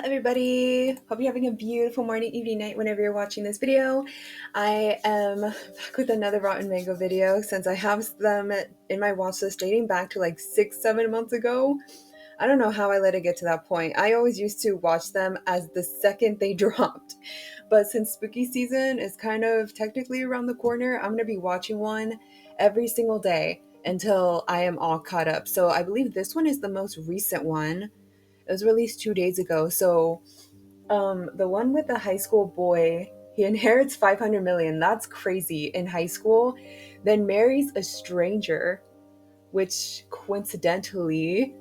everybody. Hope you're having a beautiful morning, evening, night whenever you're watching this video. I am back with another Rotten Mango video since I have them in my watch list dating back to like 6-7 months ago. I don't know how I let it get to that point. I always used to watch them as the second they dropped. But since spooky season is kind of technically around the corner, I'm going to be watching one every single day until I am all caught up. So I believe this one is the most recent one. It was released 2 days ago. So the one with the high school boy, he inherits 500 million. That's crazy in high school. Then marries a stranger, which coincidentally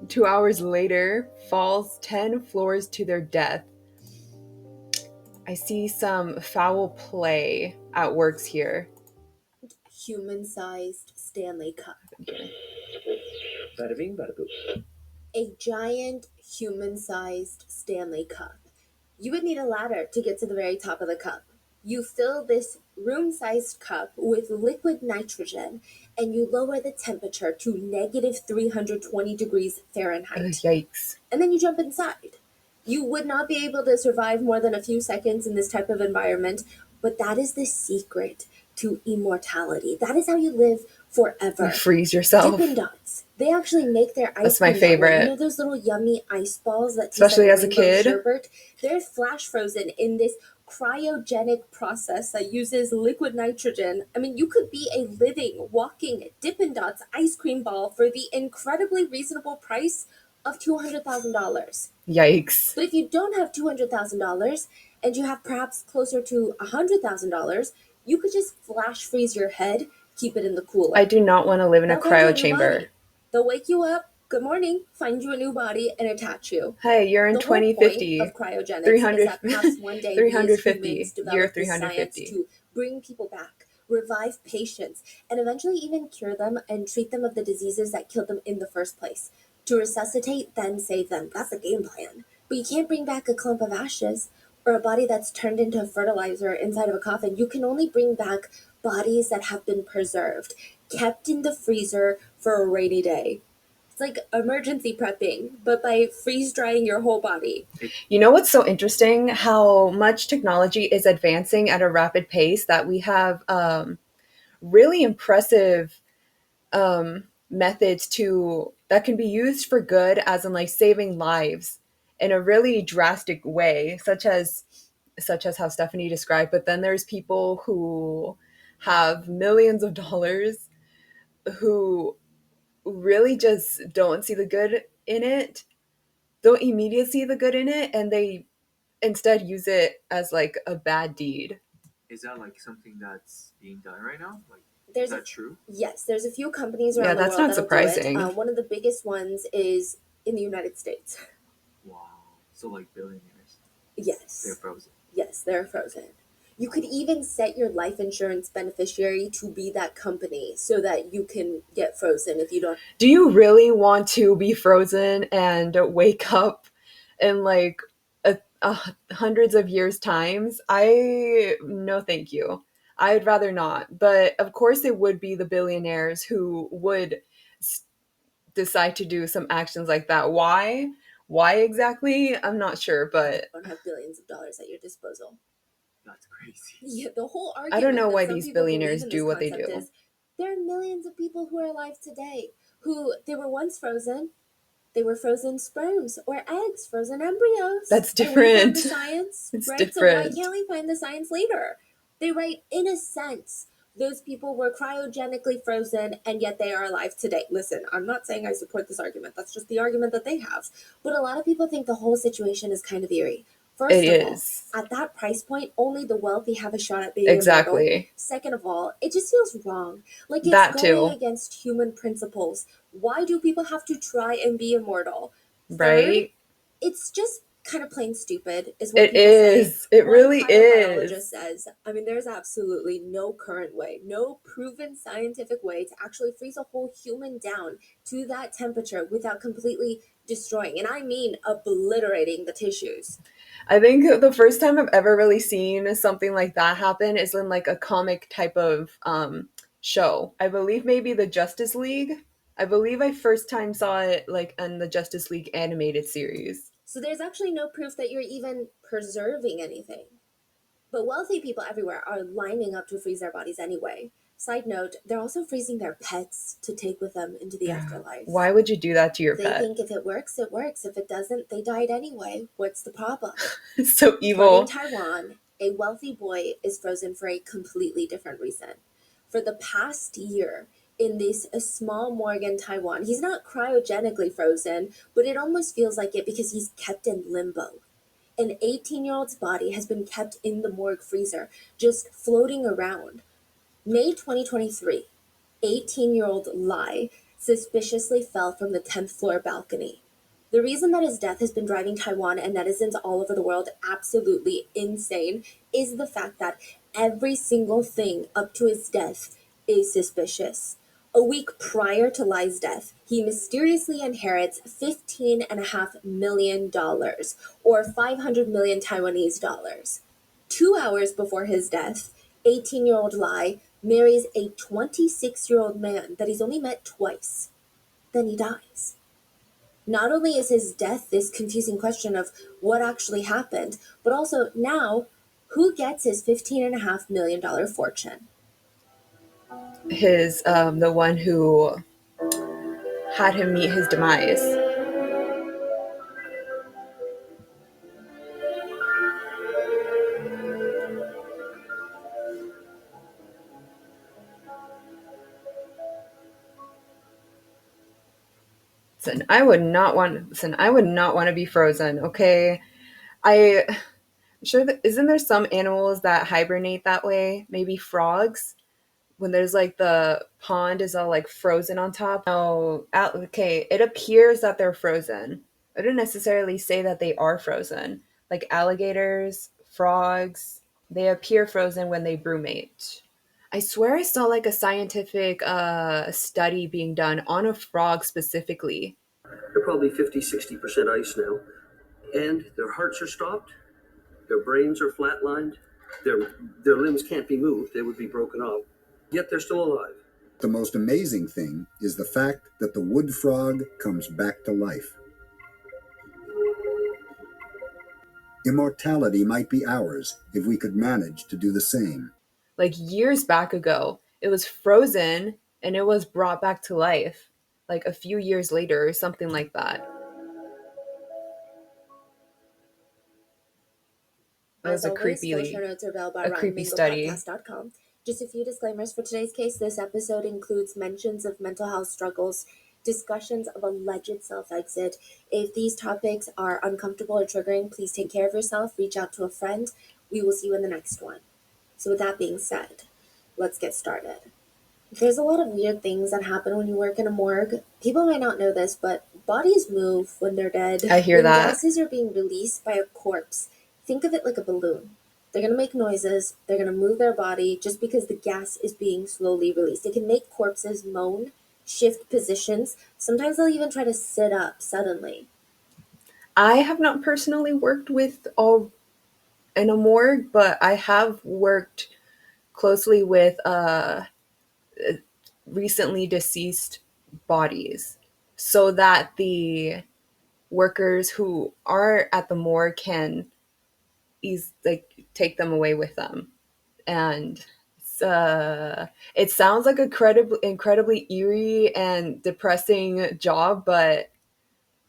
2 hours later falls 10 floors to their death. I see some foul play at works here. Human-sized Stanley Cup. Bada bing, bada boom. A giant human-sized Stanley Cup. You would need a ladder to get to the very top of the cup. You fill this room-sized cup with liquid nitrogen and you lower the temperature to negative 320 degrees Fahrenheit. Yikes. And then you jump inside. You would not be able to survive more than a few seconds in this type of environment, but that is the secret to immortality. That is how you live forever. You freeze yourself. Dippin' Dots. They actually make their ice That's my cream that way. favorite. You know those little yummy ice balls that taste Especially like as a rainbow kid. sherbet? They're flash frozen in this cryogenic process that uses liquid nitrogen. I mean, you could be a living, walking Dippin' Dots ice cream ball for the incredibly reasonable price of $200,000. Yikes. But if you don't have $200,000 and you have perhaps closer to $100,000, you could just flash freeze your head, keep it in the cooler. I do not want to live in a They'll find you cryo new chamber. body. They'll wake you up, good morning, find you a new body, and attach you. Hey, you're in The whole 2050. point of cryogenics 300 is that perhaps one day we as 350. humans Year develop this 350. science to bring people back, revive patients, and eventually even cure them and treat them of the diseases that killed them in the first place. To resuscitate, then save them. That's the game plan. But you can't bring back a clump of ashes or a body that's turned into fertilizer inside of a coffin. You can only bring back bodies that have been preserved, kept in the freezer for a rainy day. It's like emergency prepping, but by freeze drying your whole body. You know what's so interesting? How much technology is advancing at a rapid pace that we have really impressive methods that can be used for good, as in like saving lives in a really drastic way, such as how Stephanie described. But then there's people who have millions of dollars who really just don't see the good in it, don't immediately see the good in it, and they instead use it as like a bad deed. Is that like something that's being done right now? Like, There's is that true? Yes, there's a few companies around Yeah, the that's world not that'll do surprising. it. One of the biggest ones is in the United States. Wow. So like billionaires, Yes. they're frozen. Yes, they're frozen. You could even set your life insurance beneficiary to be that company so that you can get frozen if you don't. Do you really want to be frozen and wake up in like hundreds of years times? No, thank you. I'd rather not. But of course, it would be the billionaires who would decide to do some actions like that. Why? Why exactly? I'm not sure, but Don't have billions of dollars at your disposal. That's crazy. Yeah, the whole argument. I don't know that why some these people believe billionaires in do this what they concept do. is there are millions of people who are alive today who they were once frozen. They were frozen sperms or eggs, frozen embryos. That's And we found different. the science, It's right? different. So why can't we find the science later? They write, in a sense, those people were cryogenically frozen and yet they are alive today. Listen, I'm not saying I support this argument. That's just the argument that they have. But a lot of people think the whole situation is kind of eerie. First It of all, is. at that price point, only the wealthy have a shot at being immortal. Exactly. Second of all, it just feels wrong. Like it's That going too. against human principles. Why do people have to try and be immortal? Third, Right? it's just kind of plain stupid, is what It people say. is. It One really cryobiologist is. says, I mean, there's absolutely no current way, no proven scientific way to actually freeze a whole human down to that temperature without completely destroying, and I mean obliterating the tissues. I think the first time I've ever really seen something like that happen is in like a comic type of show. I believe maybe the Justice League. I believe I first time saw it like in the Justice League animated series. So there's actually no proof that you're even preserving anything. But wealthy people everywhere are lining up to freeze their bodies anyway. Side note, they're also freezing their pets to take with them into the afterlife. Why would you do that to your They pet? think if it works, it works. If it doesn't, they died anyway. What's the problem? It's so But evil. in Taiwan, a wealthy boy is frozen for a completely different reason. For the past year, in this small morgue in Taiwan, he's not cryogenically frozen, but it almost feels like it because he's kept in limbo. An 18-year-old's body has been kept in the morgue freezer, just floating around. May 2023, 18-year-old Lai suspiciously fell from the 10th floor balcony. The reason that his death has been driving Taiwan and netizens all over the world absolutely insane is the fact that every single thing up to his death is suspicious. A week prior to Lai's death, he mysteriously inherits $15.5 million, or 500 million Taiwanese dollars. 2 hours before his death, 18-year-old Lai marries a 26-year-old man that he's only met twice. Then he dies. Not only is his death this confusing question of what actually happened, but also now, who gets his $15.5 million fortune? The one who had him meet his demise. Listen, I would not want to be frozen, okay? I'm sure that isn't there some animals that hibernate that way? Maybe frogs? When there's like the pond is all like frozen on top. No, okay, it appears that they're frozen. I don't necessarily say that they are frozen. Like alligators, frogs, they appear frozen when they brumate. I swear I saw like a scientific study being done on a frog specifically. They're probably 50-60% ice now. And their hearts are stopped, their brains are flatlined, their limbs can't be moved, they would be broken off. Yet they're still alive. The most amazing thing is the fact that the wood frog comes back to life. Immortality might be ours if we could manage to do the same. Like years back ago, it was frozen and it was brought back to life, like a few years later or something like that. That was As a always, full creepy, show notes are available a at creepy study. rottenmangopodcast.com. Just a few disclaimers for today's case. This episode includes mentions of mental health struggles, discussions of alleged self-exit. If these topics are uncomfortable or triggering, please take care of yourself, reach out to a friend. We will see you in the next one. So with that being said, let's get started. There's a lot of weird things that happen when you work in a morgue. People might not know this, but bodies move when they're dead. I hear when that. Gases are being released by a corpse, think of it like a balloon. They're going to make noises, they're going to move their body just because the gas is being slowly released. It can make corpses moan, shift positions. Sometimes they'll even try to sit up suddenly. I have not personally worked with all in a morgue, but I have worked closely with recently deceased bodies so that the workers who are at the morgue can take them away with them. And it sounds like a incredibly eerie and depressing job, but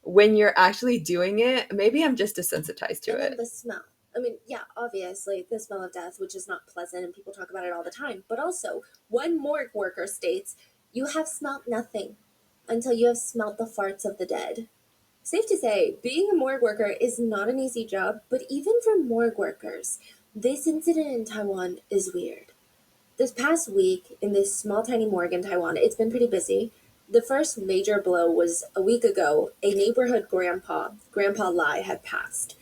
when you're actually doing it, maybe I'm just desensitized to And then it. the smell. I mean, yeah, obviously, the smell of death, which is not pleasant, and people talk about it all the time. But also, one morgue worker states, "You have smelt nothing until you have smelt the farts of the dead." Safe to say, being a morgue worker is not an easy job, but even for morgue workers, this incident in Taiwan is weird. This past week, in this small tiny morgue in Taiwan, it's been pretty busy. The first major blow was a week ago. A neighborhood Grandpa Lai, had passed.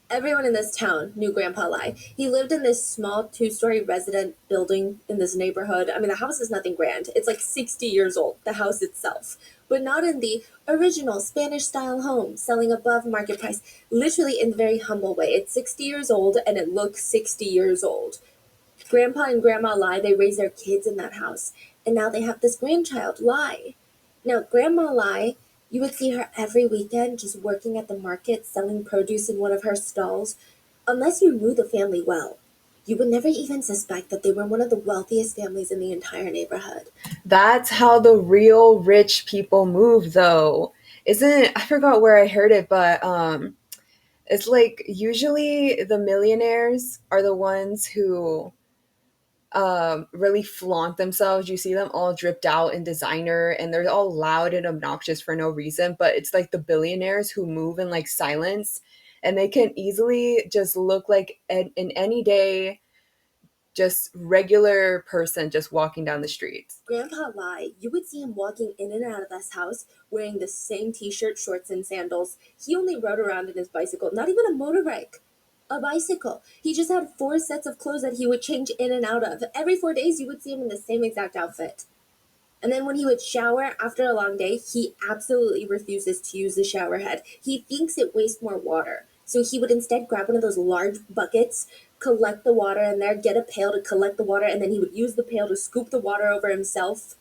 Everyone in this town knew Grandpa Lai. He lived in this small 2-story resident building in this neighborhood. I mean, the house is nothing grand. It's like 60 years old, the house itself. But not in the original Spanish-style home, selling above market price, literally in a very humble way. It's 60 years old, and it looks 60 years old. Grandpa and Grandma Lai, they raised their kids in that house. And now they have this grandchild, Lai. Now, Grandma Lai You would see her every weekend just working at the market, selling produce in one of her stalls. Unless you knew the family well, you would never even suspect that they were one of the wealthiest families in the entire neighborhood. That's how the real rich people move, though. Isn't I forgot where I heard it, but it's like usually the millionaires are the ones who really flaunt themselves. You see them all dripped out in designer and they're all loud and obnoxious for no reason, but it's like the billionaires who move in like silence and they can easily just look like an any day just regular person just walking down the streets. Grandpa Lai, you would see him walking in and out of this house wearing the same t-shirt, shorts, and sandals. He only rode around in his bicycle, not even a motorbike. A bicycle. He just had 4 sets of clothes that he would change in and out of. Every 4 days, you would see him in the same exact outfit. And then when he would shower after a long day, he absolutely refuses to use the shower head. He thinks it wastes more water. So he would instead grab one of those large buckets, collect the water in there, get a pail to collect the water, and then he would use the pail to scoop the water over himself.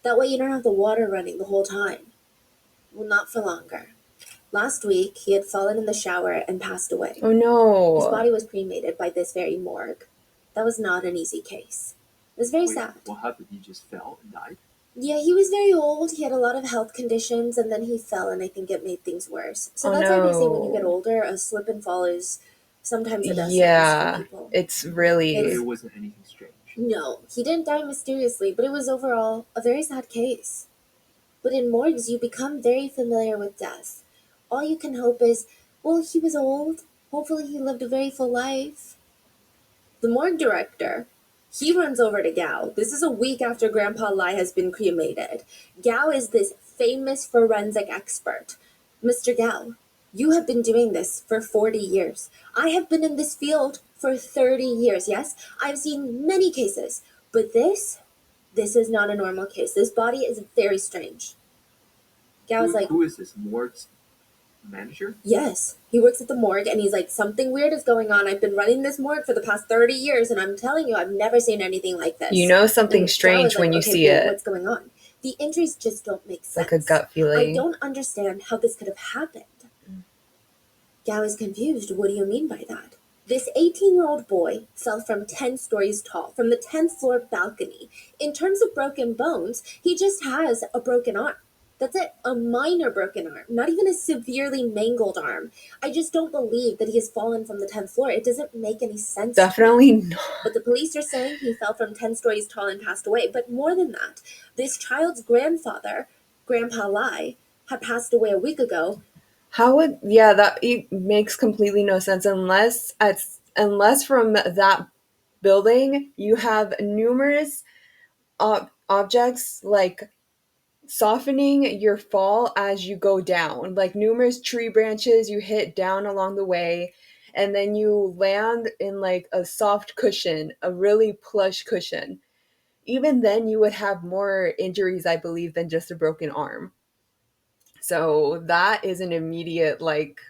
That way you don't have the water running the whole time. Well, not for longer. Last week, he had fallen in the shower and passed away. Oh His no. body was cremated by this very morgue. That was not an easy case. It was very Wait, sad. what happened? He just fell and died? Yeah, he was very old. He had a lot of health conditions, and then he fell, and I think it made things worse. So Oh, that's why they say when you no. get older, a slip and fall is sometimes a death sentence Yeah, for people. it's really It's- It wasn't anything strange. No, he didn't die mysteriously, but it was overall a very sad case. But in morgues, you become very familiar with death. All you can hope is, well, he was old. Hopefully, he lived a very full life. The morgue director, he runs over to Gao. This is a week after Grandpa Lai has been cremated. Gao is this famous forensic expert. Mr. Gao, you have been doing this for 40 years. I have been in this field for 30 years. Yes, I've seen many cases, but this is not a normal case. This body is very strange. Gao's like, Who is this? Mort's manager? yes, he works at the morgue, and he's like, something weird is going on. I've been running this morgue for the past 30 years, and I'm telling you, I've never seen anything like this. you know something And Gao strange is when like, you okay, see well, it. what's going on? The entries just don't make It's sense. like a gut I feeling. don't understand how this could have happened. Gao is confused. What do you mean by that? This 18-year-old boy fell from 10 stories tall, from the 10th floor balcony. In terms of broken bones, he just has a broken arm. That's it, a minor broken arm, not even a severely mangled arm. I just don't believe that he has fallen from the 10th floor. It doesn't make any sense. Definitely not. But the police are saying he fell from 10 stories tall and passed away. But more than that, this child's grandfather, Grandpa Lai, had passed away a week ago. How would that it makes completely no sense unless from that building you have numerous objects like softening your fall as you go down, like numerous tree branches you hit down along the way, and then you land in like a soft cushion, a really plush cushion. Even then, you would have more injuries, I believe, than just a broken arm. So that is an immediate like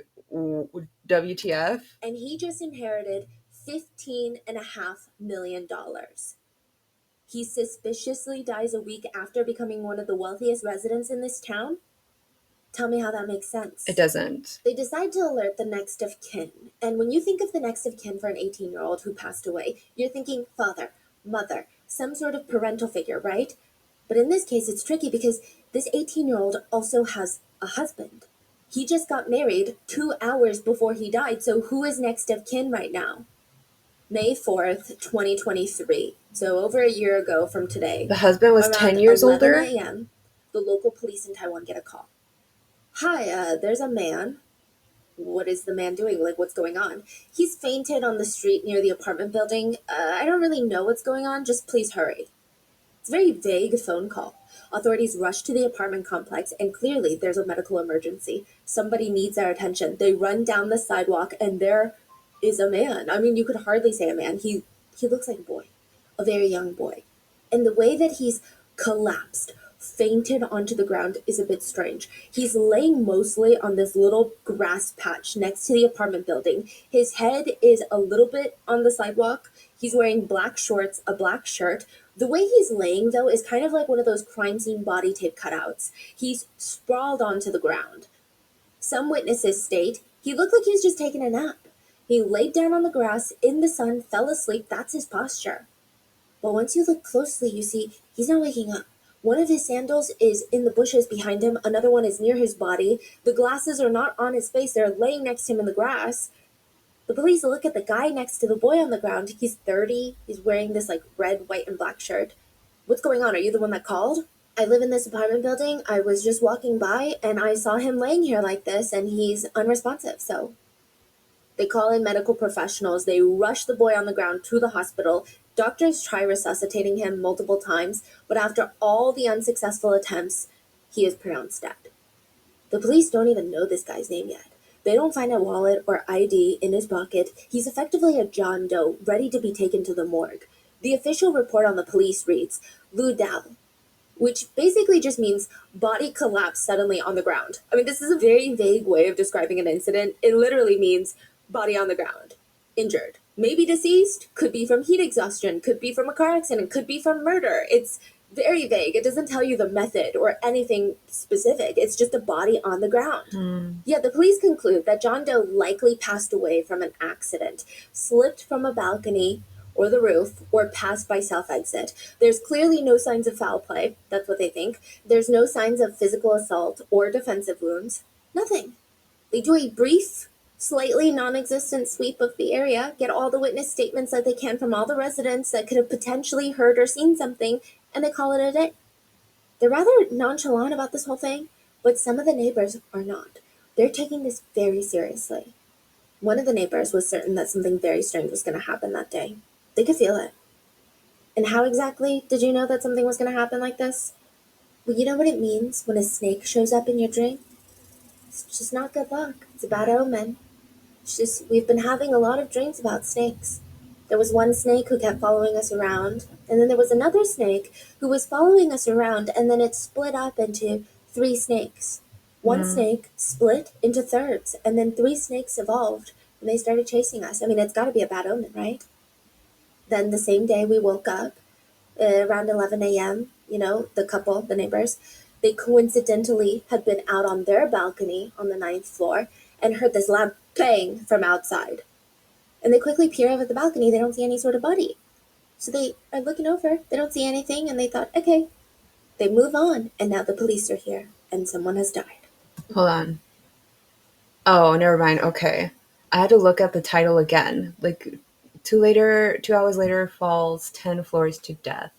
WTF. And he just inherited $15.5 million. He suspiciously dies a week after becoming one of the wealthiest residents in this town? Tell me how that makes sense. It doesn't. They decide to alert the next of kin. And when you think of the next of kin for an 18-year-old who passed away, you're thinking father, mother, some sort of parental figure, right? But in this case, it's tricky because this 18-year-old also has a husband. He just got married 2 hours before he died, so who is next of kin right now? May 4th, 2023. So over a year ago from today. The husband was around 10 years 11 older? a.m., the local police in Taiwan get a call. Hi, there's a man. What is the man doing? Like, what's going on? He's fainted on the street near the apartment building. I don't really know what's going on. Just please hurry. It's a very vague phone call. Authorities rush to the apartment complex, and clearly there's a medical emergency. Somebody needs our attention. They run down the sidewalk, and there is a man. I mean, you could hardly say a man. He looks like a boy, a very young boy. And the way that he's collapsed, fainted onto the ground is a bit strange. He's laying mostly on this little grass patch next to the apartment building. His head is a little bit on the sidewalk. He's wearing black shorts, a black shirt, The way he's laying, though, is kind of like one of those crime scene body tape cutouts. He's sprawled onto the ground. Some witnesses state he looked like he was just taking a nap. He laid down on the grass in the sun, fell asleep. That's his posture. But once you look closely, you see he's not waking up. One of his sandals is in the bushes behind him, another one is near his body. The glasses are not on his face, they're laying next to him in the grass. The police look at the guy next to the boy on the ground. He's 30. He's wearing this like red, white, and black shirt. What's going on? Are you the one that called? I live in this apartment building. I was just walking by and I saw him laying here like this and he's unresponsive. So they call in medical professionals. They rush the boy on the ground to the hospital. Doctors try resuscitating him multiple times, but after all the unsuccessful attempts, he is pronounced dead. The police don't even know this guy's name yet. They don't find a wallet or ID in his pocket. He's effectively a John Doe, ready to be taken to the morgue. The official report on the police reads, Lou Dal, which basically just means body collapsed suddenly on the ground. I mean, this is a very vague way of describing an incident. It literally means body on the ground, injured. Maybe deceased, could be from heat exhaustion, could be from a car accident, could be from murder. It's very vague. It doesn't tell you the method or anything specific. It's just a body on the ground. Yet the police conclude that John Doe likely passed away from an accident, slipped from a balcony or the roof, or passed by self-exit. There's clearly no signs of foul play. That's what they think. There's no signs of physical assault or defensive wounds. Nothing. They do a brief, slightly non-existent sweep of the area, get all the witness statements that they can from all the residents that could have potentially heard or seen something, and they call it a day. They're rather nonchalant about this whole thing, but some of the neighbors are not. They're taking this very seriously. One of the neighbors was certain that something very strange was going to happen that day. They could feel it. And how exactly did you know that something was going to happen like this? Well, you know what it means when a snake shows up in your dream? It's just not good luck. It's a bad omen. It's just, we've been having a lot of dreams about snakes. There was one snake who kept following us around, and then there was another snake who was following us around, and then it split up into 3 snakes. One snake split into thirds, and then 3 snakes evolved, and they started chasing us. I mean, it's got to be a bad omen, right? Then the same day we woke up, around 11 a.m., the couple, the neighbors, they coincidentally had been out on their balcony on the 9th floor and heard this loud bang from outside. And they quickly peer over the balcony. They don't see any sort of body. So they are looking over. They don't see anything. And they thought, okay. They move on. And now the police are here. And someone has died. Hold on. Oh, never mind. Okay. I had to look at the title again. Like, 2 hours later, falls 10 floors to death.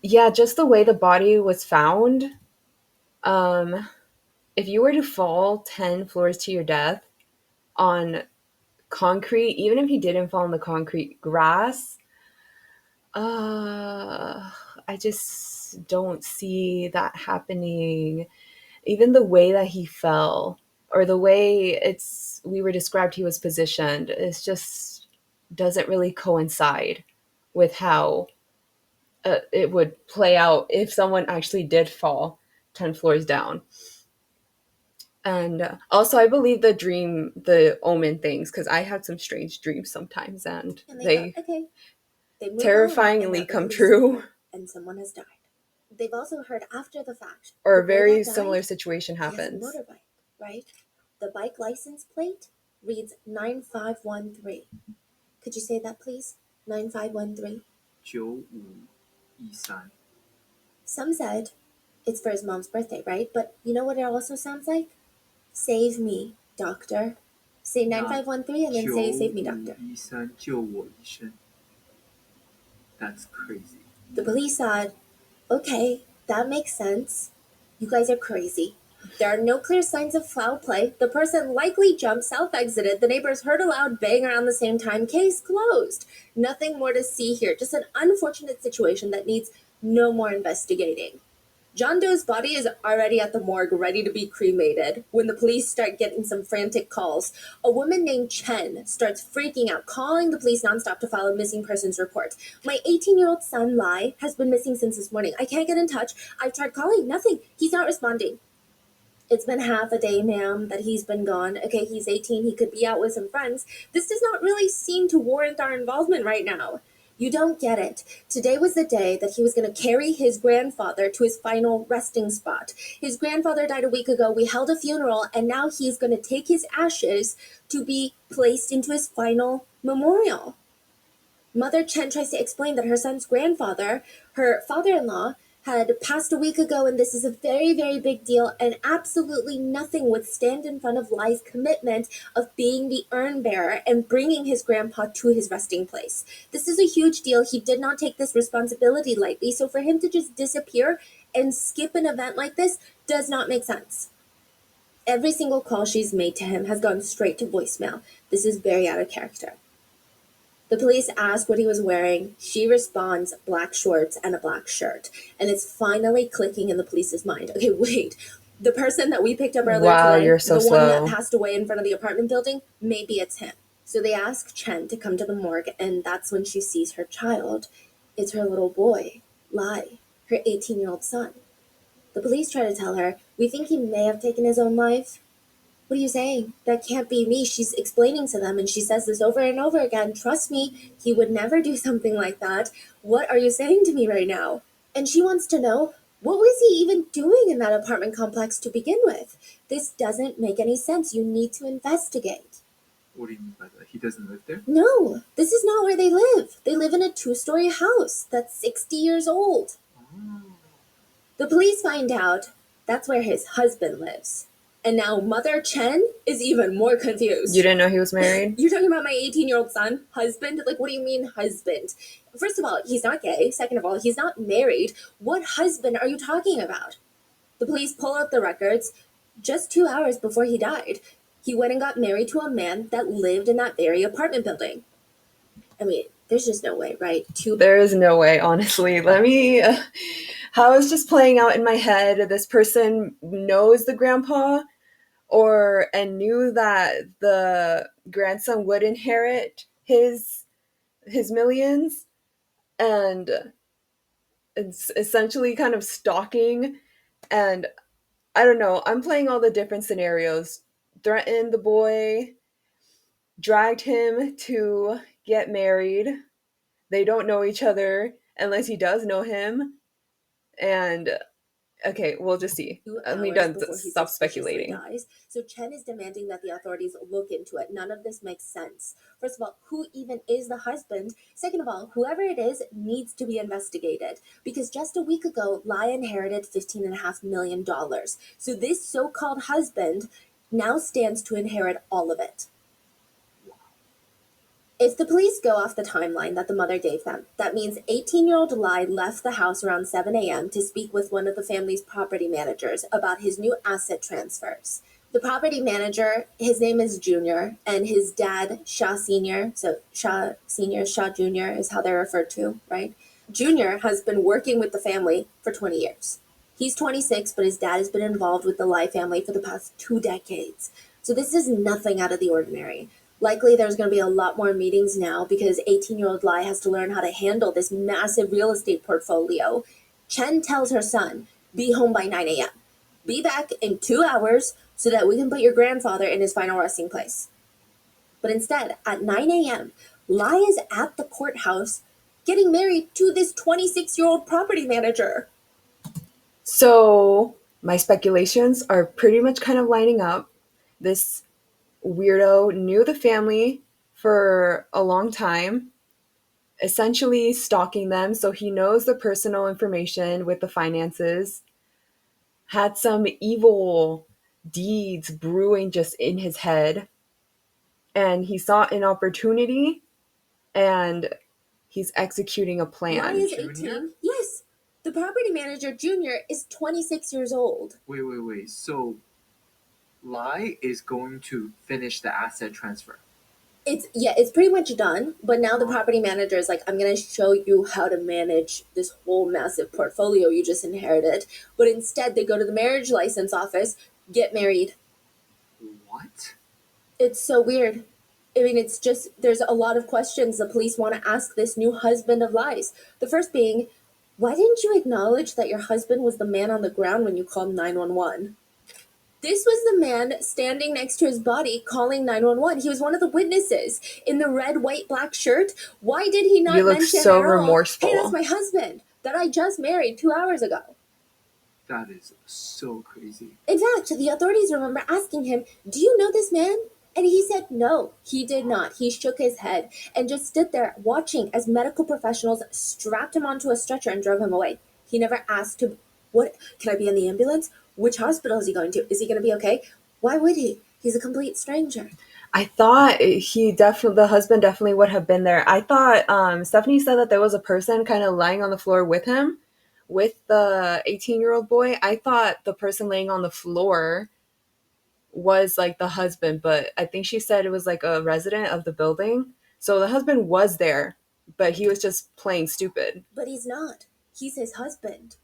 Yeah, just the way the body was found. If you were to fall 10 floors to your death on concrete, even if you didn't fall on the concrete grass, I just don't see that happening. Even the way that he fell, or the way we were described he was positioned, it just doesn't really coincide with how it would play out if someone actually did fall 10 floors down. And also, I believe the omen things, because I have some strange dreams sometimes, and they thought, okay. They move terrifyingly on, come true. And someone has died. They've also heard after the fact. Or a very similar situation He has happens. a motorbike, right? The bike license plate reads 9513. Could you say that, please? 9513. 9513. Some said it's for his mom's birthday, right? But you know what it also sounds like? Save me, doctor. Say 9513 and then say save me, doctor. 9513救我一生. That's crazy. The police said, okay, that makes sense. You guys are crazy. There are no clear signs of foul play. The person likely jumped, self-exited. The neighbors heard a loud bang around the same time. Case closed. Nothing more to see here. Just an unfortunate situation that needs no more investigating. John Doe's body is already at the morgue, ready to be cremated, when the police start getting some frantic calls. A woman named Chen starts freaking out, calling the police nonstop to file a missing persons report. My 18-year-old son, Lai, has been missing since this morning. I can't get in touch. I've tried calling. Nothing. He's not responding. It's been half a day, ma'am, that he's been gone. Okay, he's 18. He could be out with some friends. This does not really seem to warrant our involvement right now. You don't get it. Today was the day that he was going to carry his grandfather to his final resting spot. His grandfather died a week ago. We held a funeral, and now he's going to take his ashes to be placed into his final memorial. Mother Chen tries to explain that her son's grandfather, her father-in-law, had passed a week ago, and this is a very, very big deal, and absolutely nothing would stand in front of Lai's commitment of being the urn bearer and bringing his grandpa to his resting place. This is a huge deal. He did not take this responsibility lightly, so for him to just disappear and skip an event like this does not make sense. Every single call she's made to him has gone straight to voicemail. This is very out of character. The police ask what he was wearing. She responds, black shorts and a black shirt. And it's finally clicking in the police's mind. Okay, wait. The person that we picked up earlier Wow, today, you're so the slow. one that passed away in front of the apartment building, maybe it's him. So they ask Chen to come to the morgue, and that's when she sees her child. It's her little boy, Lai, her 18-year-old son. The police try to tell her, we think he may have taken his own life. What are you saying? That can't be me. She's explaining to them, and she says this over and over again. Trust me, he would never do something like that. What are you saying to me right now? And she wants to know, what was he even doing in that apartment complex to begin with? This doesn't make any sense. You need to investigate. What do you mean by that? He doesn't live there? No, this is not where they live. They live in a 2-story house that's 60 years old. Oh. The police find out that's where his husband lives. And now Mother Chen is even more confused. You didn't know he was married? You're talking about my 18-year-old son? Husband? Like, what do you mean husband? First of all, he's not gay. Second of all, he's not married. What husband are you talking about? The police pull out the records. Just 2 hours before he died, he went and got married to a man that lived in that very apartment building. I mean, there's just no way, right? There is no way, honestly. How it's just playing out in my head. This person knows the grandpa and knew that the grandson would inherit his millions, and it's essentially kind of stalking. And I don't know, I'm playing all the different scenarios. Threatened the boy, dragged him to get married. They don't know each other unless he does know him. And okay, we'll just see. I'm done. Stop speculating. Dies. So Chen is demanding that the authorities look into it. None of this makes sense. First of all, who even is the husband? Second of all, whoever it is needs to be investigated. Because just a week ago, Lai inherited $15.5 million. So this so-called husband now stands to inherit all of it. If the police go off the timeline that the mother gave them, that means 18-year-old Lai left the house around 7 a.m. to speak with one of the family's property managers about his new asset transfers. The property manager, his name is Junior, and his dad, Shah Sr., so Shah Sr., Shah Jr. is how they're referred to, right? Junior has been working with the family for 20 years. He's 26, but his dad has been involved with the Lai family for the past 2 decades. So this is nothing out of the ordinary. Likely there's going to be a lot more meetings now because 18-year-old Lai has to learn how to handle this massive real estate portfolio. Chen tells her son, be home by 9 a.m. Be back in 2 hours so that we can put your grandfather in his final resting place. But instead, at 9 a.m., Lai is at the courthouse getting married to this 26-year-old property manager. So my speculations are pretty much kind of lining up. This weirdo knew the family for a long time, essentially stalking them, so he knows the personal information with the finances, had some evil deeds brewing just in his head, and he saw an opportunity, and he's executing a Lai plan. is Junior? 18. Yes, the property manager, Junior, is 26 years old. Wait. So, Lai is going to finish the asset transfer. It's pretty much done, but now the property manager is like, I'm going to show you how to manage this whole massive portfolio you just inherited. But instead, they go to the marriage license office, get married. What? It's so weird. I mean, it's just, there's a lot of questions the police want to ask this new husband of Lai's. The first being, why didn't you acknowledge that your husband was the man on the ground when you called 911? This was the man standing next to his body calling 911. He was one of the witnesses in the red, white, black shirt. Why did he not You look mention so at all, remorseful. hey, that's my husband that I just married 2 hours ago? That is so crazy. In fact, the authorities remember asking him, do you know this man? And he said no, he did not. He shook his head and just stood there watching as medical professionals strapped him onto a stretcher and drove him away. He never asked him, what, can I be in the ambulance? Which hospital is he going to? Is he going to be okay? Why would he? He's a complete stranger. I thought the husband definitely would have been there. I thought Stephanie said that there was a person kind of lying on the floor with him, with the 18-year-old boy. I thought the person laying on the floor was like the husband, but I think she said it was like a resident of the building. So the husband was there, but he was just playing stupid. But he's not. He's his husband.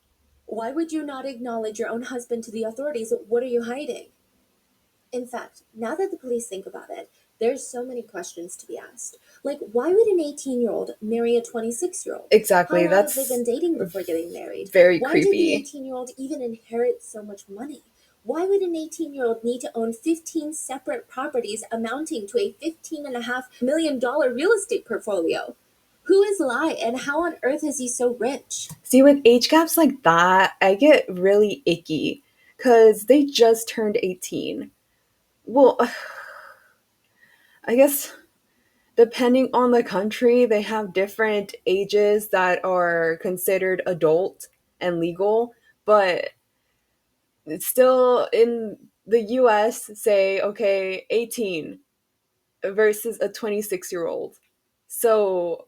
Why would you not acknowledge your own husband to the authorities? What are you hiding? In fact, now that the police think about it, there's so many questions to be asked. Like, why would an 18-year-old marry a 26-year-old? Exactly. How long That's have they been dating before getting married? very Why did the creepy. 18-year-old even inherit so much money? Why would an 18-year-old need to own 15 separate properties amounting to a $15.5 million real estate portfolio? Who is Lai, and how on earth is he so rich? See, with age gaps like that, I get really icky because they just turned 18. Well, I guess depending on the country, they have different ages that are considered adult and legal, but it's still in the US, say, okay, 18 versus a 26-year-old. So,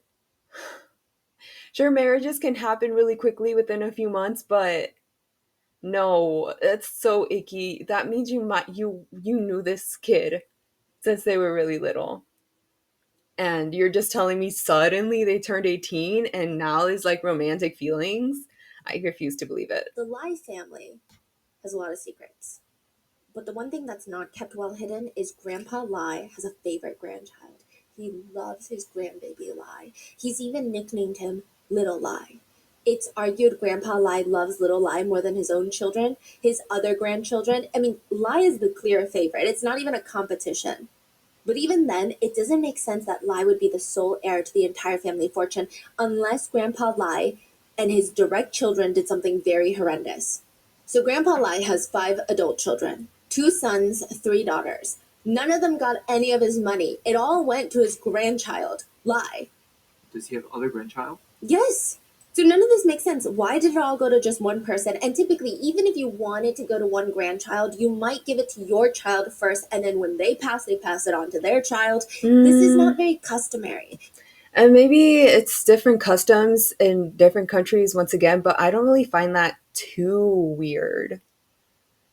sure, marriages can happen really quickly within a few months, but no, that's so icky. That means you knew this kid since they were really little. And you're just telling me suddenly they turned 18 and now there's like romantic feelings? I refuse to believe it. The Lai family has a lot of secrets. But the one thing that's not kept well hidden is Grandpa Lai has a favorite grandchild. He loves his grandbaby Lai. He's even nicknamed him Little Lai. It's argued Grandpa Lai loves Little Lai more than his own children, his other grandchildren. I mean, Lai is the clear favorite. It's not even a competition. But even then, it doesn't make sense that Lai would be the sole heir to the entire family fortune unless Grandpa Lai and his direct children did something very horrendous. So Grandpa Lai has 5 adult children, 2 sons, 3 daughters. None of them got any of his money. It all went to his grandchild, Lai. Does he have other grandchild? Yes. So none of this makes sense. Why did it all go to just one person? And typically, even if you wanted to go to one grandchild, you might give it to your child first, and then when they pass it on to their child. This is not very customary. And maybe it's different customs in different countries once again, but I don't really find that too weird.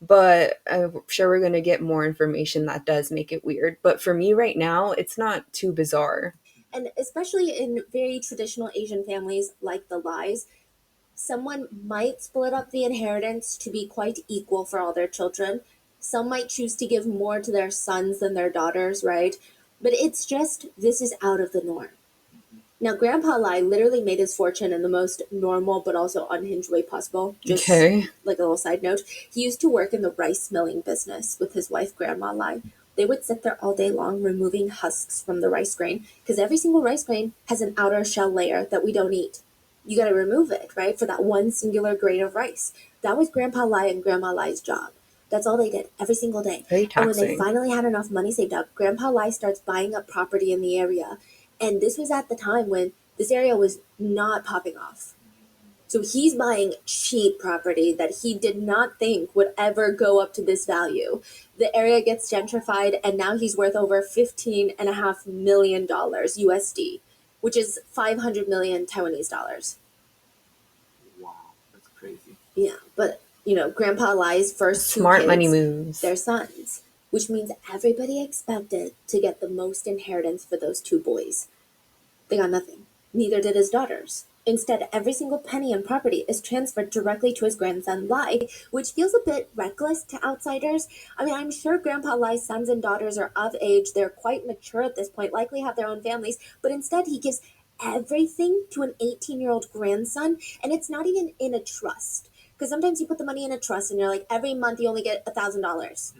But I'm sure we're going to get more information that does make it weird. But for me right now, it's not too bizarre. And especially in very traditional Asian families like the Lais, someone might split up the inheritance to be quite equal for all their children. Some might choose to give more to their sons than their daughters, right? But it's just, this is out of the norm. Now, Grandpa Lai literally made his fortune in the most normal but also unhinged way possible. Just Okay. like a little side note, he used to work in the rice milling business with his wife, Grandma Lai. They would sit there all day long removing husks from the rice grain because every single rice grain has an outer shell layer that we don't eat. You got to remove it, right, for that one singular grain of rice. That was Grandpa Lai and Grandma Lai's job. That's all they did every single day. Very And when they taxing. finally had enough money saved up, Grandpa Lai starts buying up property in the area. And this was at the time when this area was not popping off. So he's buying cheap property that he did not think would ever go up to this value. The area gets gentrified, and now he's worth over $15.5 million USD, which is 500 million Taiwanese dollars. Wow, that's crazy. Yeah, but Grandpa Lai's first 2 Smart kids, money moves. they're sons, which means everybody expected to get the most inheritance for those 2 boys. They got nothing. Neither did his daughters. Instead, every single penny in property is transferred directly to his grandson Lai, which feels a bit reckless to outsiders. I mean, I'm sure Grandpa Lai's sons and daughters are of age, they're quite mature at this point, likely have their own families, but instead he gives everything to an 18-year-old grandson, and it's not even in a trust. Because sometimes you put the money in a trust and you're like, every month you only get $1,000.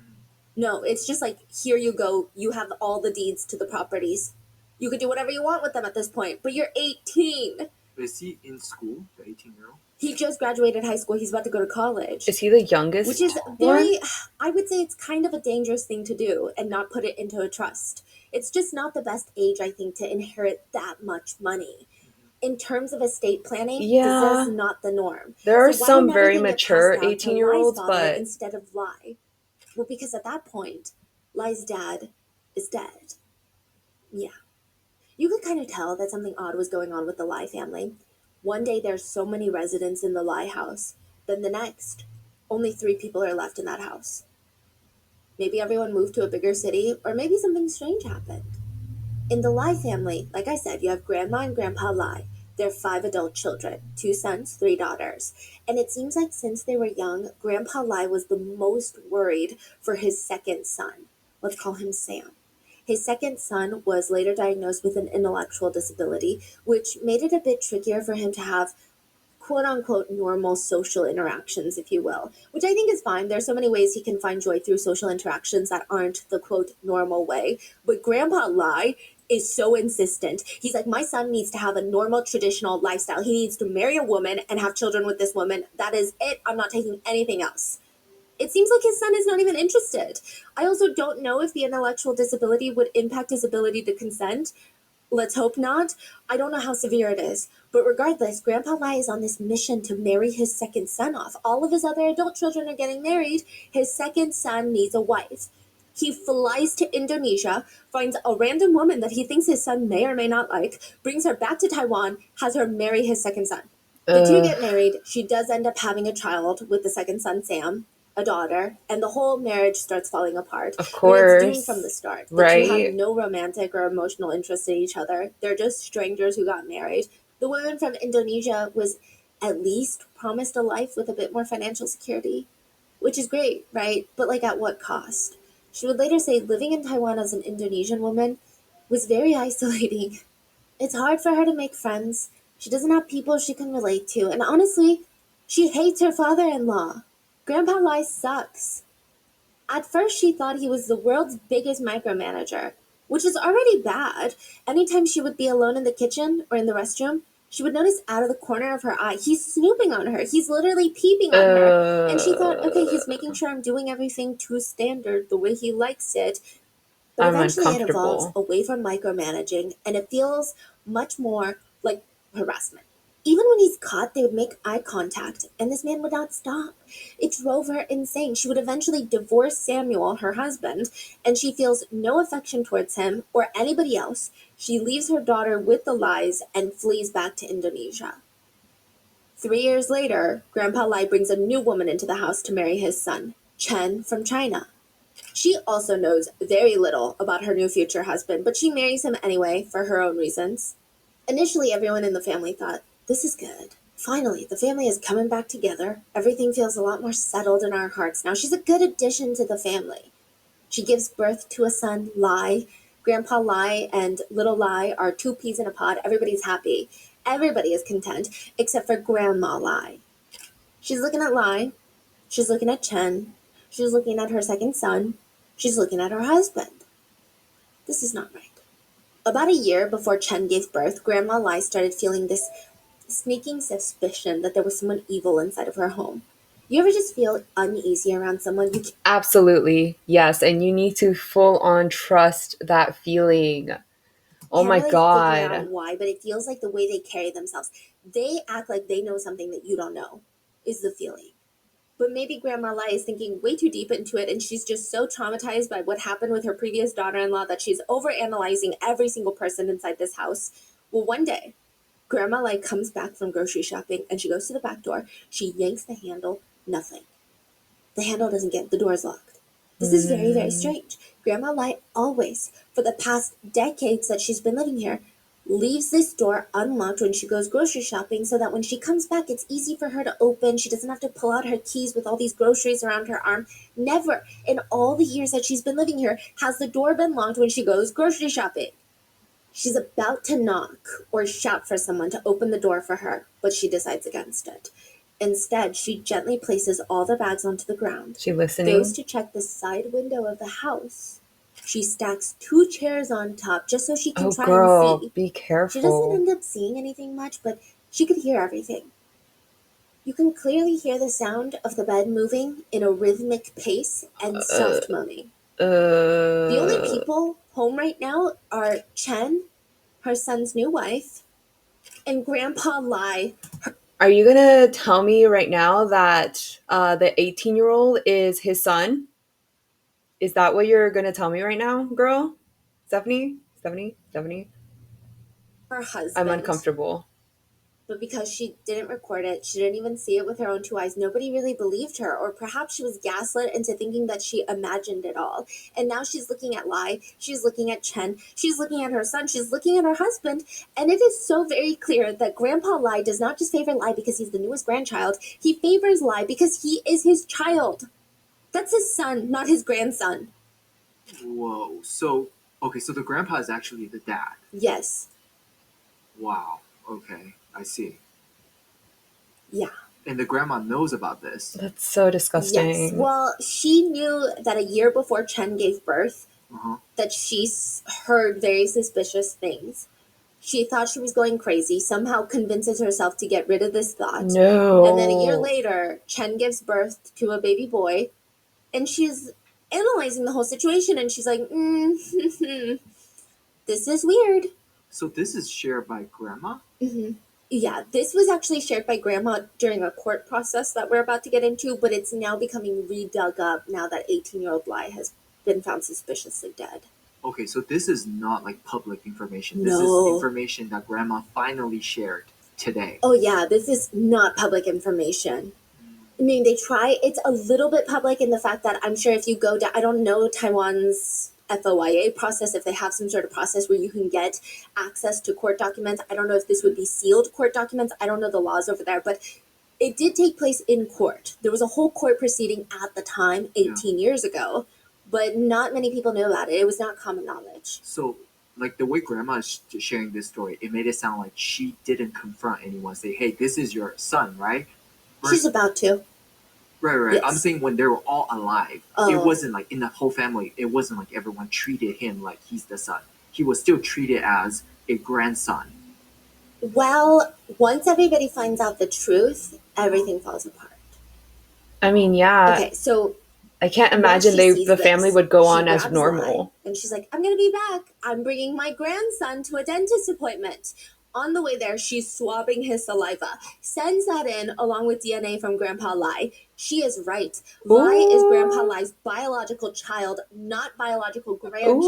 No, it's just like, here you go. You have all the deeds to the properties. You could do whatever you want with them at this point, but you're 18. Is he in school, the 18-year-old? He just graduated high school. He's about to go to college. Is he the youngest? Which is very, I would say it's kind of a dangerous thing to do and not put it into a trust. It's just not the best age, I think, to inherit that much money. In terms of estate planning, Yeah. this is not the norm. There are So why some did very everything get mature passed down to 18-year-olds, Lai's father but instead of Lai? Well, because at that point, Lai's dad is dead. Yeah. You could kind of tell that something odd was going on with the Lai family. One day there's so many residents in the Lai house, then the next, only 3 people are left in that house. Maybe everyone moved to a bigger city, or maybe something strange happened. In the Lai family, like I said, you have Grandma and Grandpa Lai. They're 5 adult children, 2 sons, 3 daughters. And it seems like since they were young, Grandpa Lai was the most worried for his second son. Let's call him Sam. His second son was later diagnosed with an intellectual disability, which made it a bit trickier for him to have quote-unquote normal social interactions, if you will, which I think is fine. There's so many ways he can find joy through social interactions that aren't the quote normal way. But Grandpa Lai is so insistent. He's like, my son needs to have a normal traditional lifestyle. He needs to marry a woman and have children with this woman. That is it. I'm not taking anything else. It seems like his son is not even interested. I also don't know if the intellectual disability would impact his ability to consent. Let's hope not. I don't know how severe it is. But regardless, Grandpa Lai is on this mission to marry his second son off. All of his other adult children are getting married. His second son needs a wife. He flies to Indonesia, finds a random woman that he thinks his son may or may not like, brings her back to Taiwan, has her marry his second son. The two get married. She does end up having a child with the second son, Sam, a daughter, and the whole marriage starts falling apart. Of course. I mean, it's doomed from the start. The Right. two have no romantic or emotional interest in each other. They're just strangers who got married. The woman from Indonesia was at least promised a life with a bit more financial security, which is great, right? But like at what cost? She would later say living in Taiwan as an Indonesian woman was very isolating. It's hard for her to make friends. She doesn't have people she can relate to. And honestly, she hates her father-in-law. Grandpa Lai sucks. At first, she thought he was the world's biggest micromanager, which is already bad. Anytime she would be alone in the kitchen or in the restroom, she would notice out of the corner of her eye, he's snooping on her. He's literally peeping on her. And she thought, okay, he's making sure I'm doing everything to standard the way he likes it. But I'm eventually it evolves uncomfortable. away from micromanaging, and it feels much more like harassment. Even when he's caught, they would make eye contact, and this man would not stop. It drove her insane. She would eventually divorce Samuel, her husband, and she feels no affection towards him or anybody else. She leaves her daughter with the Lais and flees back to Indonesia. 3 years later, Grandpa Lai brings a new woman into the house to marry his son, Chen from China. She also knows very little about her new future husband, but she marries him anyway for her own reasons. Initially, everyone in the family thought, this is good. Finally, the family is coming back together. Everything feels a lot more settled in our hearts now. She's a good addition to the family. She gives birth to a son, Lai. Grandpa Lai and little Lai are 2 peas in a pod. Everybody's happy. Everybody is content, except for Grandma Lai. She's looking at Lai. She's looking at Chen. She's looking at her second son. She's looking at her husband. This is not right. About a year before Chen gave birth, Grandma Lai started feeling this sneaking suspicion that there was someone evil inside of her home. You ever just feel uneasy around someone? Absolutely. Yes. And you need to full on trust that feeling. Oh Can't my really figure out God. why, but it feels like the way they carry themselves. They act like they know something that you don't know, is the feeling. But maybe Grandma Lai is thinking way too deep into it, and she's just so traumatized by what happened with her previous daughter-in-law that she's overanalyzing every single person inside this house. Well, one day, Grandma Lai comes back from grocery shopping, and she goes to the back door. She yanks the handle. Nothing. The handle doesn't get, the door's locked. This is very, very strange. Grandma Lai always, for the past decades that she's been living here, leaves this door unlocked when she goes grocery shopping so that when she comes back, it's easy for her to open. She doesn't have to pull out her keys with all these groceries around her arm. Never in all the years that she's been living here has the door been locked when she goes grocery shopping. She's about to knock or shout for someone to open the door for her, but she decides against it. Instead, she gently places all the bags onto the ground, She goes listening? to check the side window of the house. She stacks 2 chairs on top just so she can Oh, try girl, and see. be She doesn't careful. end up seeing anything much, but she could hear everything. You can clearly hear the sound of the bed moving in a rhythmic pace and Uh, soft moaning. The only uh, people home right now are Chen, her son's new wife, and Grandpa Lai. are you gonna tell me right now that the 18-year-old is his son? Is that what you're gonna tell me right now, girl? Stephanie? Stephanie? Stephanie? Her I'm husband. uncomfortable. But because she didn't record it, she didn't even see it with her own 2 eyes, nobody really believed her. Or perhaps she was gaslit into thinking that she imagined it all. And now she's looking at Lai, she's looking at Chen, she's looking at her son, she's looking at her husband. And it is so very clear that Grandpa Lai does not just favor Lai because he's the newest grandchild, he favors Lai because he is his child. That's his son, not his grandson. Whoa. So, okay, so the grandpa is actually the dad. Yes. Wow. Okay, I see. Yeah. And the grandma knows about this. That's so disgusting. Yes. Well, she knew that a year before Chen gave birth, Uh-huh. that she heard very suspicious things. She thought she was going crazy, somehow convinces herself to get rid of this thought. No. And then a year later, Chen gives birth to a baby boy, and she's analyzing the whole situation, and she's like, this is weird. So this is shared by grandma? Yeah, this was actually shared by Grandma during a court process that we're about to get into, but it's now becoming redug up now that 18-year-old Lai has been found suspiciously dead. Okay, so this is not like public information. This No. is information that grandma finally shared today. Oh yeah, this is not public information. I mean, they try, it's a little bit public in the fact that I'm sure if you go down, I don't know Taiwan's FOIA process, if they have some sort of process where you can get access to court documents. I don't know if this would be sealed court documents. I don't know the laws over there, but it did take place in court. There was a whole court proceeding at the time, 18 years ago, but not many people knew about it. It was not common knowledge. So, like the way grandma is sharing this story, it made it sound like she didn't confront anyone, say, hey, this is your son, right? She's about to. Right. Yes. I'm saying when they were all alive, Oh. it wasn't like in the whole family, it wasn't like everyone treated him like he's the son. He was still treated as a grandson. Well, once everybody finds out the truth, everything falls apart. I mean, yeah. Okay, so I can't once imagine she sees the family this, would go she on as grabs normal. Lai, and she's like, I'm gonna be back. I'm bringing my grandson to a dentist appointment. On the way there, she's swabbing his saliva, sends that in along with DNA from Grandpa Lai. She is right. Lai is Grandpa Lai's biological child, not biological grandchild.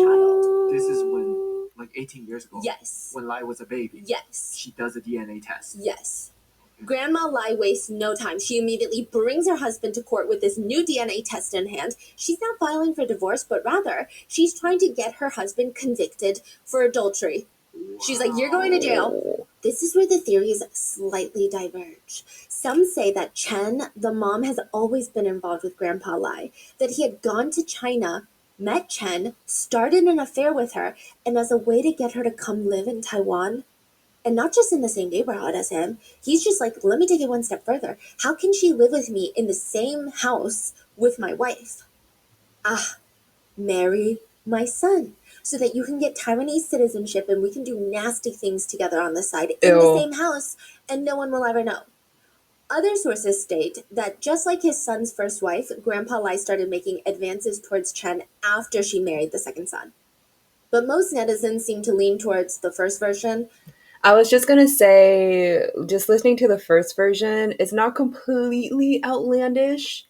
Ooh. This is when, like 18 years ago, Yes. when Lai was a baby, Yes. she does a DNA test. Yes. Grandma Lai wastes no time. She immediately brings her husband to court with this new DNA test in hand. She's not filing for divorce, but rather, she's trying to get her husband convicted for adultery. She's like, you're going to jail. This is where the theories slightly diverge. Some say that Chen, the mom, has always been involved with Grandpa Lai, that he had gone to China, met Chen, started an affair with her, and as a way to get her to come live in Taiwan, and not just in the same neighborhood as him, he's just like, let me take it one step further. How can she live with me in the same house with my wife? Marry my son so that you can get Taiwanese citizenship and we can do nasty things together on the side in the Ew. same house and no one will ever know. Other sources state that just like his son's first wife, Grandpa Lai started making advances towards Chen after she married the second son. But most netizens seem to lean towards the first version. I was just gonna say, just listening to the first version, it's not completely outlandish.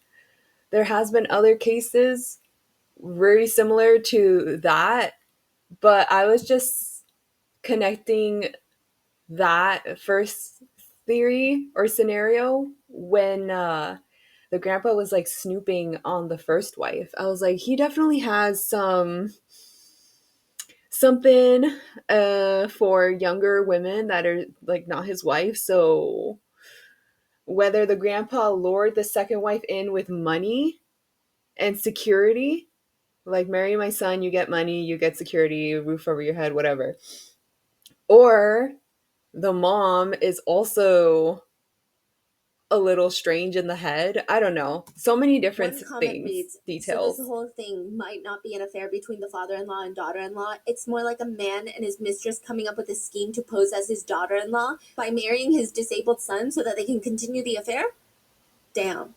There has been other cases very similar to that, but I was just connecting that first theory or scenario when the grandpa was like snooping on the first wife. I was like, he definitely has something for younger women that are like not his wife. So whether the grandpa lured the second wife in with money and security, like marry my son, you get money, you get security, roof over your head, whatever, or the mom is also a little strange in the head. I don't know. So many different One comment things, reads, details. so this whole thing might not be an affair between the father-in-law and daughter-in-law. It's more like a man and his mistress coming up with a scheme to pose as his daughter-in-law by marrying his disabled son so that they can continue the affair? Damn.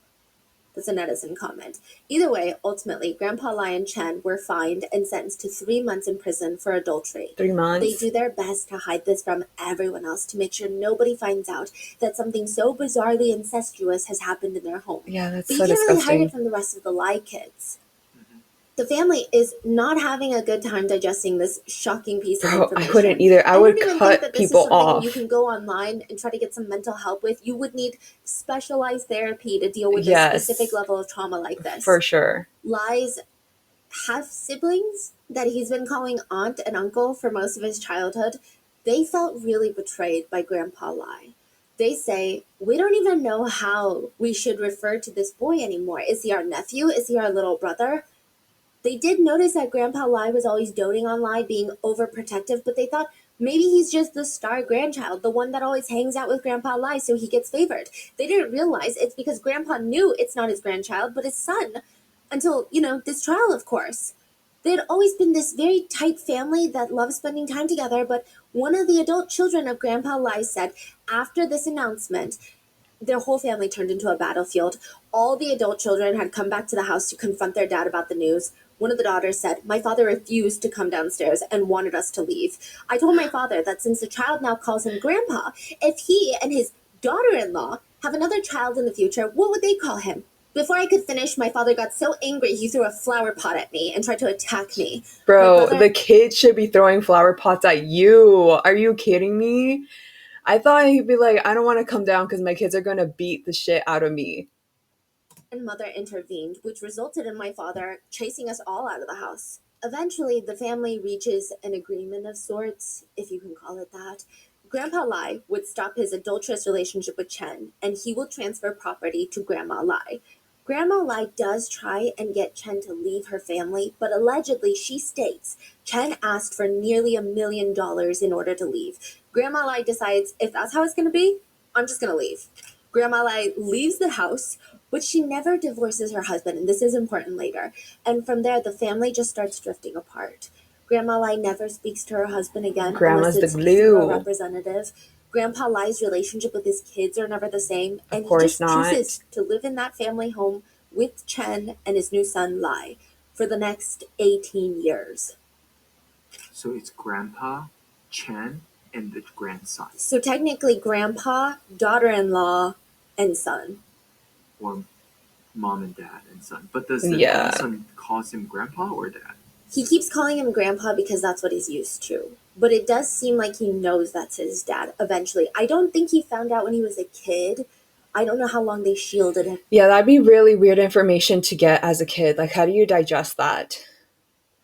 That's a netizen comment. Either way, ultimately, Grandpa Lai and Chen were fined and sentenced to 3 months in prison for adultery. 3 months. They do their best to hide this from everyone else to make sure nobody finds out that something so bizarrely incestuous has happened in their home. Yeah, that's But so you can't really hide disgusting. it from the rest of the Lai kids. Mhm. The family is not having a good time digesting this shocking piece of Bro, information. I wouldn't either. I would don't even cut think that this people is something off. you can go online and try to get some mental help with. You would need specialized therapy to deal with a Yes, specific level of trauma like this. for sure. Lai's half siblings that he's been calling aunt and uncle for most of his childhood, they felt really betrayed by Grandpa Lai. They say, we don't even know how we should refer to this boy anymore. Is he our nephew? Is he our little brother? They did notice that Grandpa Lai was always doting on Lai, being overprotective, but they thought maybe he's just the star grandchild, the one that always hangs out with Grandpa Lai, so he gets favored. They didn't realize it's because Grandpa knew it's not his grandchild, but his son, until, this trial, of course. They had always been this very tight family that loved spending time together, but one of the adult children of Grandpa Lai said after this announcement, their whole family turned into a battlefield. All the adult children had come back to the house to confront their dad about the news. One of the daughters said, my father refused to come downstairs and wanted us to leave. I told my father that since the child now calls him grandpa, if he and his daughter-in-law have another child in the future, what would they call him? Before I could finish, my father got so angry he threw a flower pot at me and tried to attack me. Bro, the kids should be throwing flower pots at you. Are you kidding me? I thought he'd be like, I don't want to come down because my kids are going to beat the shit out of me. And mother intervened, which resulted in my father chasing us all out of the house. Eventually, the family reaches an agreement of sorts, if you can call it that. Grandpa Lai would stop his adulterous relationship with Chen, and he will transfer property to Grandma Lai. Grandma Lai does try and get Chen to leave her family, but allegedly she states Chen asked for nearly $1 million in order to leave. Grandma Lai decides, if that's how it's going to be, I'm just going to leave. Grandma Lai leaves the house, but she never divorces her husband, and this is important later. And from there, the family just starts drifting apart. Grandma Lai never speaks to her husband again Grandma's unless the it's through a glue. representative. Grandpa Lai's relationship with his kids are never the same, and he course just not. chooses to live in that family home with Chen and his new son Lai for the next 18 years. So it's Grandpa, Chen, and the grandson, So technically, grandpa, daughter-in-law, and son. or mom and dad and son. But does the Yeah. grandson calls him grandpa or dad? He keeps calling him grandpa because that's what he's used to. But it does seem like he knows that's his dad eventually. I don't think he found out when he was a kid. I don't know how long they shielded him. Yeah, that'd be really weird information to get as a kid. Like, how do you digest that?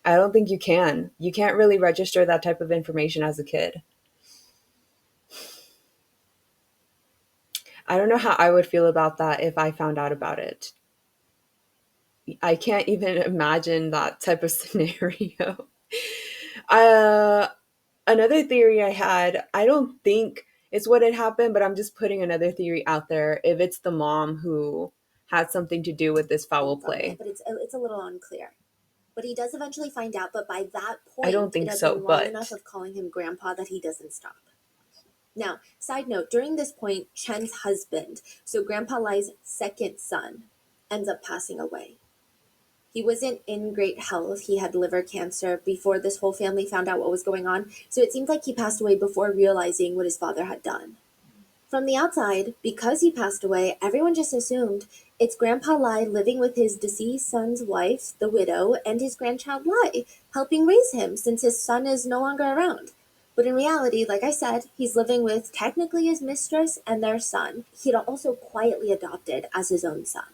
I don't think you can. You can't really register that type of information as a kid. I don't know how I would feel about that if I found out about it. I can't even imagine that type of scenario. Another theory I had, I don't think it's what had happened, but I'm just putting another theory out there. If it's the mom who had something to do with this foul play. But it's a little unclear. But he does eventually find out, but by that point, I don't think it has so, been long but enough of calling him grandpa that he doesn't stop. Now, side note, during this point, Chen's husband, so Grandpa Lai's second son, ends up passing away. He wasn't in great health. He had liver cancer before this whole family found out what was going on, so it seems like he passed away before realizing what his father had done. From the outside, because he passed away, everyone just assumed it's Grandpa Lai living with his deceased son's wife, the widow, and his grandchild Lai, helping raise him since his son is no longer around. But in reality, like I said, he's living with technically his mistress and their son. He'd also quietly adopted as his own son.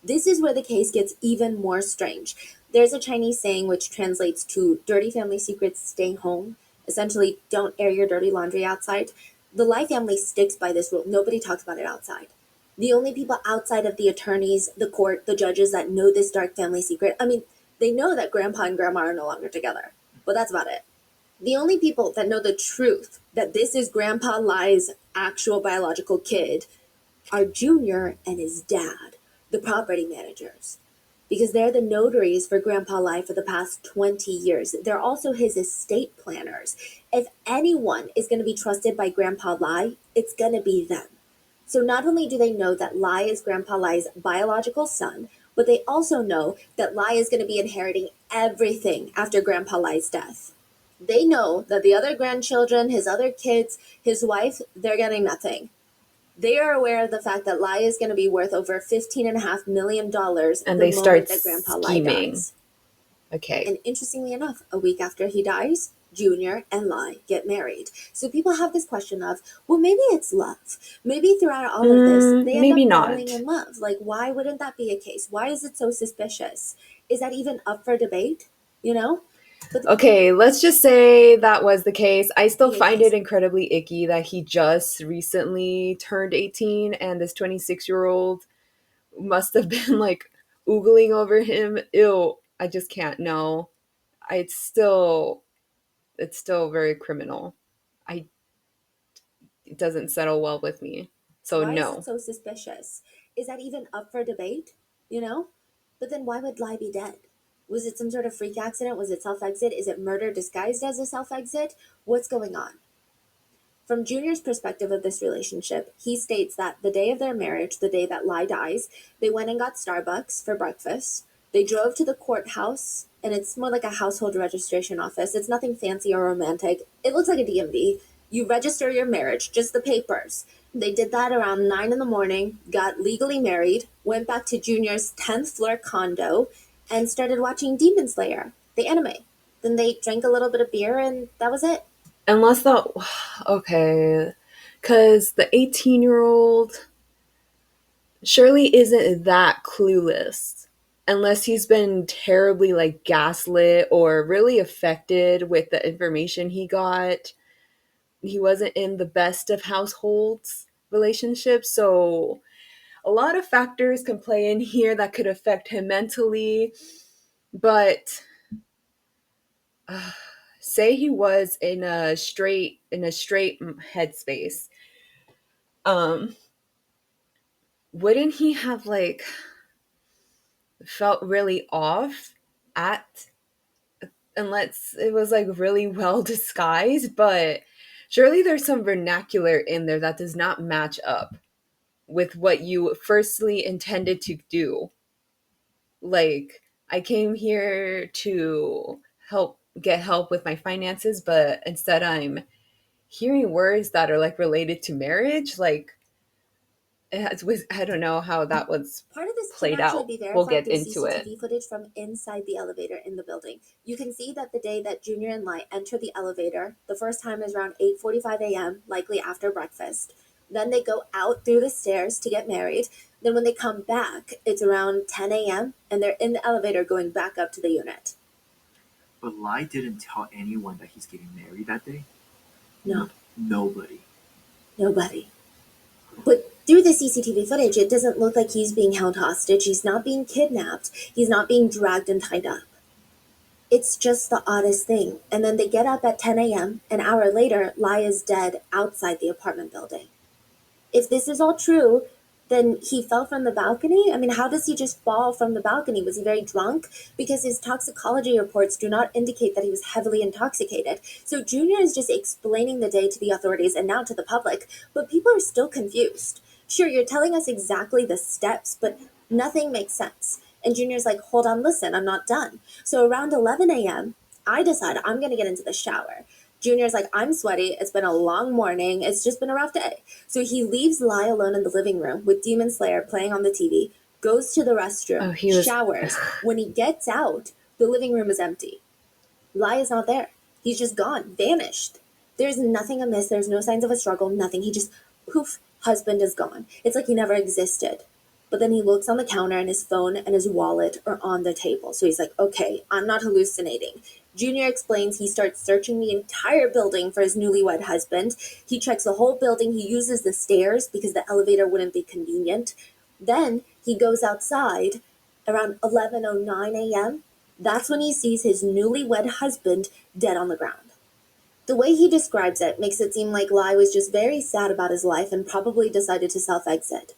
This is where the case gets even more strange. There's a Chinese saying which translates to dirty family secrets stay home. Essentially, don't air your dirty laundry outside. The Lai family sticks by this rule. Nobody talks about it outside. The only people outside of the attorneys, the court, the judges that know this dark family secret, they know that grandpa and grandma are no longer together, but that's about it. The only people that know the truth that this is Grandpa Lai's actual biological kid are Junior and his dad, the property managers, because they're the notaries for Grandpa Lai for the past 20 years. They're also his estate planners. If anyone is going to be trusted by Grandpa Lai, it's going to be them. So not only do they know that Lai is Grandpa Lai's biological son, but they also know that Lai is going to be inheriting everything after Grandpa Lai's death. They know that the other grandchildren, his other kids, his wife, they're getting nothing. They are aware of the fact that Lai is going to be worth over $15.5 million And the they start moment that Grandpa Lai scheming. dies. Okay. And interestingly enough, a week after he dies, Junior and Lai get married. So people have this question of, well, maybe it's love. Maybe throughout all of this, they maybe end up not. falling in love. Like, why wouldn't that be a case? Why is it so suspicious? Is that even up for debate? You know? Okay, let's just say that was the case. I still Be a find case. it incredibly icky that he just recently turned 18 and this 26-year-old must have been like oogling over him. Ew, I just can't. No. It's still very criminal. It doesn't settle well with me. So Why is no. it so suspicious? Is that even up for debate? You know? But then why would Lai be dead? Was it some sort of freak accident? Was it self-exit? Is it murder disguised as a self-exit? What's going on? From Junior's perspective of this relationship, he states that the day of their marriage, the day that Lai dies, they went and got Starbucks for breakfast. They drove to the courthouse, and it's more like a household registration office. It's nothing fancy or romantic. It looks like a DMV. You register your marriage, just the papers. They did that around 9 in the morning, got legally married, went back to Junior's 10th floor condo, and started watching Demon Slayer, the anime. Then they drank a little bit of beer, and that was it. Unless the okay, because the 18-year-old surely isn't that clueless unless he's been terribly like gaslit or really affected with the information he got. He wasn't in the best of households relationships, so a lot of factors can play in here that could affect him mentally. But say he was in a straight headspace, wouldn't he have like felt really off at, unless it was like really well disguised? But surely there's some vernacular in there that does not match up with what you firstly intended to do. Like, I came here to get help with my finances, but instead I'm hearing words that are like related to marriage. Like, I don't know how that was Part of this played can actually out. be We'll verified get through into it. CCTV footage from inside the elevator in the building. You can see that the day that Junior and Lai enter the elevator, the first time is around 8:45 a.m., likely after breakfast. Then they go out through the stairs to get married. Then when they come back, it's around 10 a.m., and they're in the elevator going back up to the unit. But Lai didn't tell anyone that he's getting married that day. No, Nobody. nobody. But through the CCTV footage, it doesn't look like he's being held hostage. He's not being kidnapped. He's not being dragged and tied up. It's just the oddest thing. And then they get up at 10 a.m. An hour later, Lai is dead outside the apartment building. If this is all true, then he fell from the balcony? I mean, how does he just fall from the balcony? Was he very drunk? Because his toxicology reports do not indicate that he was heavily intoxicated. So Junior is just explaining the day to the authorities and now to the public, but people are still confused. Sure, you're telling us exactly the steps, but nothing makes sense. And Junior's like, hold on, listen, I'm not done. So around 11 a.m., I decide I'm going to get into the shower. Junior's like, I'm sweaty. It's been a long morning. It's just been a rough day. So he leaves Lai alone in the living room with Demon Slayer playing on the TV, goes to the restroom, showers. When he gets out, the living room is empty. Lai is not there. He's just gone, vanished. There's nothing amiss. There's no signs of a struggle, nothing. He just, poof, husband is gone. It's like he never existed. But then he looks on the counter and his phone and his wallet are on the table. So he's like, okay, I'm not hallucinating. Junior explains he starts searching the entire building for his newlywed husband. He checks the whole building. He uses the stairs because the elevator wouldn't be convenient. Then he goes outside around 11:09 a.m. That's when he sees his newlywed husband dead on the ground. The way he describes it makes it seem like Lai was just very sad about his life and probably decided to self-exit.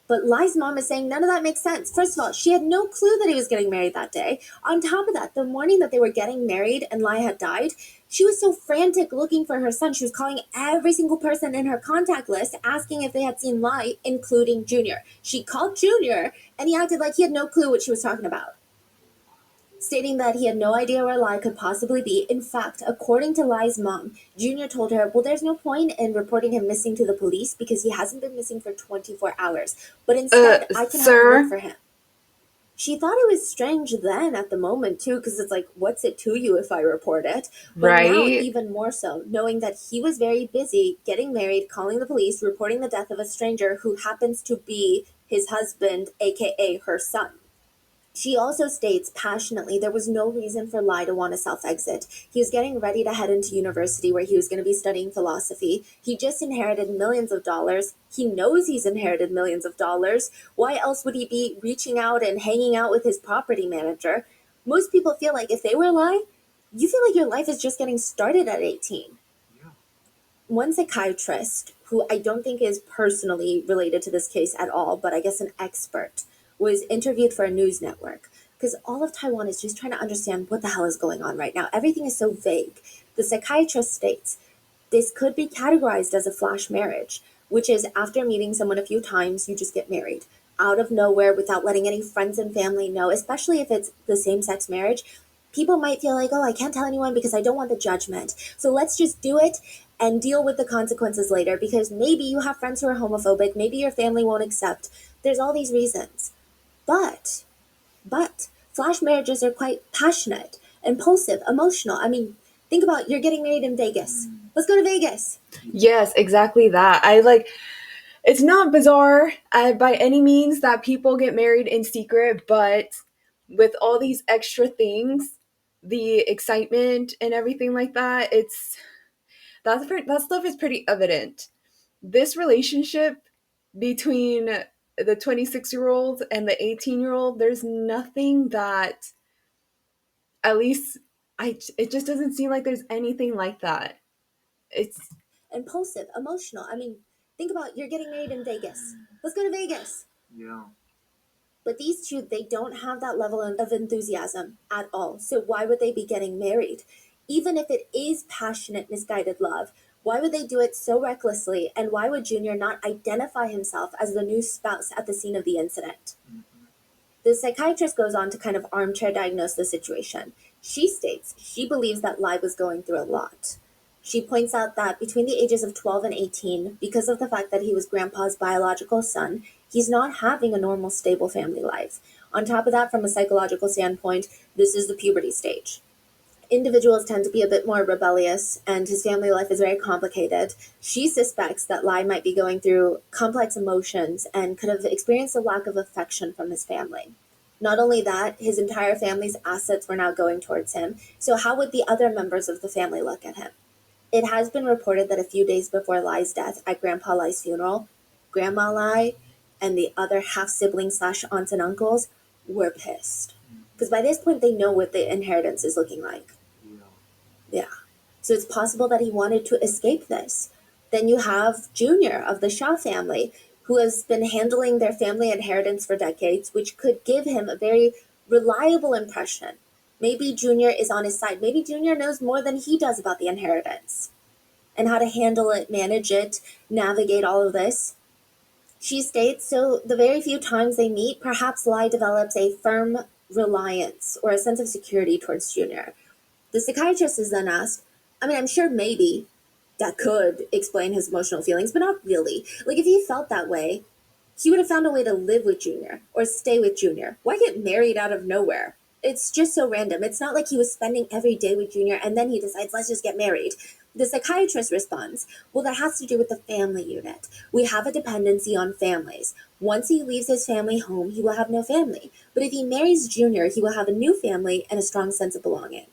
But Lai's mom is saying none of that makes sense. First of all, she had no clue that he was getting married that day. On top of that, the morning that they were getting married and Lai had died, she was so frantic looking for her son. She was calling every single person in her contact list asking if they had seen Lai, including Junior. She called Junior and he acted like he had no clue what she was talking about, stating that he had no idea where Lai could possibly be. In fact, according to Lai's mom, Junior told her, well, there's no point in reporting him missing to the police because he hasn't been missing for 24 hours. But instead, I can have a look for him. She thought it was strange then at the moment, too, because it's like, what's it to you if I report it? But Right. now, even more so, knowing that he was very busy getting married, calling the police, reporting the death of a stranger who happens to be his husband, aka her son. She also states passionately there was no reason for Lai to want to self-exit. He was getting ready to head into university where he was going to be studying philosophy. He just inherited millions of dollars. He knows he's inherited millions of dollars. Why else would he be reaching out and hanging out with his property manager? Most people feel like if they were Lai, you feel like your life is just getting started at 18. Yeah. One psychiatrist, who I don't think is personally related to this case at all, but I guess an expert, was interviewed for a news network because all of Taiwan is just trying to understand what the hell is going on right now. Everything is so vague. The psychiatrist states this could be categorized as a flash marriage, which is after meeting someone a few times, you just get married out of nowhere without letting any friends and family know, especially if it's the same-sex marriage. People might feel like, oh, I can't tell anyone because I don't want the judgment. So let's just do it and deal with the consequences later because maybe you have friends who are homophobic, maybe your family won't accept. There's all these reasons. But flash marriages are quite passionate, impulsive, emotional. I mean, think about you're getting married in Vegas. Let's go to Vegas. Yes, exactly that. It's not bizarre by any means that people get married in secret, but with all these extra things, the excitement and everything like that, that stuff is pretty evident. This relationship between the 26-year-old and the 18-year-old, there's nothing that, at least it just doesn't seem like there's anything like that. It's Impulsive, emotional. I mean, think about you're getting married in Vegas. Let's go to Vegas. Yeah. But these two, they don't have that level of enthusiasm at all. So why would they be getting married? Even if it is passionate, misguided love, why would they do it so recklessly? And why would Junior not identify himself as the new spouse at the scene of the incident? The psychiatrist goes on to kind of armchair diagnose the situation. She states she believes that Lai was going through a lot. She points out that between the ages of 12 and 18, because of the fact that he was Grandpa's biological son, he's not having a normal, stable family life. On top of that, from a psychological standpoint, this is the puberty stage. Individuals tend to be a bit more rebellious, and his family life is very complicated. She suspects that Lai might be going through complex emotions and could have experienced a lack of affection from his family. Not only that, his entire family's assets were now going towards him, so how would the other members of the family look at him? It has been reported that a few days before Lai's death, at Grandpa Lai's funeral, Grandma Lai and the other half-siblings / aunts and uncles were pissed. Because by this point, they know what the inheritance is looking like. Yeah. So it's possible that he wanted to escape this. Then you have Junior of the Shaw family, who has been handling their family inheritance for decades, which could give him a very reliable impression. Maybe Junior is on his side. Maybe Junior knows more than he does about the inheritance and how to handle it, manage it, navigate all of this. She states, so the very few times they meet, perhaps Lai develops a firm reliance or a sense of security towards Junior. The psychiatrist is then asked, I mean, I'm sure maybe that could explain his emotional feelings, but not really. Like, if he felt that way, he would have found a way to live with Junior or stay with Junior. Why get married out of nowhere? It's just so random. It's not like he was spending every day with Junior and then he decides, let's just get married. The psychiatrist responds, well, that has to do with the family unit. We have a dependency on families. Once he leaves his family home, he will have no family. But if he marries Junior, he will have a new family and a strong sense of belonging.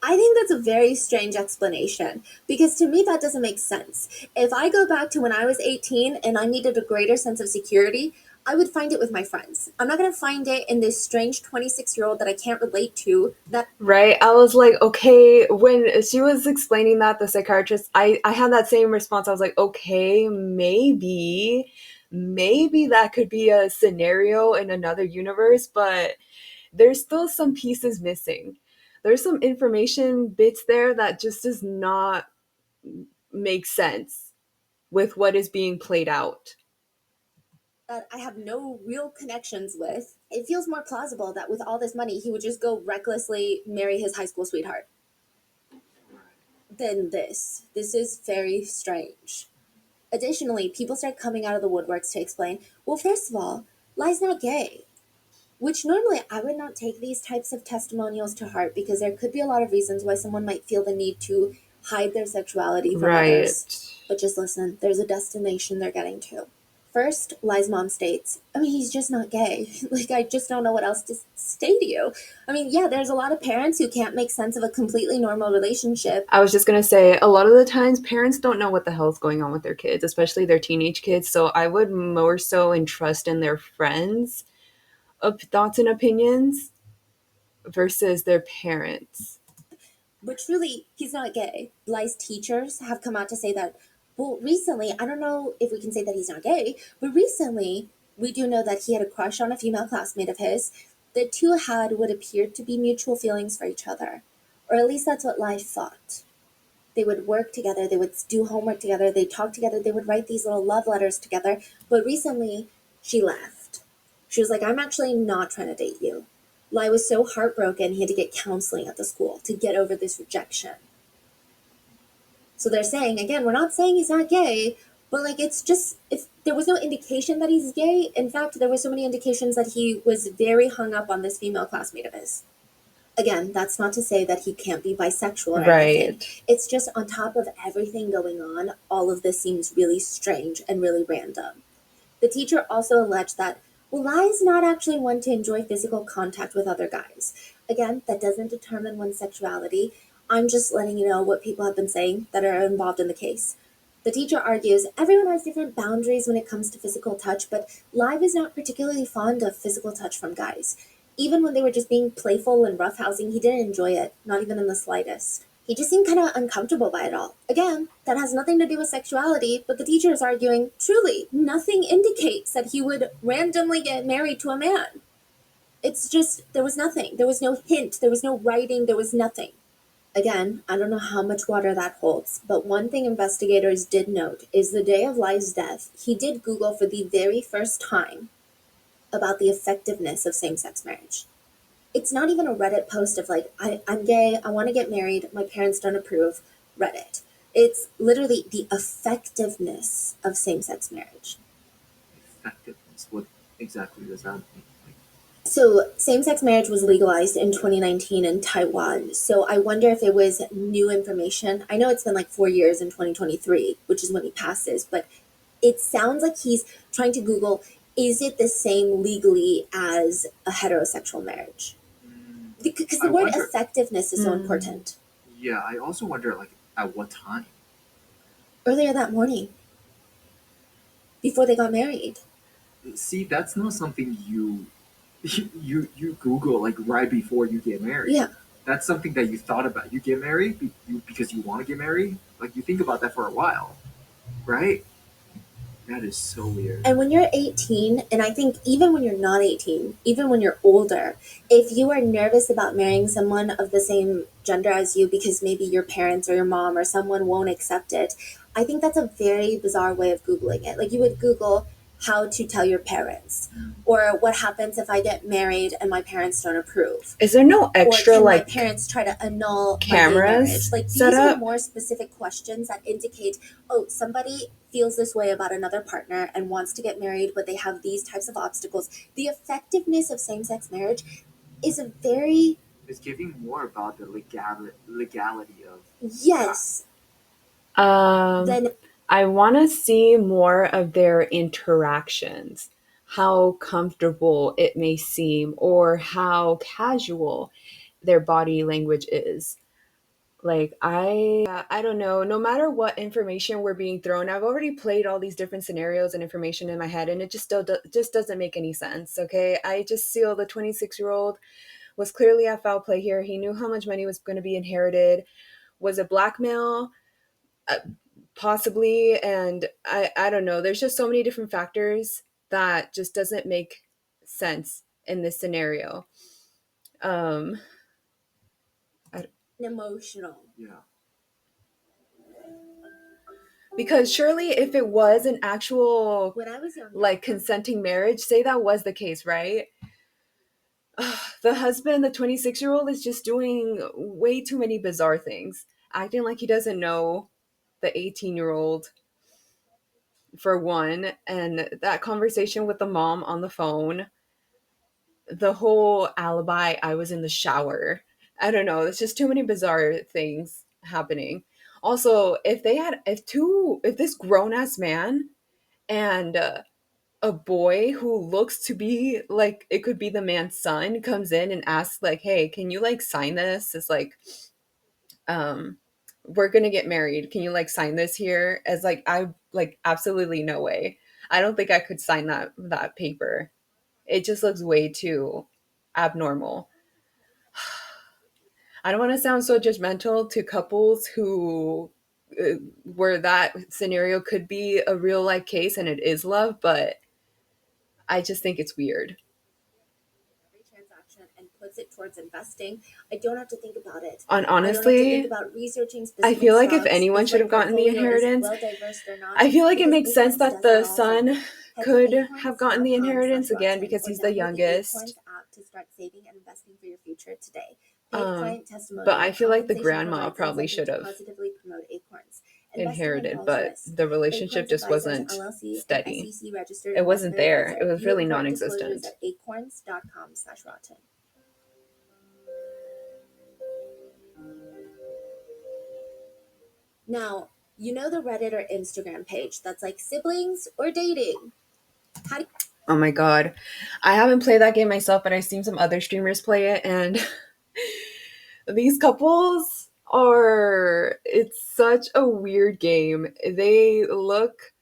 I think that's a very strange explanation because to me that doesn't make sense. If I go back to when I was 18 and I needed a greater sense of security, I would find it with my friends. I'm not going to find it in this strange 26-year-old that I can't relate to. That Right? I was like, okay, when she was explaining that, the psychiatrist, I had that same response. I was like, okay, maybe that could be a scenario in another universe, but there's still some pieces missing. There's some information bits there that just does not make sense with what is being played out. that I have no real connections with. It feels more plausible that with all this money, he would just go recklessly marry his high school sweetheart than this. This is very strange. Additionally, people start coming out of the woodworks to explain, well, first of all, Lai's not gay. Which normally I would not take these types of testimonials to heart because there could be a lot of reasons why someone might feel the need to hide their sexuality from others. Right. But just listen, there's a destination they're getting to. First, Lai's mom states, I mean, he's just not gay. Like, I just don't know what else to say to you. I mean, yeah, there's a lot of parents who can't make sense of a completely normal relationship. I was just gonna say, a lot of the times parents don't know what the hell's going on with their kids, especially their teenage kids. So I would more so entrust in their friends' thoughts and opinions versus their parents. But truly, he's not gay. Lai's teachers have come out to say that, well, recently, I don't know if we can say that he's not gay, but recently, we do know that he had a crush on a female classmate of his. The two had what appeared to be mutual feelings for each other. Or at least that's what Lai thought. They would work together, they would do homework together, they'd talk together, they would write these little love letters together. But recently, she left. She was like, I'm actually not trying to date you. Lai was so heartbroken, he had to get counseling at the school to get over this rejection. So they're saying, again, we're not saying he's not gay, but like it's just, if there was no indication that he's gay, in fact, there were so many indications that he was very hung up on this female classmate of his. Again, that's not to say that he can't be bisexual or anything. Right. It's just on top of everything going on, all of this seems really strange and really random. The teacher also alleged that, well, Lai is not actually one to enjoy physical contact with other guys. Again, that doesn't determine one's sexuality. I'm just letting you know what people have been saying that are involved in the case. The teacher argues everyone has different boundaries when it comes to physical touch, but Lai is not particularly fond of physical touch from guys. Even when they were just being playful and roughhousing, he didn't enjoy it, not even in the slightest. He just seemed kind of uncomfortable by it all. Again, that has nothing to do with sexuality, but the teacher is arguing, truly, nothing indicates that he would randomly get married to a man. It's just, there was nothing. There was no hint, there was no writing, there was nothing. Again, I don't know how much water that holds, but one thing investigators did note is the day of Lai's death, he did Google for the very first time about the effectiveness of same-sex marriage. It's not even a Reddit post of like, I'm gay, I want to get married, my parents don't approve, Reddit. It's literally the effectiveness of same-sex marriage. Effectiveness. What exactly does that mean? So same-sex marriage was legalized in 2019 in Taiwan. So I wonder if it was new information. I know it's been like 4 years in 2023, which is when he passes, but it sounds like he's trying to Google, is it the same legally as a heterosexual marriage? Because the I word wonder- effectiveness is so important. Yeah, I also wonder, like, at what time? Earlier that morning, before they got married. See, that's not something you Google like right before you get married. Yeah. That's something that you thought about. You get married because you want to get married. Like you think about that for a while, right? That is so weird. And when you're 18, and I think even when you're not 18, even when you're older, if you are nervous about marrying someone of the same gender as you because maybe your parents or your mom or someone won't accept it, I think that's a very bizarre way of Googling it. Like you would Google how to tell your parents, or what happens if I get married and my parents don't approve. Is there no extra or can like my parents try to annul cameras my gay marriage? Like these set are up? more specific questions that indicate, oh, somebody feels this way about another partner and wants to get married, but they have these types of obstacles. The effectiveness of same-sex marriage is a very It's giving more about the legality of yes. Then I want to see more of their interactions, how comfortable it may seem, or how casual their body language is. Like I don't know, no matter what information we're being thrown, I've already played all these different scenarios and information in my head, and it just still just doesn't make any sense. Okay, I just feel the 26-year-old was clearly at foul play here. He knew how much money was going to be inherited. Was it blackmail? Possibly. And I don't know, there's just so many different factors that just doesn't make sense in this scenario. um Emotional. Yeah. because surely if it was an actual When I was younger, like consenting marriage, say that was the case, right? The husband, the 26-year-old, is just doing way too many bizarre things, acting like he doesn't know the 18-year-old, for one. And that conversation with the mom on the phone, the whole alibi, I was in the shower. I don't know. There's just too many bizarre things happening. Also, if this grown ass man and a boy who looks to be like it could be the man's son comes in and asks like, "Hey, can you like sign this?" It's like, um, we're gonna get married. Can you like sign this here? As like, I like absolutely no way. I don't think I could sign that paper. It just looks way too abnormal. I don't want to sound so judgmental to couples who where that scenario could be a real life case and it is love, but I just think it's weird. every transaction and puts it towards investing, I don't have to think about it. And I don't have to honestly, think about researching I specific feel like if stocks, anyone if should my have gotten the portfolio is inheritance, well diversified or not, I feel like it because makes sense Acorns that does the that also. son Head to could have gotten the inheritance again acorns.com/rotten because or he's the download the youngest. Acorns app to start saving and investing for your future today. Paid client testimony. But I feel like the Compensation grandma provides probably incentive should to have positively promote Acorns. inherited, but the relationship just wasn't steady. Registered It wasn't investment there. advisor. It was View really important disclosures non-existent. at acorns.com/rotten. Now, you know the Reddit or Instagram page that's like siblings or dating. How do Oh my god. I haven't played that game myself, but I've seen some other streamers play it, and these couples are, it's such a weird game. They look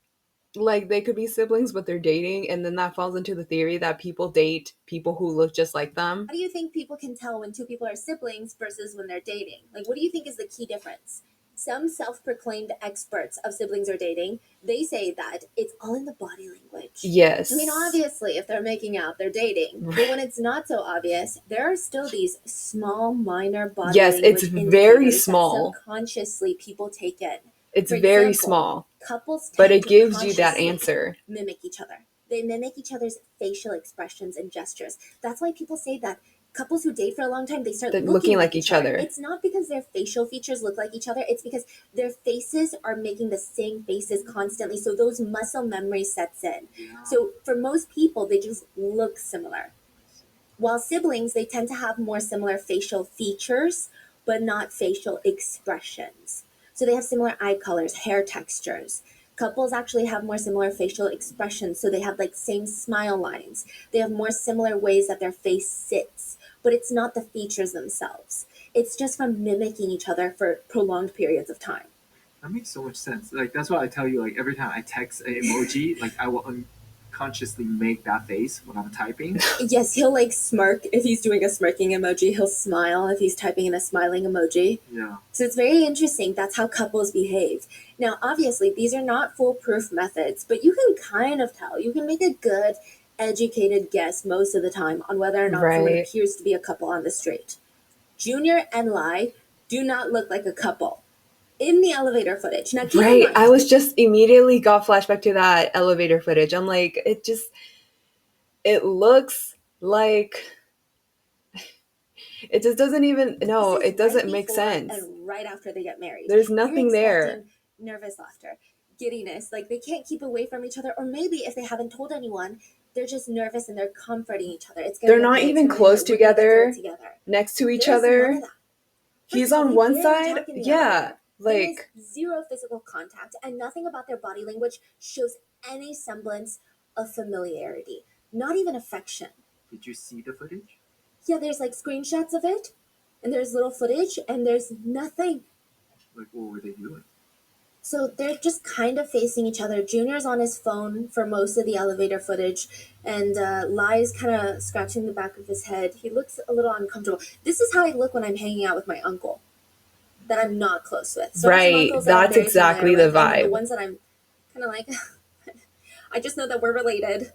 like they could be siblings, but they're dating, and then that falls into the theory that people date people who look just like them. how do you think people can tell when two people are siblings versus when they're dating? Like, what do you think is the key difference? Some self-proclaimed experts of siblings or dating, they say that it's all in the body language. Yes. I mean, obviously, if they're making out, they're dating. But when it's not so obvious, there are still these small, minor body Yes, language it's very indicators small. that subconsciously people take in. It's For very example, small, couples but tend it to gives you that consciously answer. mimic each other. They mimic each other's facial expressions and gestures. That's why people say that couples who date for a long time, they start They're looking like each other. It's not because their facial features look like each other. It's because their faces are making the same faces constantly. So those muscle memory sets in. Yeah. So for most people, they just look similar. While siblings, they tend to have more similar facial features, but not facial expressions. So they have similar eye colors, hair textures. Couples actually have more similar facial expressions, so they have like same smile lines. They have more similar ways that their face sits, but it's not the features themselves. It's just from mimicking each other for prolonged periods of time. That makes so much sense. Like that's why I tell you. Like every time I text an emoji, like I will unconsciously make that face when I'm typing. Yes, he'll like smirk if he's doing a smirking emoji. He'll smile if he's typing in a smiling emoji. Yeah. So it's very interesting. That's how couples behave. Now, obviously, these are not foolproof methods, but you can kind of tell. You can make a good, educated guess most of the time on whether or not someone Right. appears to be a couple on the street. Junior and Lai do not look like a couple in the elevator footage. Now, keep in Right. mind, I was just immediately got flashback to that elevator footage. I'm like, it looks like it just doesn't even, no, this is it doesn't right make before sense. and right after they get married. There's You're nothing there. expecting nervous laughter, giddiness, like they can't keep away from each other, or maybe if they haven't told anyone, they're just nervous and they're comforting each other. It's gonna They're get not good, it's even gonna get close good, we're gonna get through it together, together. next to each There's none other. of that. He's First of all, on they one barely side. talk in the Yeah. elevator. There is Like, zero physical contact, and nothing about their body language shows any semblance of familiarity, not even affection. Did you see the footage? Yeah, there's like screenshots of it. And there's little footage and there's nothing. Like, what were they doing? So they're just kind of facing each other. Junior's on his phone for most of the elevator footage, and Lai's kind of scratching the back of his head. He looks a little uncomfortable. This is how I look when I'm hanging out with my uncle that I'm not close with. So I have some Right. uncles that I'm That's very exactly familiar the with, and the vibe. ones that I'm kind of like, I just know that we're related.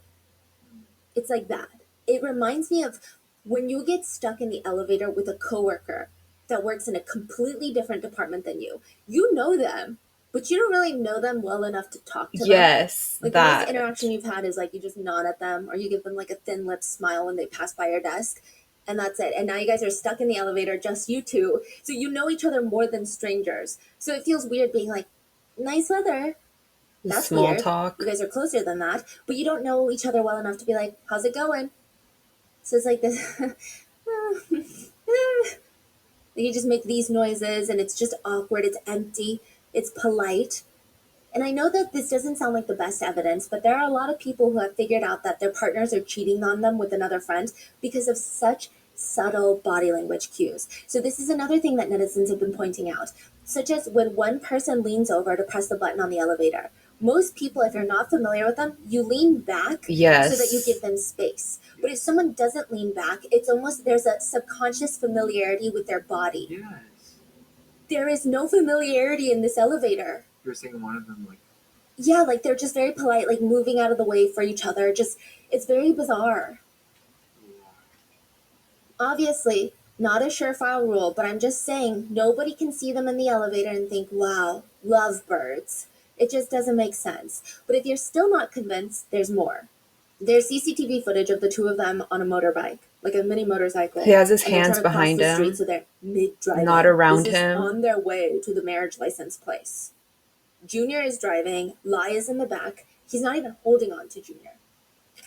It's like that. It reminds me of when you get stuck in the elevator with a coworker that works in a completely different department than you. You know them, but you don't really know them well enough to talk to them. Yes, Like the most that. interaction you've had is like you just nod at them or you give them like a thin lipped smile when they pass by your desk. And that's it. And now you guys are stuck in the elevator, just you two. So you know each other more than strangers. So it feels weird being like, nice weather. That's Small weird. talk. You guys are closer than that, but you don't know each other well enough to be like, how's it going? So it's like this. You just make these noises and it's just awkward. It's empty. It's polite. And I know that this doesn't sound like the best evidence, but there are a lot of people who have figured out that their partners are cheating on them with another friend because of such subtle body language cues. So this is another thing that netizens have been pointing out, such as when one person leans over to press the button on the elevator. Most people, if you're not familiar with them, you lean back so that you Yes. give them space. But if someone doesn't lean back, it's almost there's a subconscious familiarity with their body. Yes. There is no familiarity in this elevator. You're saying one of them, like, Yeah, like they're just very polite, like moving out of the way for each other. Just, it's very bizarre. Obviously, not a surefire rule, but I'm just saying nobody can see them in the elevator and think, wow, lovebirds. It just doesn't make sense. But if you're still not convinced, there's more. There's CCTV footage of the two of them on a motorbike, like a mini motorcycle. He has his And they're hands trying to cross behind the him, street, so they're mid-driving. not around This is him. on their way to the marriage license place. Junior is driving, Lai is in the back. He's not even holding on to Junior.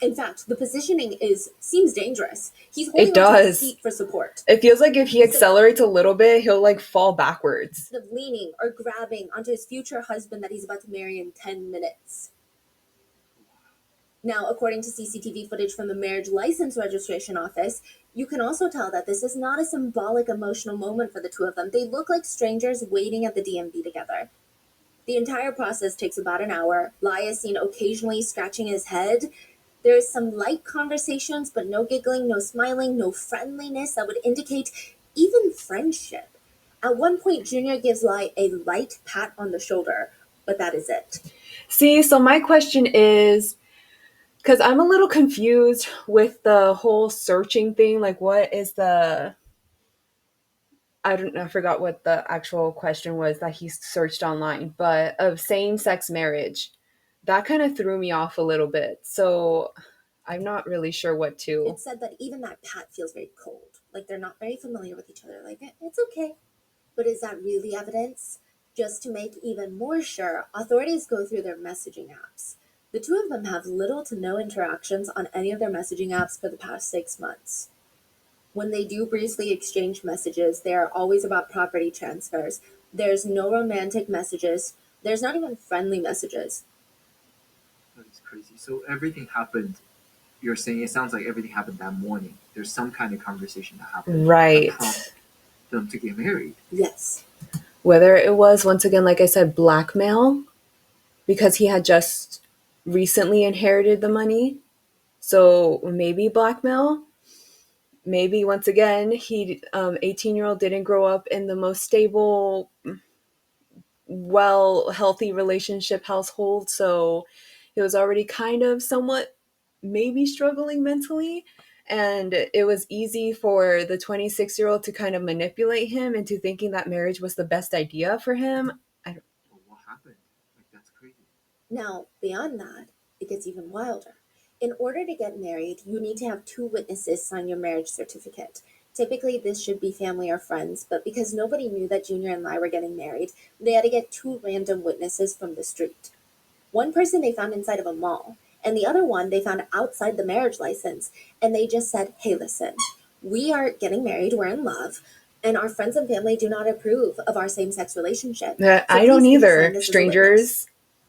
In fact, the positioning seems dangerous. He's holding It onto the does. seat for support. It feels like if he accelerates a little bit, he'll like fall backwards. Instead of leaning or grabbing onto his future husband that he's about to marry in 10 minutes. Now, according to CCTV footage from the marriage license registration office, you can also tell that this is not a symbolic emotional moment for the two of them. They look like strangers waiting at the DMV together. The entire process takes about an hour. Lai is seen occasionally scratching his head. There's some light conversations, but no giggling, no smiling, no friendliness that would indicate even friendship. At one point, Junior gives Lai a light pat on the shoulder, but that is it. See, so my question is, because I'm a little confused with the whole searching thing. Like, what is the... I forgot what the actual question was that he searched online, but of same-sex marriage. That kind of threw me off a little bit. So I'm not really sure what to... It said that even that pat feels very cold. Like they're not very familiar with each other. Like, it's okay. But is that really evidence? Just to make even more sure, authorities go through their messaging apps. The two of them have little to no interactions on any of their messaging apps for the past 6 months. When they do briefly exchange messages, they are always about property transfers. There's no romantic messages. There's not even friendly messages. that is crazy. So everything happened. You're saying it sounds like everything happened that morning. There's some kind of conversation that happened Right. that prompted them to get married. Yes. Whether it was, once again, like I said, blackmail, because he had just recently inherited the money. So maybe blackmail. Maybe, once again, 18-year-old didn't grow up in the most stable, healthy relationship household. So he was already kind of somewhat maybe struggling mentally. And it was easy for the 26-year-old to kind of manipulate him into thinking that marriage was the best idea for him. But what happened? Like, that's crazy. Now, beyond that, it gets even wilder. In order to get married, you need to have 2 witnesses sign your marriage certificate. Typically, this should be family or friends, but because nobody knew that Junior and Lai were getting married, they had to get 2 random witnesses from the street. One person they found inside of a mall, and the other one they found outside the marriage license, and they just said, hey, listen, we are getting married, we're in love, and our friends and family do not approve of our same-sex relationship. I please don't can you either, sign this as a witness?" strangers.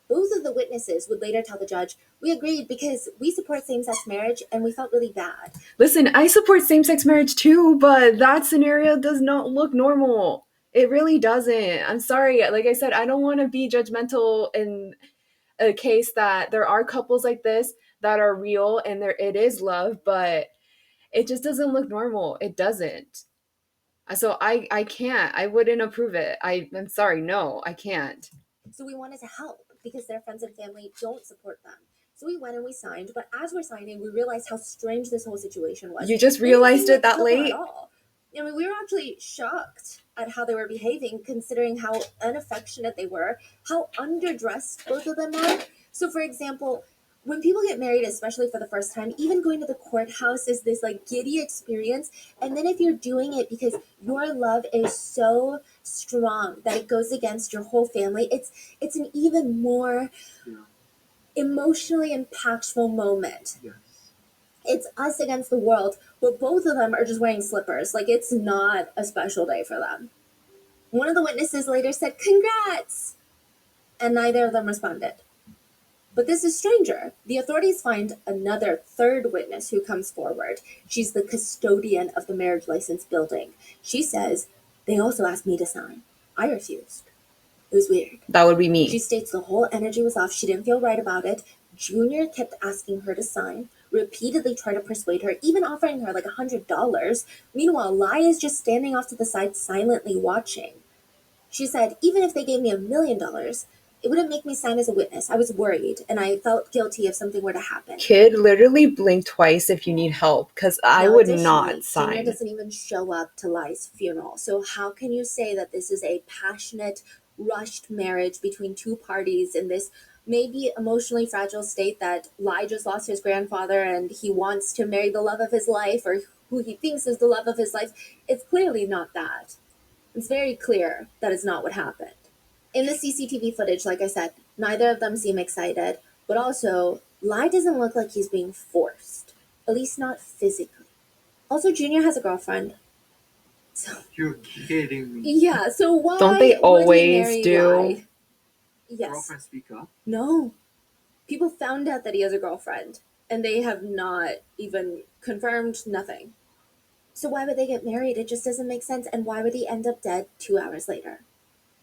Both of the witnesses would later tell the judge, "We agreed because we support same-sex marriage and we felt really bad." Listen, I support same-sex marriage too, but that scenario does not look normal. It really doesn't. I'm sorry. Like I said, I don't want to be judgmental in a case that there are couples like this that are real and it is love, but it just doesn't look normal. It doesn't. So I can't. I wouldn't approve it. I'm sorry. No, I can't. So we wanted to help because their friends and family don't support them. So we went and we signed, but as we're signing, we realized how strange this whole situation was. You just They didn't realized seem it that couple late? At all. I mean, we were actually shocked at how they were behaving, considering how unaffectionate they were, how underdressed both of them are. So, for example, when people get married, especially for the first time, even going to the courthouse is this like giddy experience. And then if you're doing it because your love is so strong that it goes against your whole family, it's an even more Yeah. emotionally impactful moment. Yes. It's us against the world, but both of them are just wearing slippers. Like, it's not a special day for them. One of the witnesses later said, "Congrats!" And neither of them responded. But this is stranger. The authorities find another third witness who comes forward. She's the custodian of the marriage license building. She says, "They also asked me to sign. I refused. It was weird." That would be me. She states the whole energy was off. She didn't feel right about it. Junior kept asking her to sign, repeatedly tried to persuade her, even offering her like $100. Meanwhile, Lai is just standing off to the side, silently watching. She said, "Even if they gave me $1 million, it wouldn't make me sign as a witness. I was worried, and I felt guilty if something were to happen." Kid, literally blink twice if you need help, because I Now, would additionally, not Junior sign. doesn't even show up to Lai's funeral. So how can you say that this is a passionate, rushed marriage between two parties in this maybe emotionally fragile state that Lai just lost his grandfather and he wants to marry the love of his life or who he thinks is the love of his life? It's clearly not that. It's very clear that is not what happened. In the CCTV footage, like I said, neither of them seem excited, but also, Lai doesn't look like he's being forced, at least not physically. Also, Junior has a girlfriend. So, You're kidding me. yeah, so why Don't they would he always marry do? Lai? Yes. Girlfriend, speak up. No. People found out that he has a girlfriend, and they have not even confirmed nothing. So why would they get married? It just doesn't make sense. And why would he end up dead 2 hours later?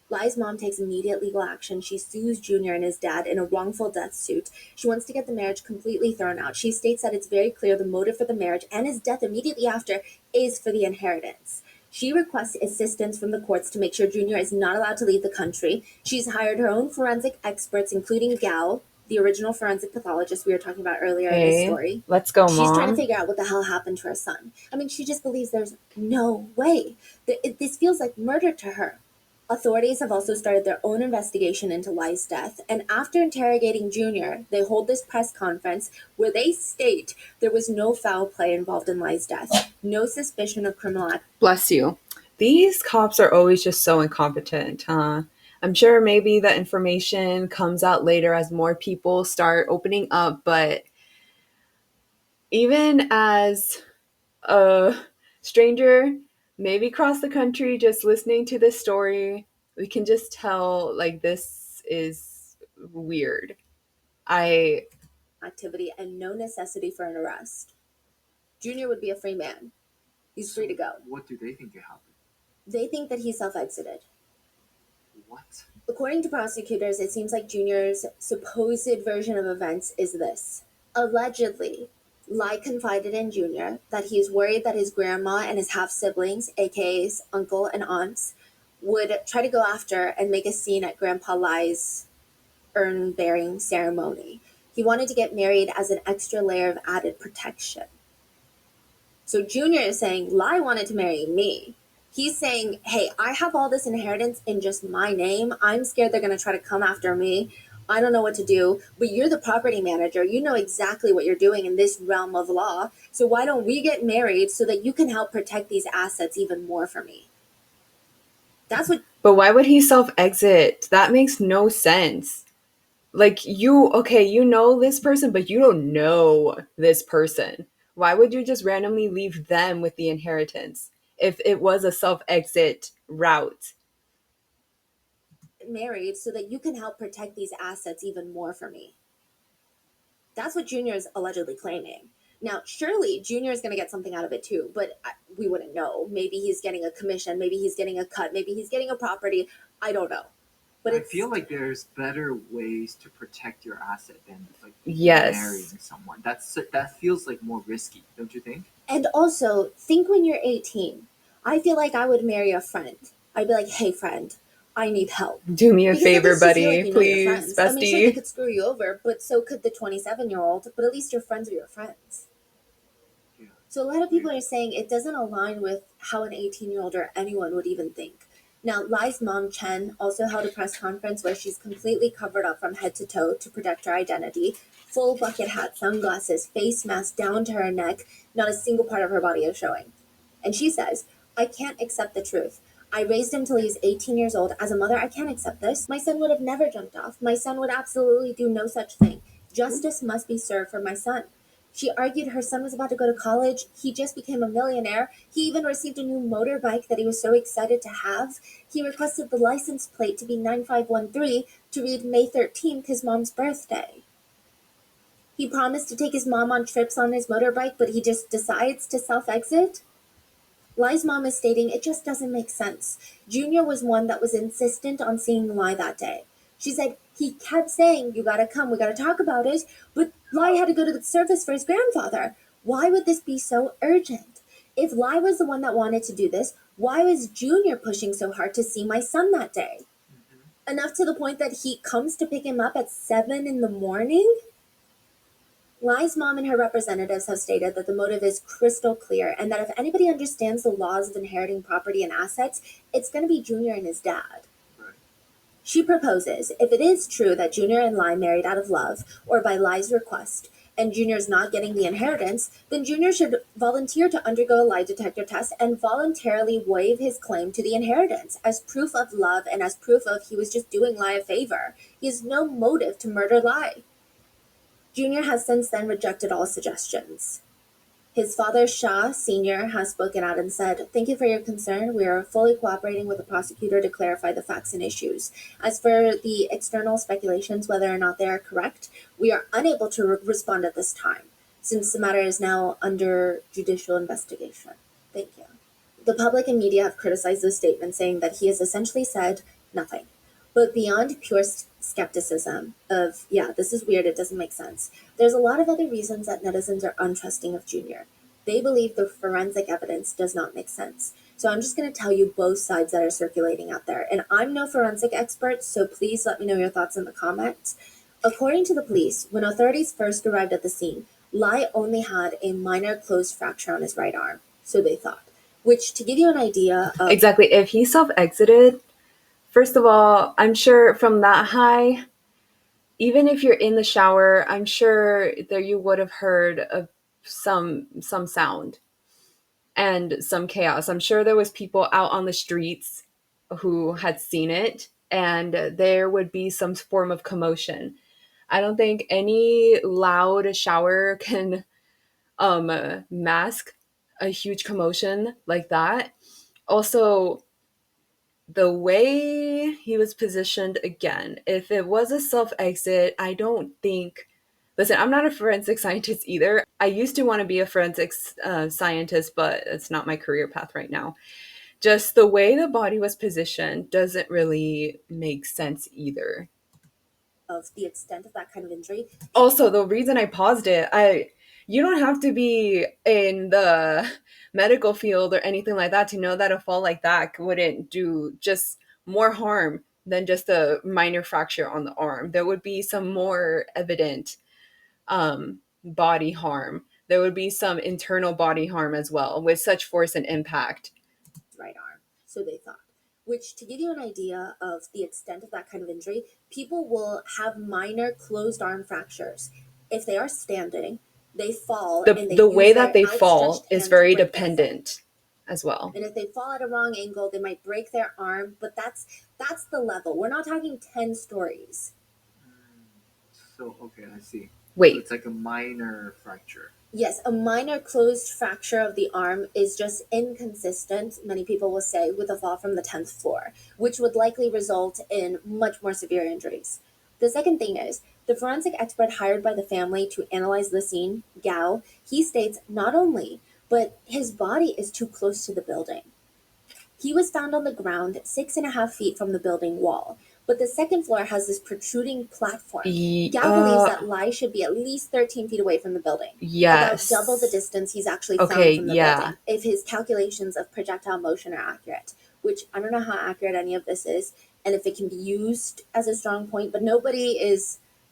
Lai's mom takes immediate legal action. She sues Junior and his dad in a wrongful death suit. She wants to get the marriage completely thrown out. She states that it's very clear the motive for the marriage and his death immediately after is for the inheritance. She requests assistance from the courts to make sure Junior is not allowed to leave the country. She's hired her own forensic experts, including Gao, the original forensic pathologist we were talking about earlier in this Hey, story. let's go, She's trying to Mom. figure out what the hell happened to her son. I mean, she just believes there's no way. This feels like murder to her. Authorities have also started their own investigation into Lai's death, and after interrogating Junior, they hold this press conference where they state there was no foul play involved in Lai's death, no suspicion of criminal act. Bless you. These cops are always just so incompetent, huh? I'm sure maybe the information comes out later as more people start opening up, but even as a stranger, maybe across the country, just listening to this story, we can just tell like this is weird. Activity and no necessity for an arrest. Junior would be a free man. He's free to go. What do they think it happened? They think that he self-exited. What? According to prosecutors, it seems like Junior's supposed version of events is this. Allegedly, Lai confided in Junior that he is worried that his grandma and his half-siblings, aka his uncle and aunts, would try to go after and make a scene at Grandpa Lai's urn-bearing ceremony. He wanted to get married as an extra layer of added protection. So Junior is saying, Lai wanted to marry me. He's saying, hey, I have all this inheritance in just my name. I'm scared they're going to try to come after me. I don't know what to do, but you're the property manager. You know exactly what you're doing in this realm of law. So why don't we get married so that you can help protect these assets even more for me? That's what. But why would he self-exit? That makes no sense. Like, you know this person, but you don't know this person. Why would you just randomly leave them with the inheritance if it was a self-exit route? married so that you can help protect these assets even more for me. That's what Junior is allegedly claiming. Now, surely Junior is going to get something out of it too, but we wouldn't know. Maybe he's getting a commission, maybe he's getting a cut, maybe he's getting a property. I don't know. But I feel like there's better ways to protect your asset than like Yes. marrying someone. That feels like more risky, don't you think? And also, think when you're 18. I feel like I would marry a friend. I'd be like, hey, friend, I need help. Do me a Because at favor, least you feel buddy, like you know your please, friends. I mean, sure, they bestie. could screw you over, but so could the 27-year-old, but at least your friends are your friends. Yeah. So a lot of people are saying it doesn't align with how an 18-year-old or anyone would even think. Now, Lai's mom, Chen, also held a press conference where she's completely covered up from head to toe to protect her identity. Full bucket hat, sunglasses, face mask down to her neck. Not a single part of her body is showing. And she says, I can't accept the truth. I raised him till he was 18 years old. As a mother, I can't accept this. My son would have never jumped off. My son would absolutely do no such thing. Justice must be served for my son. She argued her son was about to go to college. He just became a millionaire. He even received a new motorbike that he was so excited to have. He requested the license plate to be 9513 to read May 13th, his mom's birthday. He promised to take his mom on trips on his motorbike, but he just decides to self-exit. Lai's mom is stating it just doesn't make sense. Junior was one that was insistent on seeing Lai that day. She said he kept saying, you gotta come, we gotta talk about it, but Lai had to go to the service for his grandfather. Why would this be so urgent? If Lai was the one that wanted to do this, why was Junior pushing so hard to see my son that day? Enough to the point that he comes to pick him up at 7 in the morning? Lai's mom and her representatives have stated that the motive is crystal clear and that if anybody understands the laws of inheriting property and assets, it's going to be Junior and his dad. Right. She proposes, if it is true that Junior and Lai married out of love or by Lai's request, and Junior's not getting the inheritance, then Junior should volunteer to undergo a lie detector test and voluntarily waive his claim to the inheritance as proof of love and as proof of he was just doing Lai a favor. He has no motive to murder Lai. Junior has since then rejected all suggestions. His father, Shah Sr., has spoken out and said, thank you for your concern. We are fully cooperating with the prosecutor to clarify the facts and issues. As for the external speculations, whether or not they are correct, we are unable to respond at this time, since the matter is now under judicial investigation. Thank you. The public and media have criticized this statement, saying that he has essentially said nothing. But beyond pure skepticism of, yeah, this is weird, it doesn't make sense, there's a lot of other reasons that netizens are untrusting of Junior. They believe the forensic evidence does not make sense. So I'm just going to tell you both sides that are circulating out there. And I'm no forensic expert, so please let me know your thoughts in the comments. According to the police, when authorities first arrived at the scene, Lai only had a minor closed fracture on his right arm, so they thought. Which, to give you an idea of... Exactly. If he self-exited, first of all, I'm sure from that high, even if you're in the shower, I'm sure that you would have heard of some sound and some chaos. I'm sure there was people out on the streets who had seen it, and there would be some form of commotion. I don't think any loud shower can mask a huge commotion like that. Also, the way he was positioned, again, if it was a self-exit, I don't think... Listen, I'm not a forensic scientist either. I used to want to be a forensic scientist, but it's not my career path right now. Just the way the body was positioned doesn't really make sense either. Of the extent of that kind of injury. Also, the reason I paused it, you don't have to be in the medical field or anything like that to know that a fall like that wouldn't do just more harm than just a minor fracture on the arm. There would be some more evident body harm. There would be some internal body harm as well with such force and impact. Right arm, so they thought. Which, to give you an idea of the extent of that kind of injury, people will have minor closed arm fractures. If they are standing, they fall. The way that they fall is very dependent as well. And if they fall at a wrong angle, they might break their arm, but that's the level. We're not talking 10 stories. So, okay, I see. Wait. It's like a minor fracture. Yes, a minor closed fracture of the arm is just inconsistent, many people will say, with a fall from the 10th floor, which would likely result in much more severe injuries. The second thing is, the forensic expert hired by the family to analyze the scene, Gao, he states not only, but his body is too close to the building. He was found on the ground 6.5 feet from the building wall, but the second floor has this protruding platform. Gao believes that Lai should be at least 13 feet away from the building. Yes. About double the distance he's actually found Okay, from the yeah. building, if his calculations of projectile motion are accurate, which I don't know how accurate any of this is, and if it can be used as a strong point, but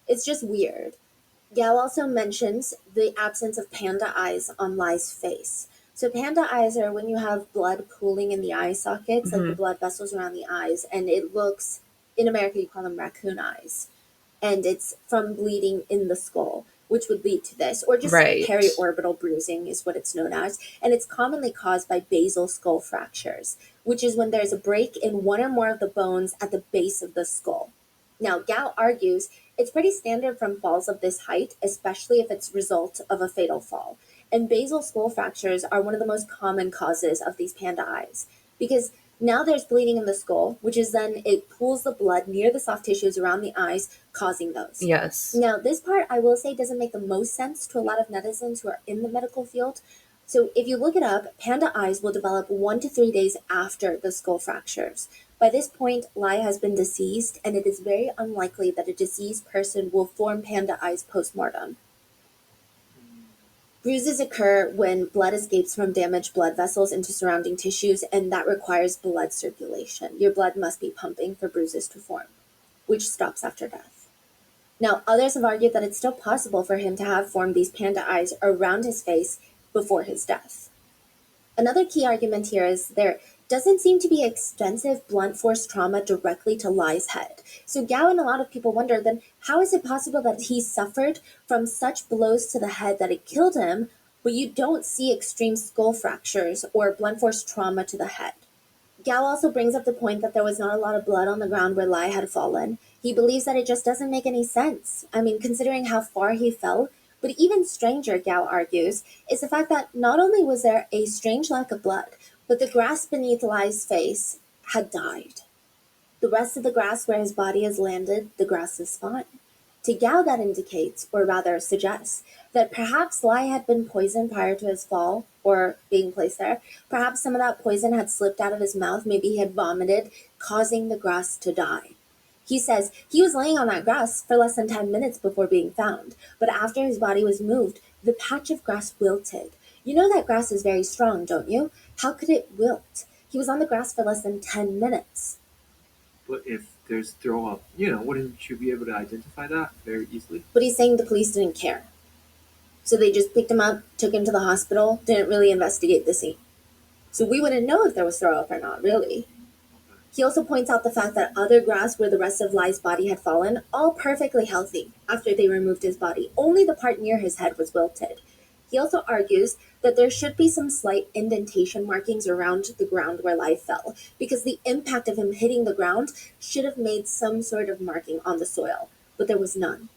it's just weird. Gao also mentions the absence of panda eyes on Lai's face. So panda eyes are when you have blood pooling in the eye sockets, like the blood vessels around the eyes, and it looks, in America you call them raccoon eyes. And it's from bleeding in the skull, which would lead to this, or just Right. periorbital bruising is what it's known as. And it's commonly caused by basal skull fractures, which is when there's a break in one or more of the bones at the base of the skull. Now, Gao argues it's pretty standard from falls of this height, especially if it's result of a fatal fall. And basal skull fractures are one of the most common causes of these panda eyes, because now there's bleeding in the skull, which is then it pools the blood near the soft tissues around the eyes, causing those. Yes. Now, this part I will say doesn't make the most sense to a lot of netizens who are in the medical field. So if you look it up, panda eyes will develop 1 to 3 days after the skull fractures. By this point, Lai has been deceased, and it is very unlikely that a deceased person will form panda eyes post-mortem. Bruises occur when blood escapes from damaged blood vessels into surrounding tissues, and that requires blood circulation. Your blood must be pumping for bruises to form, which stops after death. Now, others have argued that it's still possible for him to have formed these panda eyes around his face before his death. Another key argument here is there doesn't seem to be extensive blunt force trauma directly to Lai's head. So Gao and a lot of people wonder, then how is it possible that he suffered from such blows to the head that it killed him, but you don't see extreme skull fractures or blunt force trauma to the head? Gao also brings up the point that there was not a lot of blood on the ground where Lai had fallen. He believes that it just doesn't make any sense. I mean, considering how far he fell. But even stranger, Gao argues, is the fact that not only was there a strange lack of blood, but the grass beneath Lai's face had died. The rest of the grass where his body has landed, the grass is fine. To Gao, that indicates, or rather suggests, that perhaps Lai had been poisoned prior to his fall, or being placed there. Perhaps some of that poison had slipped out of his mouth, maybe he had vomited, causing the grass to die. He says he was laying on that grass for less than 10 minutes before being found, but after his body was moved, the patch of grass wilted. You know that grass is very strong, don't you? How could it wilt? He was on the grass for less than 10 minutes. But if there's throw up, wouldn't you be able to identify that very easily? But he's saying the police didn't care. So they just picked him up, took him to the hospital, didn't really investigate the scene. So we wouldn't know if there was throw up or not, really. He also points out the fact that other grass where the rest of Lai's body had fallen, all perfectly healthy after they removed his body. Only the part near his head was wilted. He also argues that there should be some slight indentation markings around the ground where Lai fell, because the impact of him hitting the ground should have made some sort of marking on the soil, but there was none.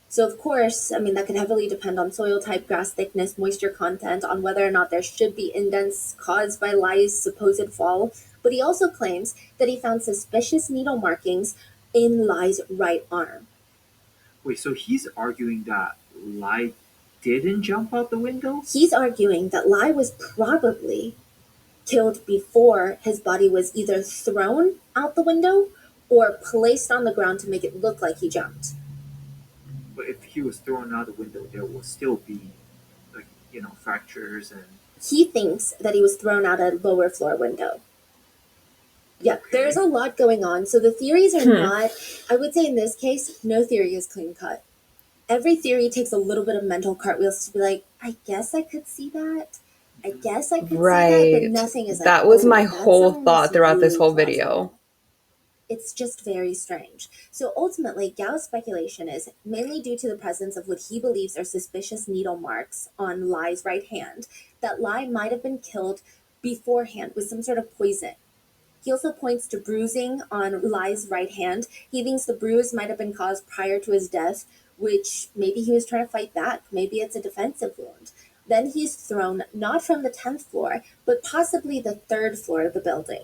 So of course, that could heavily depend on soil type, grass thickness, moisture content, on whether or not there should be indents caused by Lai's supposed fall. But he also claims that he found suspicious needle markings in Lai's right arm. Wait, so he's arguing that Lai didn't jump out the window? He's arguing that Lai was probably killed before his body was either thrown out the window or placed on the ground to make it look like he jumped. But if he was thrown out the window, there will still be, fractures and... He thinks that he was thrown out a lower floor window. Yeah, there's a lot going on. So the theories are not, I would say in this case, no theory is clean cut. Every theory takes a little bit of mental cartwheels to be like, I guess I could see that. I guess I could see that, but nothing is like, that was my that whole sounds thought throughout this really whole plausible. video. It's just very strange. So ultimately, Gao's speculation is mainly due to the presence of what he believes are suspicious needle marks on Lai's right hand, that Lai might have been killed beforehand with some sort of poison. He also points to bruising on Lai's right hand. He thinks the bruise might have been caused prior to his death, which maybe he was trying to fight back. Maybe it's a defensive wound. Then he's thrown not from the 10th floor, but possibly the 3rd floor of the building.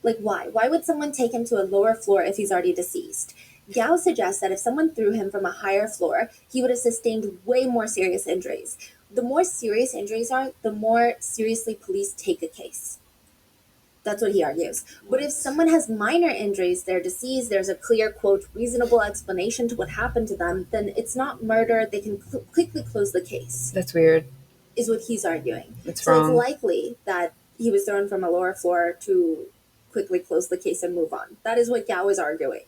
Like, why? Why would someone take him to a lower floor if he's already deceased? Gao suggests that if someone threw him from a higher floor, he would have sustained way more serious injuries. The more serious injuries are, the more seriously police take a case. That's what he argues. But if someone has minor injuries, they're deceased, there's a clear, quote, reasonable explanation to what happened to them, then it's not murder, they can quickly close the case, That's weird. is what he's arguing. That's So wrong. it's likely that he was thrown from a lower floor to quickly close the case and move on. That is what Gao is arguing.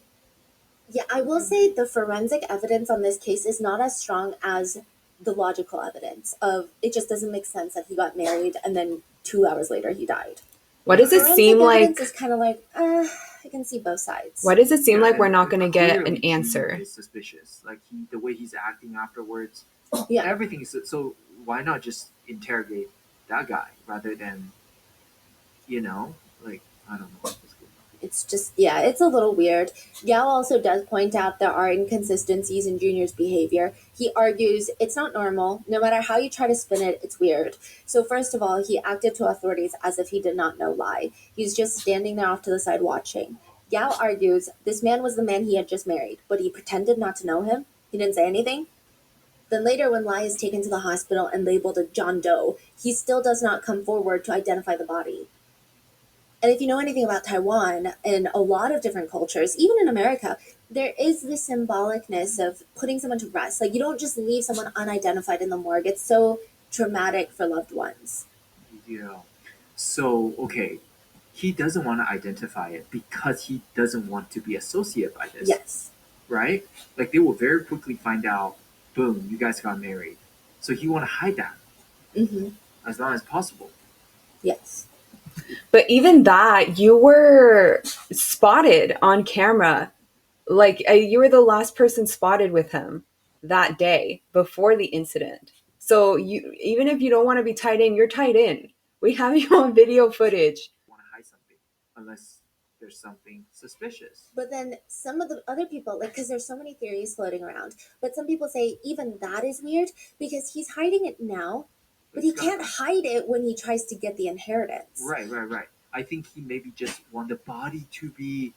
Yeah, I will say the forensic evidence on this case is not as strong as the logical evidence of it just doesn't make sense that he got married and then 2 hours later he died. What does it Forensic seem evidence like? is kind of like, I can see both sides. Why does it seem like we're and not going to get clearly an he answer? is suspicious. Like the way he's acting afterwards, Yeah. everything is so. Why not just interrogate that guy rather than, like I don't know. It's just, yeah, it's a little weird. Gao also does point out there are inconsistencies in Junior's behavior. He argues it's not normal. No matter how you try to spin it, it's weird. So first of all, he acted to authorities as if he did not know Lai. He's just standing there off to the side watching. Gao argues this man was the man he had just married, but he pretended not to know him. He didn't say anything. Then later, when Lai is taken to the hospital and labeled a John Doe, he still does not come forward to identify the body. And if you know anything about Taiwan and a lot of different cultures, even in America, there is this symbolicness of putting someone to rest. Like, you don't just leave someone unidentified in the morgue. It's so traumatic for loved ones. Yeah. So okay, he doesn't want to identify it because he doesn't want to be associated by this. Yes. Right? Like they will very quickly find out. Boom, you guys got married. So he want to hide that Mm-hmm. as long as possible. Yes. But even that, you were spotted on camera. Like, you were the last person spotted with him that day before the incident. So you, even if you don't want to be tied in, you're tied in. We have you on video footage. Want to hide something unless there's something suspicious. But then some of the other people, like, because there's so many theories floating around, but some people say even that is weird because he's hiding it now, but he can't hide it when he tries to get the inheritance. Right. I think he maybe just want the body to be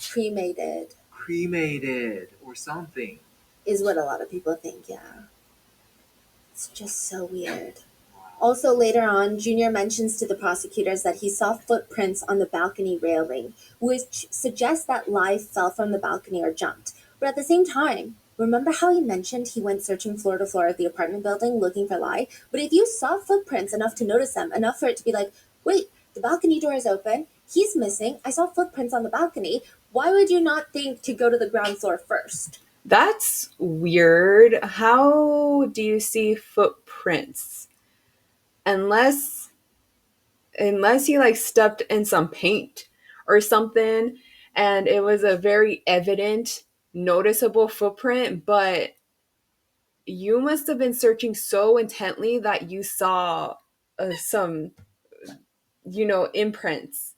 cremated or something. Is what a lot of people think, yeah. It's just so weird. Also, later on, Junior mentions to the prosecutors that he saw footprints on the balcony railing, which suggests that Lai fell from the balcony or jumped. But at the same time, remember how he mentioned he went searching floor to floor of the apartment building looking for Lai? But if you saw footprints enough to notice them, enough for it to be like, wait, the balcony door is open, he's missing, I saw footprints on the balcony, why would you not think to go to the ground floor first? That's weird. How do you see footprints? Unless he like stepped in some paint or something and it was a very evident, noticeable footprint, but you must have been searching so intently that you saw some, imprints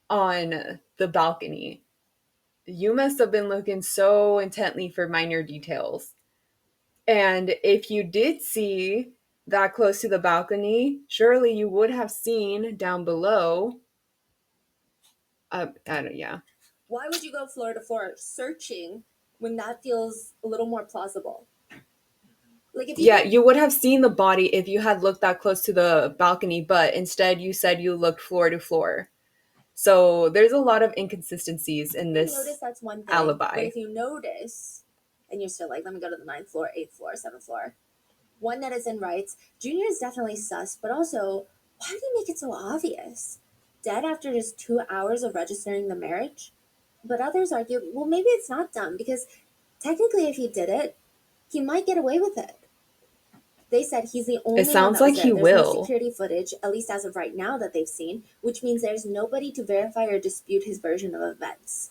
on the balcony. You must have been looking so intently for minor details. And if you did see that close to the balcony, surely you would have seen down below. Yeah. Why would you go floor to floor searching when that feels a little more plausible? Like if you would have seen the body if you had looked that close to the balcony, but instead you said you looked floor to floor. So there's a lot of inconsistencies in this notice that's one thing, alibi. But if you notice, and you're still like, let me go to the 9th floor, 8th floor, 7th floor. One netizen writes, Junior is definitely sus, but also, why did he make it so obvious? Dead after just 2 hours of registering the marriage? But others argue, well, maybe it's not dumb, because technically if he did it, he might get away with it. They said he's the only It sounds one that like he was there. There's will. no security footage, at least as of right now, that they've seen, which means there's nobody to verify or dispute his version of events.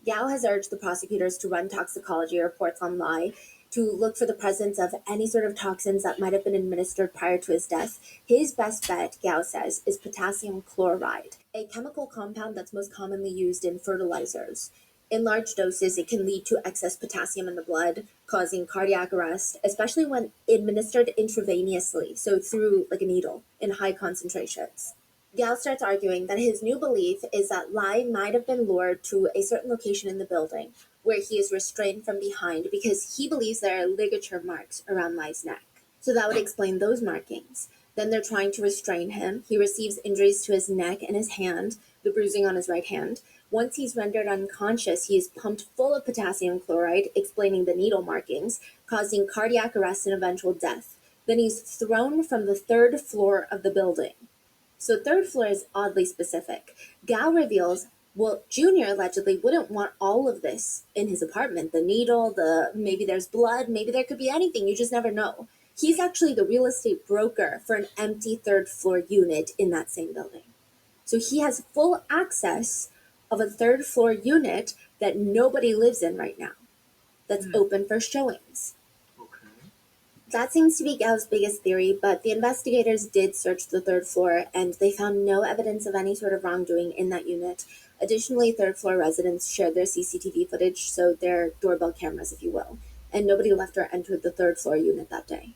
Gao has urged the prosecutors to run toxicology reports on Lai to look for the presence of any sort of toxins that might have been administered prior to his death. His best bet, Gao says, is potassium chloride, a chemical compound that's most commonly used in fertilizers. In large doses, it can lead to excess potassium in the blood, causing cardiac arrest, especially when administered intravenously, so through like a needle in high concentrations. Gal starts arguing that his new belief is that Lai might have been lured to a certain location in the building where he is restrained from behind because he believes there are ligature marks around Lai's neck. So that would explain those markings. Then they're trying to restrain him. He receives injuries to his neck and his hand, the bruising on his right hand. Once he's rendered unconscious, he is pumped full of potassium chloride, explaining the needle markings, causing cardiac arrest and eventual death. Then he's thrown from the 3rd floor of the building. So 3rd floor is oddly specific. Gao reveals, well, Junior allegedly wouldn't want all of this in his apartment. The needle, maybe there's blood, maybe there could be anything, you just never know. He's actually the real estate broker for an empty 3rd floor unit in that same building. So he has full access of a 3rd floor unit that nobody lives in right now, that's open for showings. Okay. That seems to be Gao's biggest theory, but the investigators did search the 3rd floor and they found no evidence of any sort of wrongdoing in that unit. Additionally, 3rd floor residents shared their CCTV footage, so their doorbell cameras, if you will, and nobody left or entered the 3rd floor unit that day.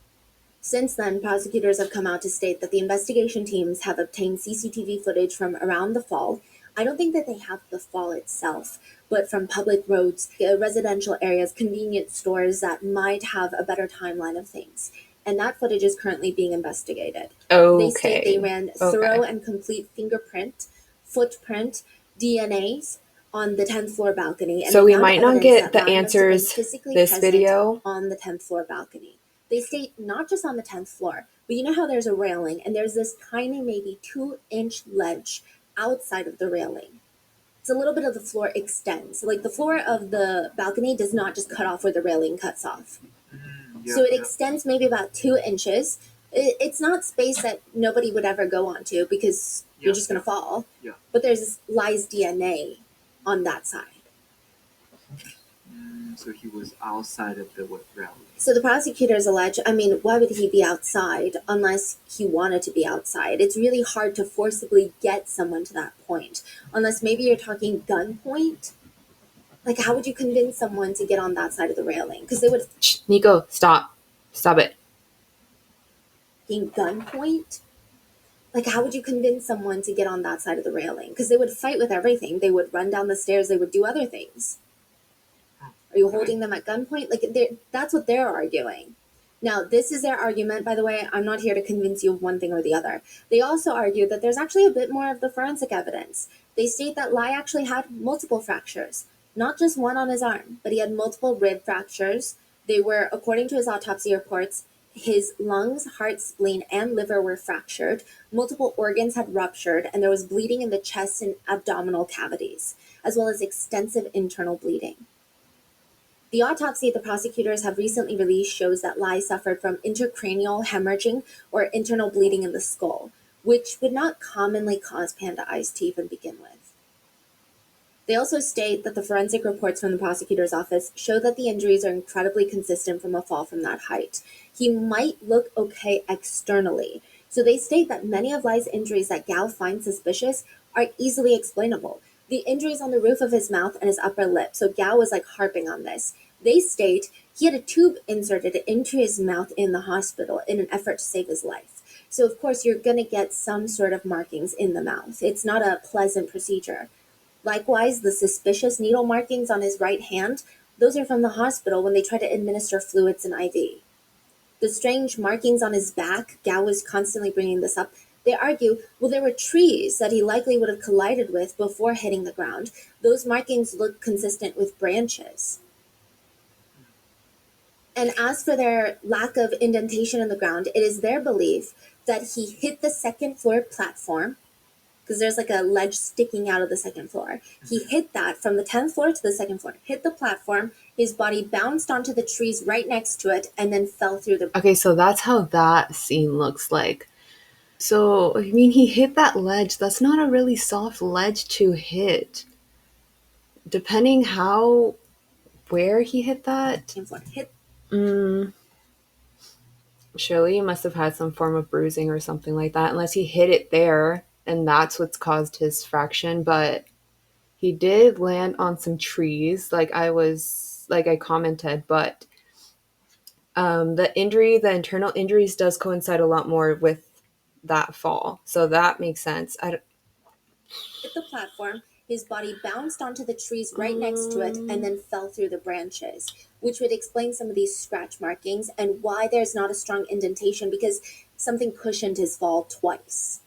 Since then, prosecutors have come out to state that the investigation teams have obtained CCTV footage from around the fall. I don't think that they have the fall itself, but from public roads, residential areas, convenience stores that might have a better timeline of things. And that footage is currently being investigated. They state they ran thorough and complete fingerprint, footprint, DNAs on the 10th floor balcony. And so we found might not evidence get that the Lai must have been answers physically this present video. on the 10th floor balcony. They state not just on the 10th floor, but you know how there's a railing and there's this tiny, maybe 2-inch ledge outside of the railing. It's a little bit of the floor extends. Like the floor of the balcony does not just cut off where the railing cuts off. So it extends maybe about 2 inches. It's not space that nobody would ever go onto because you're just going to fall. Yeah. But there's Lai's DNA on that side. So he was outside of the rally. So the prosecutors allege, why would he be outside unless he wanted to be outside? It's really hard to forcibly get someone to that point. Unless maybe you're talking gunpoint. Like, how would you convince someone to get on that side of the railing? Because they would... Shh, Nico, stop. Stop it. Being gunpoint? Like, how would you convince someone to get on that side of the railing? Because they would fight with everything. They would run down the stairs. They would do other things. Are you holding them at gunpoint? Like, that's what they're arguing. Now, this is their argument. By the way, I'm not here to convince you of one thing or the other. They also argue that there's actually a bit more of the forensic evidence. They state that Lai actually had multiple fractures. Not just one on his arm, but he had multiple rib fractures. They were, according to his autopsy reports, his lungs, heart, spleen, and liver were fractured. Multiple organs had ruptured, and there was bleeding in the chest and abdominal cavities, as well as extensive internal bleeding. The autopsy the prosecutors have recently released shows that Lai suffered from intracranial hemorrhaging or internal bleeding in the skull, which would not commonly cause panda eyes to even begin with. They also state that the forensic reports from the prosecutor's office show that the injuries are incredibly consistent from a fall from that height. He might look okay externally, so they state that many of Lai's injuries that Gao finds suspicious are easily explainable. The injuries on the roof of his mouth and his upper lip, so Gao was harping on this. They state he had a tube inserted into his mouth in the hospital in an effort to save his life. So of course you're going to get some sort of markings in the mouth. It's not a pleasant procedure. Likewise, the suspicious needle markings on his right hand, those are from the hospital when they try to administer fluids and IV. The strange markings on his back, Gao was constantly bringing this up, they argue, well, there were trees that he likely would have collided with before hitting the ground. Those markings look consistent with branches. And as for their lack of indentation in the ground, it is their belief that he hit the 2nd floor platform, because there's a ledge sticking out of the 2nd floor. He hit that from the 10th floor to the 2nd floor, hit the platform, his body bounced onto the trees right next to it, and then fell through the... Okay, so that's how that scene looks like. So, he hit that ledge. That's not a really soft ledge to hit. Depending where he hit that. Surely he must have had some form of bruising or something like that, unless he hit it there, and that's what's caused his fraction. But He did land on some trees, like I commented, but the internal injuries does coincide a lot more with that fall. So that makes sense. Hit the platform, his body bounced onto the trees right next to it and then fell through the branches, which would explain some of these scratch markings and why there's not a strong indentation, because something cushioned his fall twice.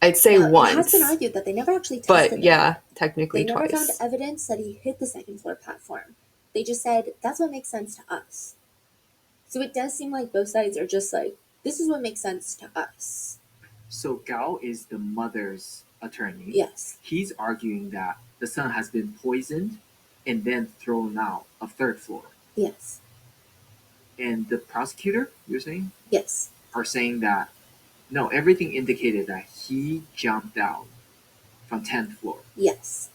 I'd say Now, once. it has been argued that they never actually But tested yeah, him. technically They never twice. found evidence that he hit the second floor platform. They just said, that's what makes sense to us. So it does seem like both sides are just like, this is what makes sense to us. So Gao is the mother's attorney. Yes. He's arguing that the son has been poisoned and then thrown out of third floor. Yes. And the prosecutor, you're saying, Yes. are saying that no, everything indicated that he jumped out from 10th floor. Yes.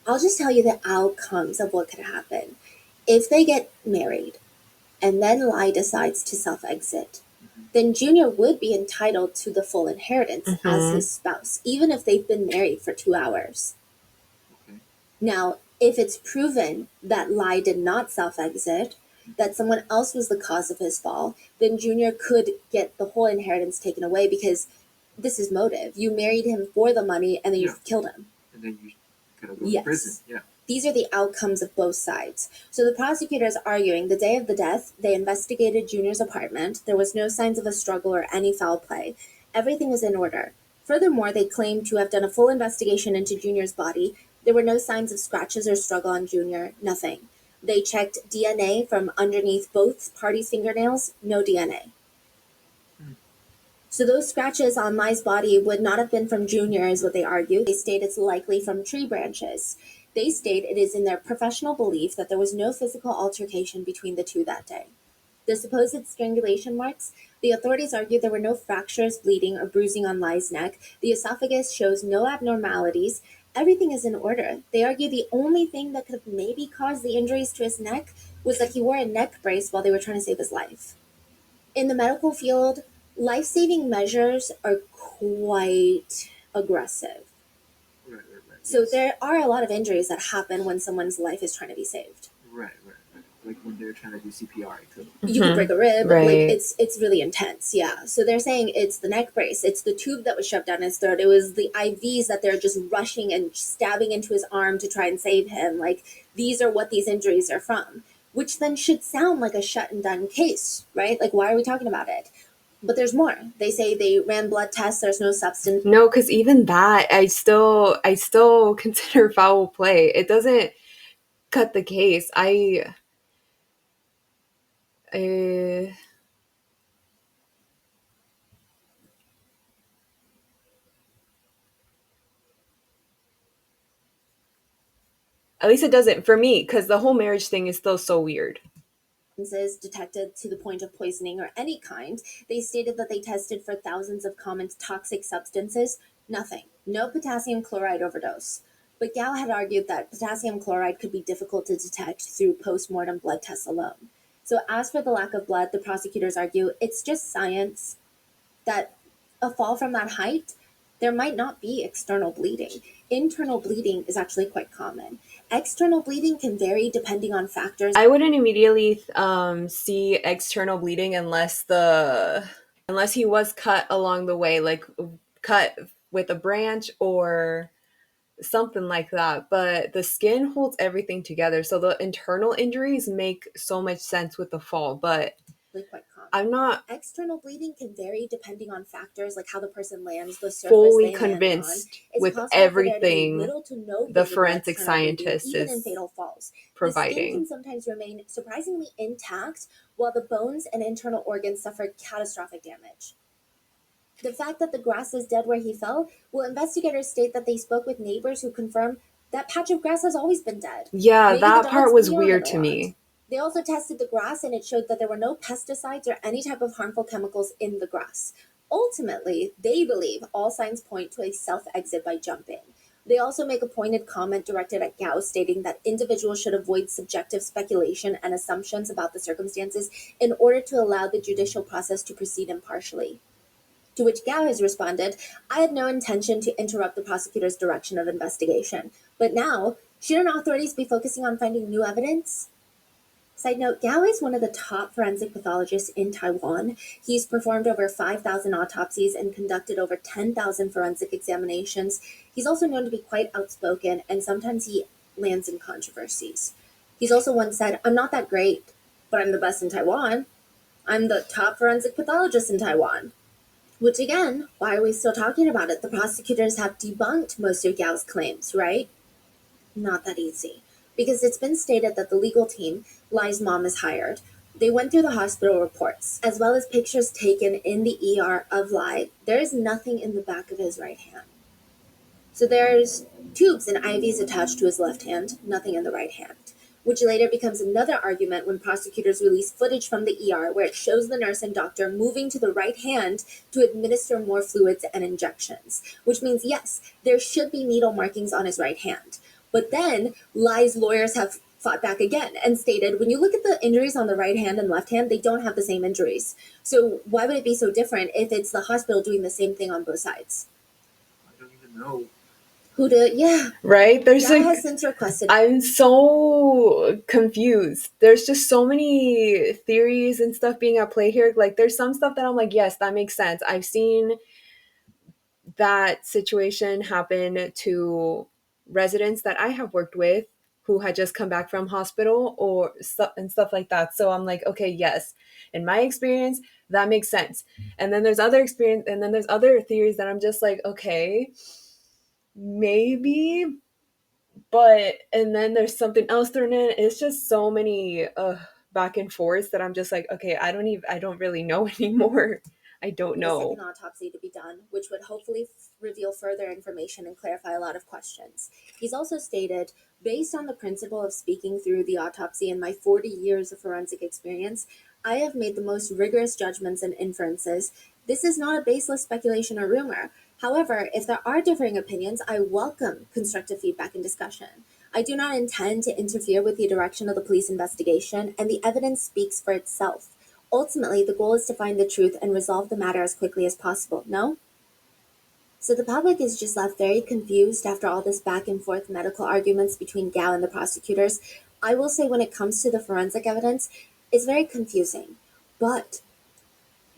I'll just tell you the outcomes of what could happen. If they get married and then Lai decides to self-exit, then Junior would be entitled to the full inheritance as his spouse, even if they've been married for 2 hours. Okay. Now, if it's proven that Lai did not self-exit, that someone else was the cause of his fall, then Junior could get the whole inheritance taken away, because this is motive. You married him for the money and then you've killed him. And then you gotta go to Yes. prison. Yeah. These are the outcomes of both sides. So the prosecutor is arguing the day of the death, they investigated Junior's apartment. There was no signs of a struggle or any foul play. Everything was in order. Furthermore, they claim to have done a full investigation into Junior's body. There were no signs of scratches or struggle on Junior, nothing. They checked DNA from underneath both parties' fingernails, no DNA. So those scratches on Lai's body would not have been from Junior, is what they argue. They state it's likely from tree branches. They state it is in their professional belief that there was no physical altercation between the two that day. The supposed strangulation marks, the authorities argue there were no fractures, bleeding, or bruising on Lai's neck. The esophagus shows no abnormalities. Everything is in order. They argue the only thing that could have maybe caused the injuries to his neck was that he wore a neck brace while they were trying to save his life. In the medical field, life-saving measures are quite aggressive. Right. So Yes. there are a lot of injuries that happen when someone's life is trying to be saved. Right. Like when they're trying to do CPR, it could. You could break a rib. Right. Like it's really intense. Yeah. So they're saying it's the neck brace. It's the tube that was shoved down his throat. It was the IVs that they're just rushing and stabbing into his arm to try and save him. Like, these are what these injuries are from, which then should sound like a shut and done case, right? Like, why are we talking about it? But there's more. They say they ran blood tests. There's no substance. No, because even that, I still consider foul play. It doesn't cut the case. At least it doesn't for me, because the whole marriage thing is still so weird. Detected to the point of poisoning or any kind. They stated that they tested for thousands of common toxic substances. Nothing. No potassium chloride overdose. But Gao had argued that potassium chloride could be difficult to detect through post-mortem blood tests alone. So as for the lack of blood, the prosecutors argue it's just science, that a fall from that height, there might not be external bleeding. Internal bleeding is actually quite common. External bleeding can vary depending on factors. I wouldn't immediately see external bleeding unless he was cut along the way, like cut with a branch or something like that. But the skin holds everything together, so the internal injuries make so much sense with the fall. But Quite common. I'm not External bleeding can vary depending on factors like how the person lands, the surface fully they land on. convinced It's with possible for there to be everything little to no the visible forensic external bleeding, scientist even in is fatal falls. The skin providing. can sometimes remain surprisingly intact, while the bones and internal organs suffer catastrophic damage. The fact that the grass is dead where he fell, well, investigators state that they spoke with neighbors who confirmed that patch of grass has always been dead. Yeah, Maybe that the part dogs was pee on it weird a to lot. me. They also tested the grass, and it showed that there were no pesticides or any type of harmful chemicals in the grass. Ultimately, they believe all signs point to a self-exit by jumping. They also make a pointed comment directed at Gao, stating that individuals should avoid subjective speculation and assumptions about the circumstances in order to allow the judicial process to proceed impartially. To which Gao has responded, I had no intention to interrupt the prosecutor's direction of investigation, but now, shouldn't authorities be focusing on finding new evidence? Side note, Gao is one of the top forensic pathologists in Taiwan. He's performed over 5,000 autopsies and conducted over 10,000 forensic examinations. He's also known to be quite outspoken, and sometimes he lands in controversies. He's also once said, I'm not that great, but I'm the best in Taiwan. I'm the top forensic pathologist in Taiwan. Which again, why are we still talking about it? The prosecutors have debunked most of Gao's claims, right? Not that easy. Because it's been stated that the legal team Lai's mom is hired. They went through the hospital reports, as well as pictures taken in the ER of Lai. There is nothing in the back of his right hand. So there's tubes and IVs attached to his left hand, nothing in the right hand. Which later becomes another argument when prosecutors release footage from the ER where it shows the nurse and doctor moving to the right hand to administer more fluids and injections. Which means, yes, there should be needle markings on his right hand. But then Lai's lawyers have fought back again and stated, when you look at the injuries on the right hand and left hand, they don't have the same injuries. So why would it be so different if it's the hospital doing the same thing on both sides? I don't even know. Right? There's Gao like, has since requested. I'm so confused. There's just so many theories and stuff being at play here. Like, there's some stuff that I'm like, yes, that makes sense. I've seen that situation happen to residents that I have worked with who had just come back from hospital or stuff and stuff like that. So I'm like, okay, yes, in my experience, that makes sense. And then there's other theories that I'm just like, okay, maybe, but and then there's something else thrown in. It's just so many back and forth that I'm just like, okay, I don't really know anymore. I don't The know. second autopsy to be done, which would hopefully reveal further information and clarify a lot of questions. He's also stated, based on the principle of speaking through the autopsy and my 40 years of forensic experience, I have made the most rigorous judgments and inferences. This is not a baseless speculation or rumor. However, if there are differing opinions, I welcome constructive feedback and discussion. I do not intend to interfere with the direction of the police investigation, and the evidence speaks for itself. Ultimately, the goal is to find the truth and resolve the matter as quickly as possible, no? So the public is just left very confused after all this back and forth medical arguments between Gao and the prosecutors. I will say when it comes to the forensic evidence, it's very confusing. But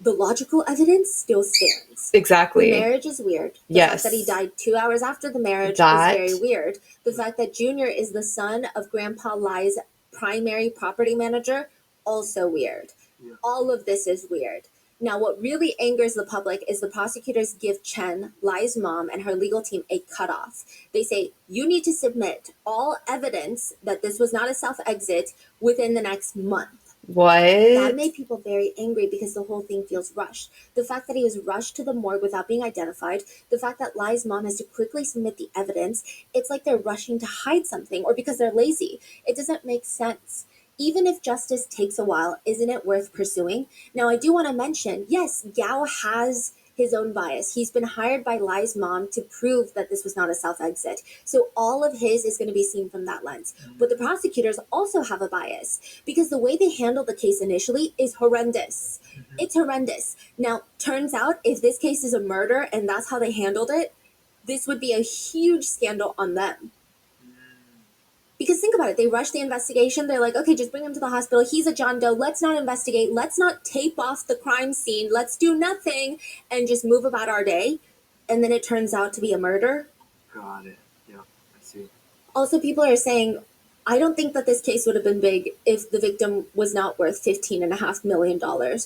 the logical evidence still stands. Exactly. The marriage is weird. The Yes. fact that he died 2 hours after the marriage That- is very weird. The fact that Junior is the son of Grandpa Lai's primary property manager, also weird. Yeah. All of this is weird. Now, what really angers the public is the prosecutors give Chen, Lai's mom, and her legal team a cutoff. They say, you need to submit all evidence that this was not a self-exit within the next month. That What? made people very angry because the whole thing feels rushed. The fact that he was rushed to the morgue without being identified, the fact that Lai's mom has to quickly submit the evidence, it's like they're rushing to hide something or because they're lazy. It doesn't make sense. Even if justice takes a while, isn't it worth pursuing? Now, I do want to mention, yes, Gao has his own bias. He's been hired by Lai's mom to prove that this was not a self-exit. So all of his is going to be seen from that lens. But the prosecutors also have a bias because the way they handled the case initially is horrendous. It's horrendous. Now, turns out if this case is a murder and that's how they handled it, this would be a huge scandal on them. Because think about it, they rushed the investigation. They're like, okay, just bring him to the hospital. He's a John Doe. Let's not investigate. Let's not tape off the crime scene. Let's do nothing and just move about our day. And then it turns out to be a murder. Got it. Yeah, I see. Also, people are saying, I don't think that this case would have been big if the victim was not worth $15.5 million.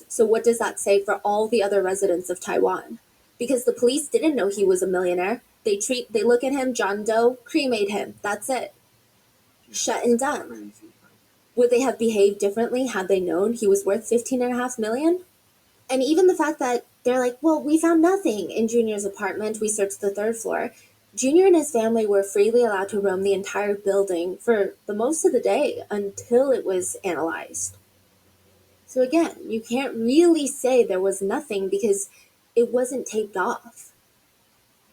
So what does that say for all the other residents of Taiwan? Because the police didn't know he was a millionaire. They look at him, John Doe, cremate him. That's it. Shut and done. Crazy. Would they have behaved differently had they known he was worth $15.5 million? And even the fact that they're like, well, we found nothing in Junior's apartment. We searched the third floor. Junior and his family were freely allowed to roam the entire building for the most of the day until it was analyzed. So again, you can't really say there was nothing because it wasn't taped off.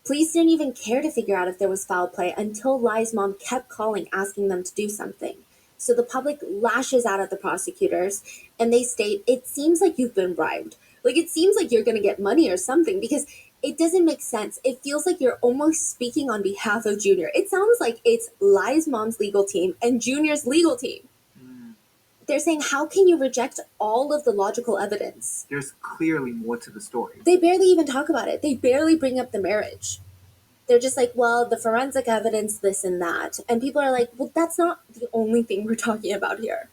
Police didn't even care to figure out if there was foul play until Lai's mom kept calling, asking them to do something. So the public lashes out at the prosecutors, and they state, it seems like you've been bribed. Like, it seems like you're going to get money or something because it doesn't make sense. It feels like you're almost speaking on behalf of Junior. It sounds like it's Lai's mom's legal team and Junior's legal team. They're saying, how can you reject all of the logical evidence? There's clearly more to the story. They barely even talk about it. They barely bring up the marriage. They're just like, well, the forensic evidence, this and that. And people are like, well, that's not the only thing we're talking about here.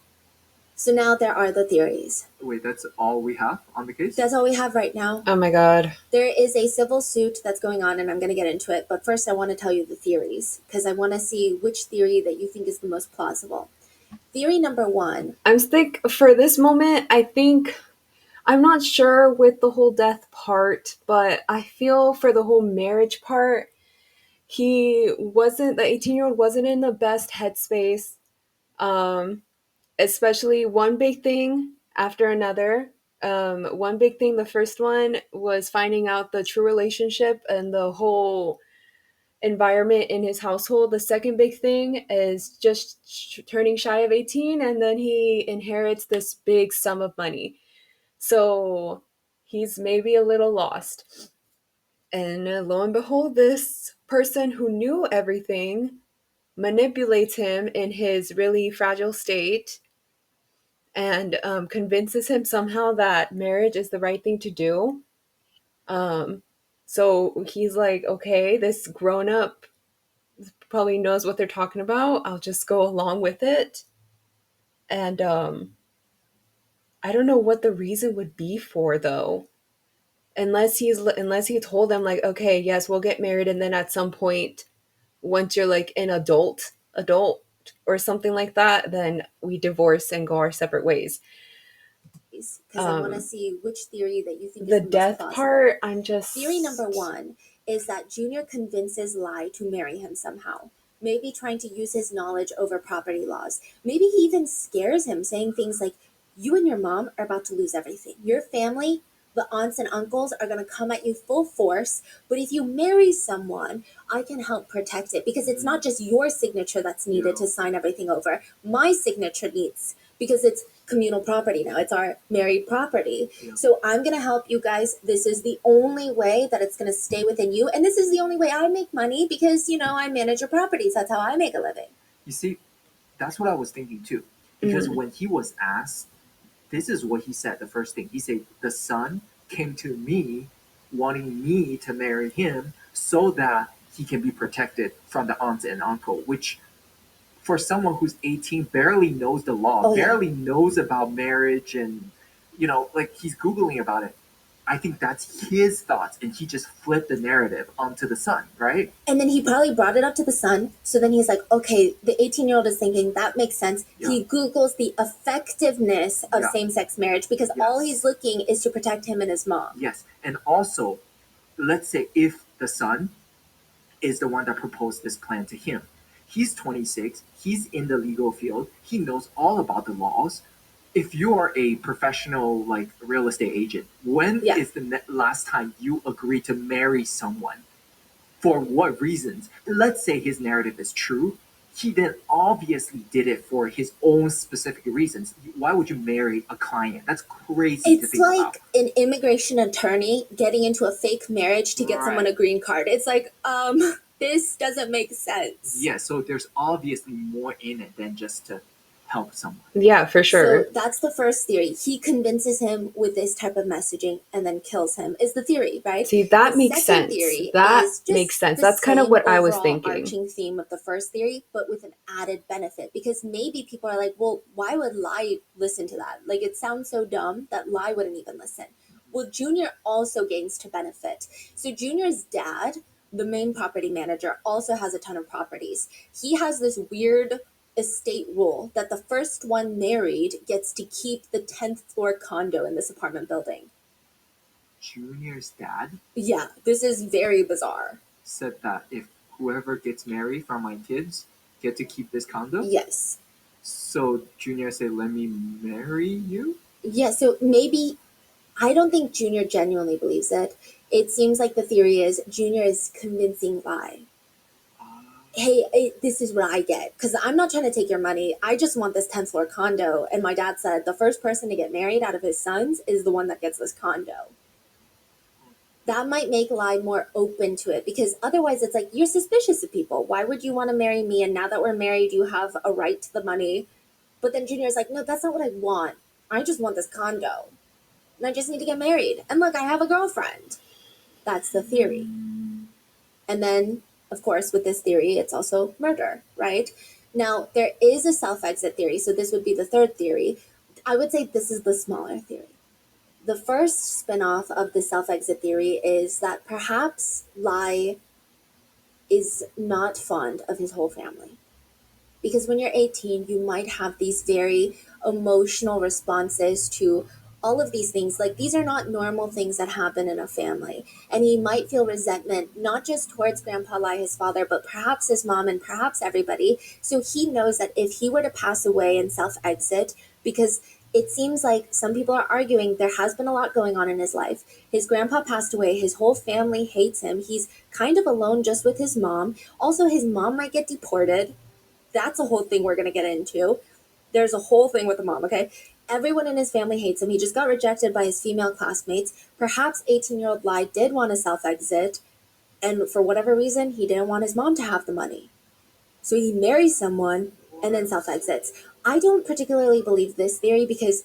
So now there are the theories. Wait, that's all we have on the case? That's all we have right now. Oh my god. There is a civil suit that's going on, and I'm going to get into it. But first, I want to tell you the theories, because I want to see which theory that you think is the most plausible. Theory number one. For this moment, I'm not sure with the whole death part, but I feel for the whole marriage part, the 18-year-old wasn't in the best headspace. Especially one big thing after another. One big thing, the first one was finding out the true relationship and the whole environment in his household. The second big thing is just turning shy of 18, and then he inherits this big sum of money. So he's maybe a little lost. And lo and behold, this person who knew everything manipulates him in his really fragile state and convinces him somehow that marriage is the right thing to do. So he's like, okay, this grown-up probably knows what they're talking about. I'll just go along with it. And I don't know what the reason would be for, though. Unless he told them, like, okay, yes, we'll get married, and then at some point, once you're like an adult or something like that, then we divorce and go our separate ways. Because I want to see which theory that you think The is the death most part, plausible. Theory number one is that Junior convinces Lai to marry him somehow. Maybe trying to use his knowledge over property laws. Maybe he even scares him, saying things like, you and your mom are about to lose everything. Your family, the aunts and uncles, are going to come at you full force. But if you marry someone, I can help protect it. Because it's not just your signature that's needed to sign everything over. My signature needs, because it's communal property now. It's our married property. Yeah. So I'm going to help you guys. This is the only way that it's going to stay within you. And this is the only way I make money because, I manage your properties. That's how I make a living. You see, that's what I was thinking too. Because when he was asked, this is what he said, the first thing. He said, the son came to me wanting me to marry him so that he can be protected from the aunt and uncle, which for someone who's 18 barely knows the law, barely knows about marriage, and like he's Googling about it. I think that's his thoughts, and he just flipped the narrative onto the son, right? And then he probably brought it up to the son. So then he's like, okay, the 18-year-old is thinking that makes sense. Yeah. He Googles the effectiveness of same-sex marriage because all he's looking is to protect him and his mom. Yes. And also, let's say if the son is the one that proposed this plan to him, he's 26, he's in the legal field, he knows all about the laws. If you are a professional, like real estate agent, when is the last time you agreed to marry someone? For what reasons? Let's say his narrative is true. He then obviously did it for his own specific reasons. Why would you marry a client? That's crazy to think about. It's like an immigration attorney getting into a fake marriage to get someone a green card. It's like, this doesn't make sense. Yeah, so there's obviously more in it than just to help someone. Yeah, for sure. So that's the first theory. He convinces him with this type of messaging and then kills him is the theory, right? See, that makes sense. That makes sense. That's kind of what I was thinking. Arching theme of the first theory, but with an added benefit. Because maybe people are like, well, why would Lai listen to that? Like, it sounds so dumb that Lai wouldn't even listen. Well, Junior also gains to benefit. So Junior's dad, the main property manager, also has a ton of properties. He has this weird estate rule that the first one married gets to keep the 10th floor condo in this apartment building. Junior's dad? Yeah, this is very bizarre. Said that if whoever gets married from my kids get to keep this condo? Yes. So Junior said, let me marry you? Yeah, so maybe, I don't think Junior genuinely believes it. It seems like the theory is Junior is convincing Lai. hey, this is what I get. Because I'm not trying to take your money. I just want this 10th floor condo. And my dad said the first person to get married out of his sons is the one that gets this condo. That might make Lai more open to it, because otherwise it's like, you're suspicious of people. Why would you want to marry me? And now that we're married, you have a right to the money. But then Junior's like, no, that's not what I want. I just want this condo. And I just need to get married. And look, I have a girlfriend. That's the theory. And then, of course, with this theory, it's also murder, right? Now, there is a self-exit theory, so this would be the third theory. I would say this is the smaller theory. The first spin-off of the self-exit theory is that perhaps Lai is not fond of his whole family. Because when you're 18, you might have these very emotional responses to all of these things. Like, these are not normal things that happen in a family. And he might feel resentment, not just towards Grandpa Lai, his father, but perhaps his mom and perhaps everybody. So he knows that if he were to pass away and self-exit, because it seems like some people are arguing there has been a lot going on in his life. His grandpa passed away. His whole family hates him. He's kind of alone just with his mom. Also, his mom might get deported. That's a whole thing we're going to get into. There's a whole thing with the mom, okay? Everyone in his family hates him. He just got rejected by his female classmates. Perhaps 18-year-old Lai did want to self-exit, and for whatever reason, he didn't want his mom to have the money. So he marries someone and then self-exits. I don't particularly believe this theory because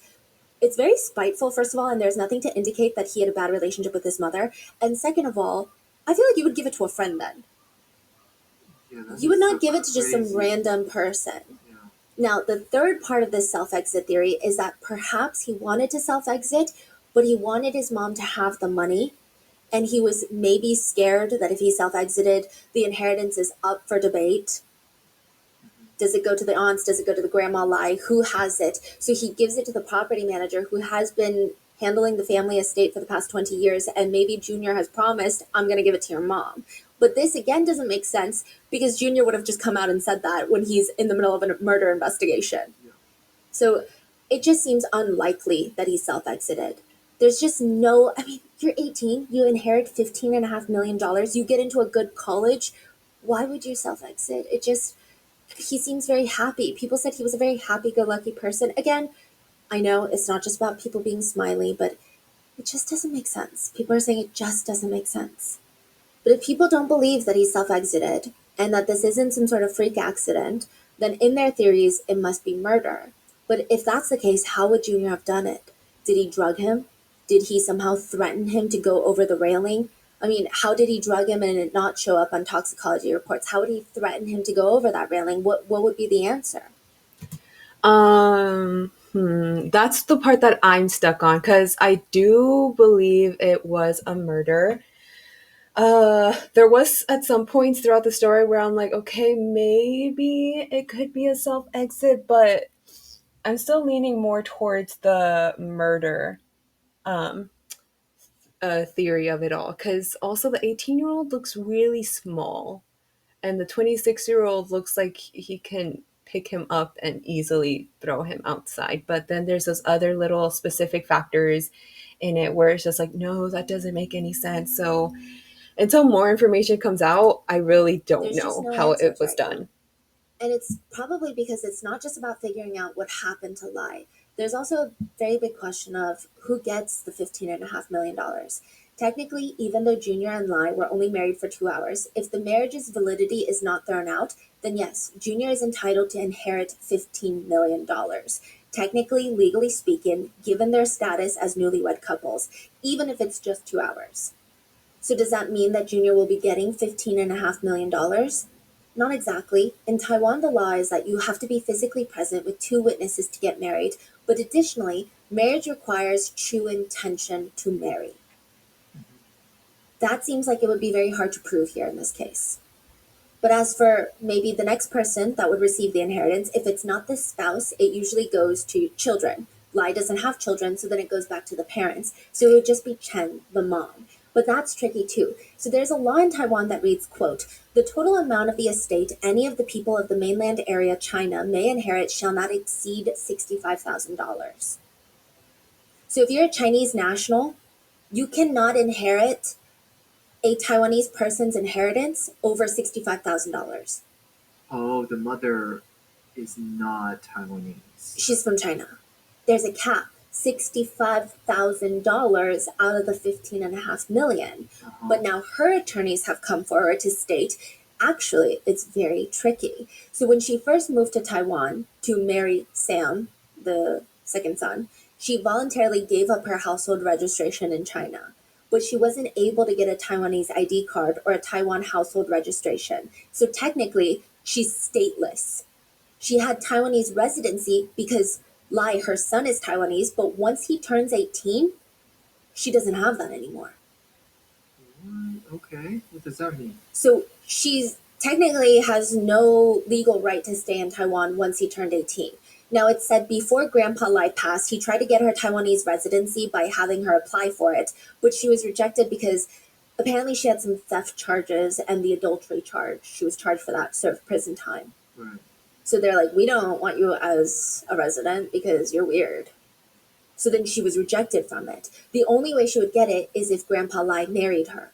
it's very spiteful, first of all, and there's nothing to indicate that he had a bad relationship with his mother. And second of all, I feel like you would give it to a friend then. Yeah, that's You would just not give it to just some crazy. random person. Yeah. Now, the third part of this self-exit theory is that perhaps he wanted to self-exit, but he wanted his mom to have the money, and he was maybe scared that if he self-exited, the inheritance is up for debate. Does it go to the aunts? Does it go to the grandma Lai? Who has it? So he gives it to the property manager who has been handling the family estate for the past 20 years, and maybe Junior has promised, I'm going to give it to your mom. But this again doesn't make sense because Junior would have just come out and said that when he's in the middle of a murder investigation. Yeah. So it just seems unlikely that he self-exited. There's just no, I mean, you're 18, you inherit $15.5 million, you get into a good college. Why would you self-exit? He seems very happy. People said he was a very happy-go-lucky person. Again, I know it's not just about people being smiley, but it just doesn't make sense. People are saying it just doesn't make sense. But if people don't believe that he self-exited and that this isn't some sort of freak accident, then in their theories, it must be murder. But if that's the case, how would Junior have done it? Did he drug him? Did he somehow threaten him to go over the railing? I mean, how did he drug him and it not show up on toxicology reports? How would he threaten him to go over that railing? What would be the answer? That's the part that I'm stuck on because I do believe it was a murder. There was at some points throughout the story where I'm like, okay, maybe it could be a self-exit, but I'm still leaning more towards the murder theory of it all because also the 18-year-old looks really small and the 26-year-old looks like he can pick him up and easily throw him outside. But then there's those other little specific factors in it where it's just like, no, that doesn't make any sense. So until more information comes out, I really don't There's just know no how answers it was right now. done. And it's probably because it's not just about figuring out what happened to Lai. There's also a very big question of who gets the $15.5 million. Technically, even though Junior and Lai were only married for 2 hours, if the marriage's validity is not thrown out, then yes, Junior is entitled to inherit $15 million. Technically, legally speaking, given their status as newlywed couples, even if it's just 2 hours. So does that mean that Junior will be getting $15.5 million? Not exactly. In Taiwan, the law is that you have to be physically present with 2 witnesses to get married, but additionally, marriage requires true intention to marry. That seems like it would be very hard to prove here in this case. But as for maybe the next person that would receive the inheritance, if it's not the spouse, it usually goes to children. Lai doesn't have children, so then it goes back to the parents. So it would just be Chen, the mom. But that's tricky too. So there's a law in Taiwan that reads, quote, the total amount of the estate any of the people of the mainland area China may inherit shall not exceed $65,000. So if you're a Chinese national, you cannot inherit a Taiwanese person's inheritance over $65,000. Oh, the mother is not Taiwanese. She's from China. There's a cap, $65,000 out of the 15.5 million. Uh-huh. But now her attorneys have come forward to state actually it's very tricky. So when she first moved to Taiwan to marry Sam, the second son, she voluntarily gave up her household registration in China. But she wasn't able to get a Taiwanese ID card or a Taiwan household registration. So technically, she's stateless. She had Taiwanese residency because Lai, her son, is Taiwanese, but once he turns 18, she doesn't have that anymore. Okay, what does that mean? So she's technically has no legal right to stay in Taiwan once he turned 18. Now, it's said before Grandpa Lai passed, he tried to get her Taiwanese residency by having her apply for it, but she was rejected because apparently she had some theft charges and the adultery charge. She was charged for that, served prison time. Right. So they're like, we don't want you as a resident because you're weird. So then she was rejected from it. The only way she would get it is if Grandpa Lai married her.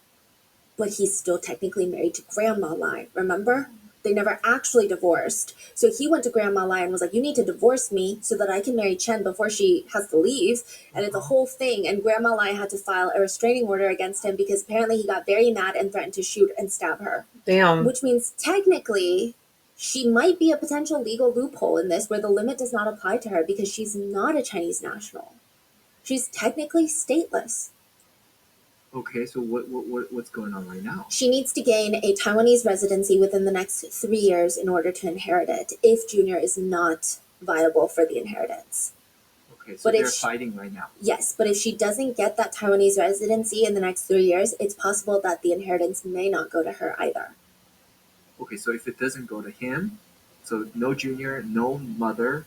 But he's still technically married to Grandma Lai, remember? They never actually divorced. So he went to Grandma Lai and was like, you need to divorce me so that I can marry Chen before she has to leave. And it's a whole thing. And Grandma Lai had to file a restraining order against him because apparently he got very mad and threatened to shoot and stab her. Damn. Which means technically she might be a potential legal loophole in this where the limit does not apply to her because she's not a Chinese national. She's technically stateless. Okay, so what's going on right now? She needs to gain a Taiwanese residency within the next 3 years in order to inherit it if Junior is not viable for the inheritance. Okay, so But if they're she- fighting right now. Yes, but if she doesn't get that Taiwanese residency in the next 3 years, it's possible that the inheritance may not go to her either. Okay, so if it doesn't go to him, so no Junior, no mother,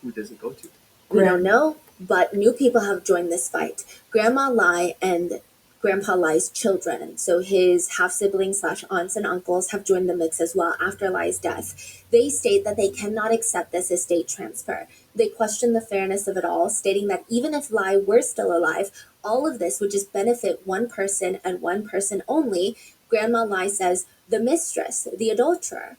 who does it go to? We don't know, but new people have joined this fight. Grandma Lai and Grandpa Lai's children, so his half-siblings / aunts and uncles, have joined the mix as well after Lai's death. They state that they cannot accept this estate transfer. They question the fairness of it all, stating that even if Lai were still alive, all of this would just benefit one person and one person only. Grandma Lai says, the mistress, the adulterer,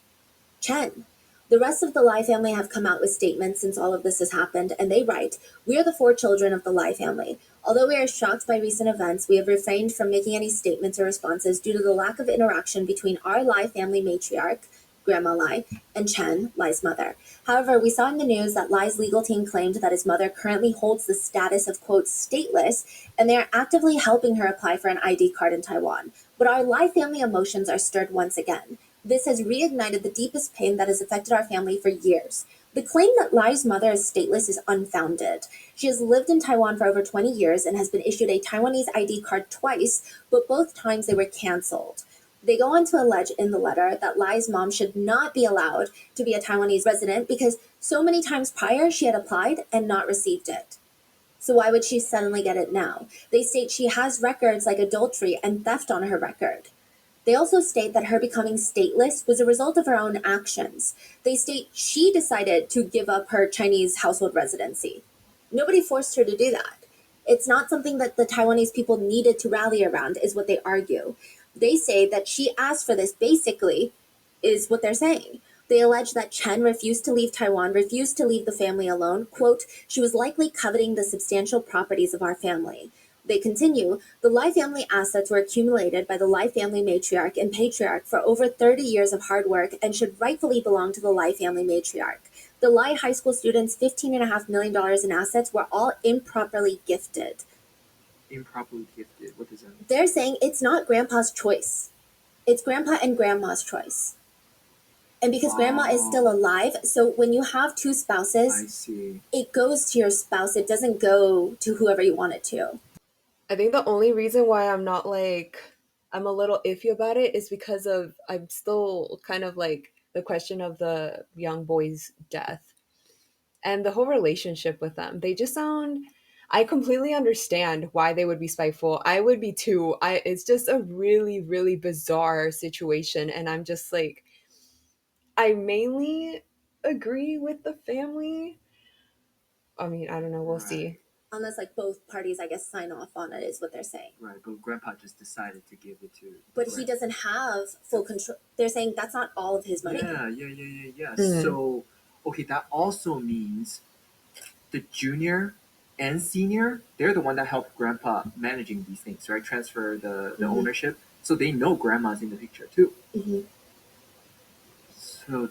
Chen. The rest of the Lai family have come out with statements since all of this has happened, and they write, we are the 4 children of the Lai family. Although we are shocked by recent events, we have refrained from making any statements or responses due to the lack of interaction between our Lai family matriarch, Grandma Lai, and Chen, Lai's mother. However, we saw in the news that Lai's legal team claimed that his mother currently holds the status of, quote, stateless, and they are actively helping her apply for an ID card in Taiwan. But our Lai family emotions are stirred once again. This has reignited the deepest pain that has affected our family for years. The claim that Lai's mother is stateless is unfounded. She has lived in Taiwan for over 20 years and has been issued a Taiwanese ID card twice, but both times they were canceled. They go on to allege in the letter that Lai's mom should not be allowed to be a Taiwanese resident because so many times prior she had applied and not received it. So why would she suddenly get it now? They state she has records like adultery and theft on her record. They also state that her becoming stateless was a result of her own actions. They state she decided to give up her Chinese household residency. Nobody forced her to do that. It's not something that the Taiwanese people needed to rally around, is what they argue. They say that she asked for this, basically, is what they're saying. They allege that Chen refused to leave Taiwan, refused to leave the family alone. Quote, she was likely coveting the substantial properties of our family. They continue, the Lai family assets were accumulated by the Lai family matriarch and patriarch for over 30 years of hard work and should rightfully belong to the Lai family matriarch. The Lai high school students' $15.5 million in assets were all improperly gifted. Improperly gifted, what does that mean? They're saying it's not Grandpa's choice. It's Grandpa and Grandma's choice. And because Grandma is still alive, so when you have 2 I spouses, see. it goes to your spouse. It doesn't go to whoever you want it to. I think the only reason why I'm not I'm a little iffy about it is because of I'm still kind of like the question of the young boy's death and the whole relationship with them. They just sound I completely understand why they would be spiteful. I would be too. It's just a really, really bizarre situation. And I'm just like, I mainly agree with the family. I mean, I don't know. We'll see. unless like both parties, I guess, sign off on it, is what they're saying. Right, but grandpa just decided to give it to. But he doesn't have full control. They're saying that's not all of his money. Yeah. Mhm. So, okay, that also means the junior and senior, they're the one that helped grandpa managing these things, right? Transfer the Mhm. ownership. So they know grandma's in the picture too. Hmm. So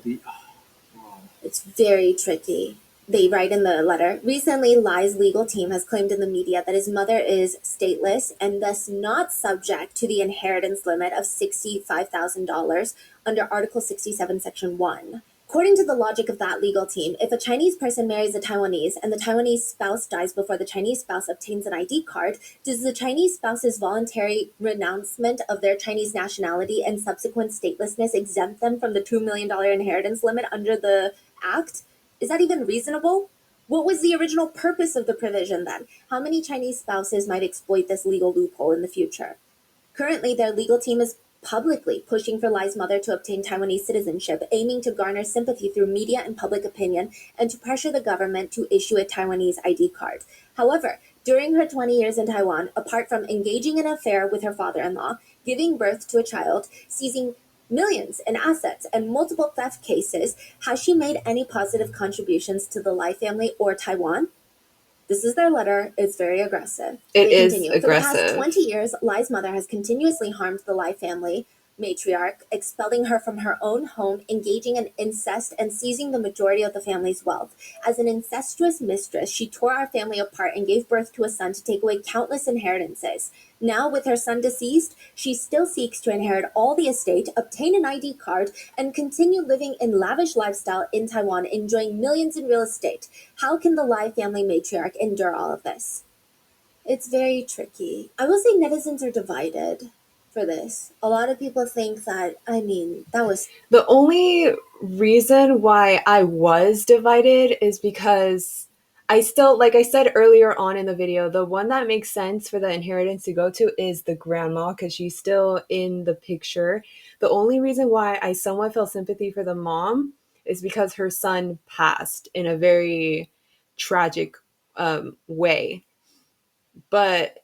wow. It's very tricky. They write in the letter, recently Lai's legal team has claimed in the media that his mother is stateless and thus not subject to the inheritance limit of $65,000 under Article 67, Section 1. According to the logic of that legal team, if a Chinese person marries a Taiwanese and the Taiwanese spouse dies before the Chinese spouse obtains an ID card, does the Chinese spouse's voluntary renouncement of their Chinese nationality and subsequent statelessness exempt them from the $2 million inheritance limit under the Act? Is that even reasonable? What was the original purpose of the provision then? How many Chinese spouses might exploit this legal loophole in the future? Currently, their legal team is publicly pushing for Lai's mother to obtain Taiwanese citizenship, aiming to garner sympathy through media and public opinion and to pressure the government to issue a Taiwanese ID card. However, during her 20 years in Taiwan, apart from engaging in an affair with her father-in-law, giving birth to a child, seizing millions in assets, and multiple theft cases, has she made any positive contributions to the Lai family or Taiwan? This is their letter. It's very aggressive. It They is continue. For the past aggressive. 20 years, Lai's mother has continuously harmed the Lai family matriarch, expelling her from her own home, engaging in incest, and seizing the majority of the family's wealth. As an incestuous mistress, she tore our family apart and gave birth to a son to take away countless inheritances. Now, with her son deceased, she still seeks to inherit all the estate, obtain an ID card, and continue living in lavish lifestyle in Taiwan, enjoying millions in real estate. How can the Lai family matriarch endure all of this? It's very tricky. I will say netizens are divided for this. A lot of people think that, that was. The only reason why I was divided is because I still, like I said earlier on in the video, the one that makes sense for the inheritance to go to is the grandma because she's still in the picture. The only reason why I somewhat felt sympathy for the mom is because her son passed in a very tragic way. But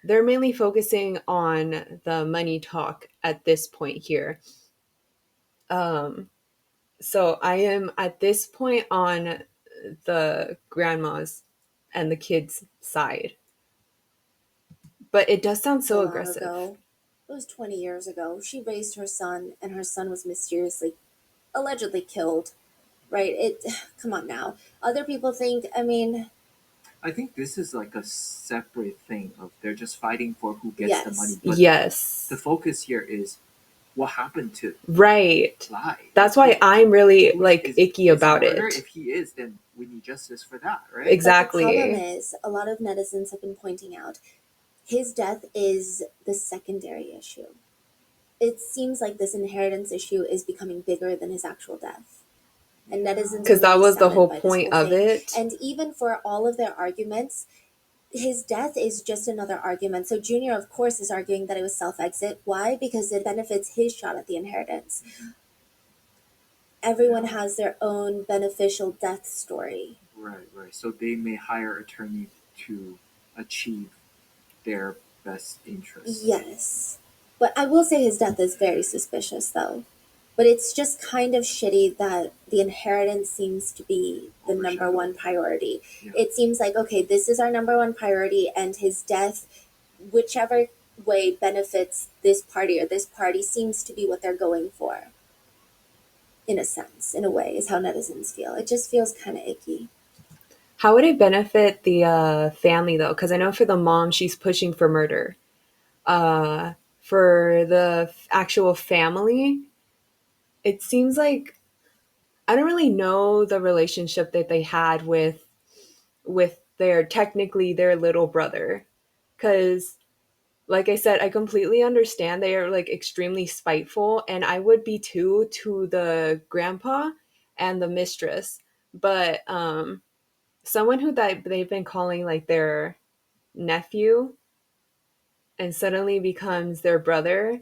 they're mainly focusing on the money talk at this point here. So I am at this point on the grandma's and the kids' side. But it does sound so long aggressive. ago. It was 20 years ago. She raised her son, and her son was mysteriously, allegedly killed. Right? Come on now. Other people think, I think this is like a separate thing of they're just fighting for who gets the yes. money. But Yes. the focus here is what happened to Right. Lai. That's why I'm really Is icky about murder? it. If he is, then we need justice for that, right? Exactly. But the problem is, a lot of netizens have been pointing out, his death is the secondary issue. It seems like this inheritance issue is becoming bigger than his actual death. And netizens Because that really was the saddened whole by this point whole of thing. it. And even for all of their arguments, his death is just another argument. So Junior, of course, is arguing that it was self-exit. Why? Because it benefits his shot at the inheritance. Everyone has their own beneficial death story. Right. So they may hire attorney to achieve their best interests. Yes. But I will say his death is very suspicious, though. But it's just kind of shitty that the inheritance seems to be the number one priority. Yeah. It seems like, okay, this is our number one priority, and his death, whichever way benefits this party or this party, seems to be what they're going for. In a sense, in a way, is how netizens feel. It just feels kind of icky. How would it benefit the family, though? Because I know for the mom, she's pushing for murder. For the actual family, it seems like I don't really know the relationship that they had with their technically their little brother, because like I said, I completely understand they are extremely spiteful, and I would be too to the grandpa and the mistress. But someone who they've been calling their nephew and suddenly becomes their brother,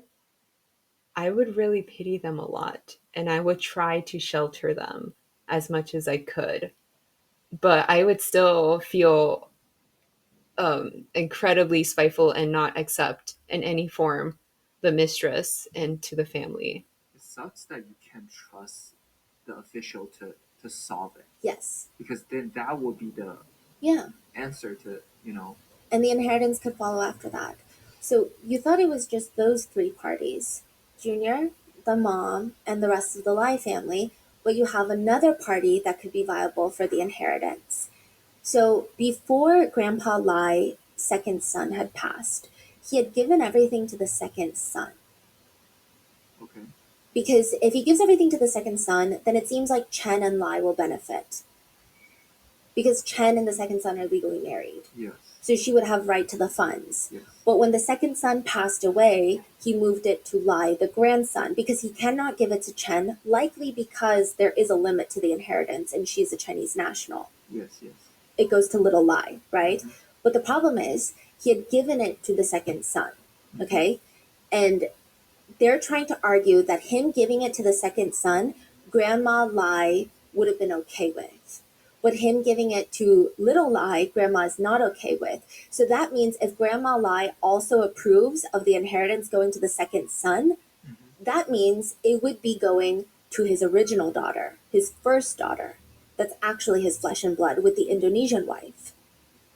I would really pity them a lot, and I would try to shelter them as much as I could. But I would still feel incredibly spiteful and not accept in any form the mistress into the family. It sucks that you can't trust the official to solve it, Yes. because then that would be the Yeah. answer to, you know. And the inheritance could follow after that. So you thought it was just those three parties, Junior, the mom, and the rest of the Lai family, but you have another party that could be viable for the inheritance. So before Grandpa Lai, second son, had passed, he had given everything to the second son. Okay. Because if he gives everything to the second son, then it seems like Chen and Lai will benefit. Because Chen and the second son are legally married. Yes. So she would have right to the funds. Yes. But when the second son passed away, he moved it to Lai, the grandson, because he cannot give it to Chen, likely because there is a limit to the inheritance and she's a Chinese national. Yes. Yes. It goes to little Lai, right? Mhm. But the problem is, he had given it to the second son, okay? And they're trying to argue that him giving it to the second son, Grandma Lai would have been okay with. But him giving it to little Lai, Grandma is not okay with. So that means if Grandma Lai also approves of the inheritance going to the second son, Mhm. that means it would be going to his original daughter, his first daughter. That's actually his flesh and blood with the Indonesian wife.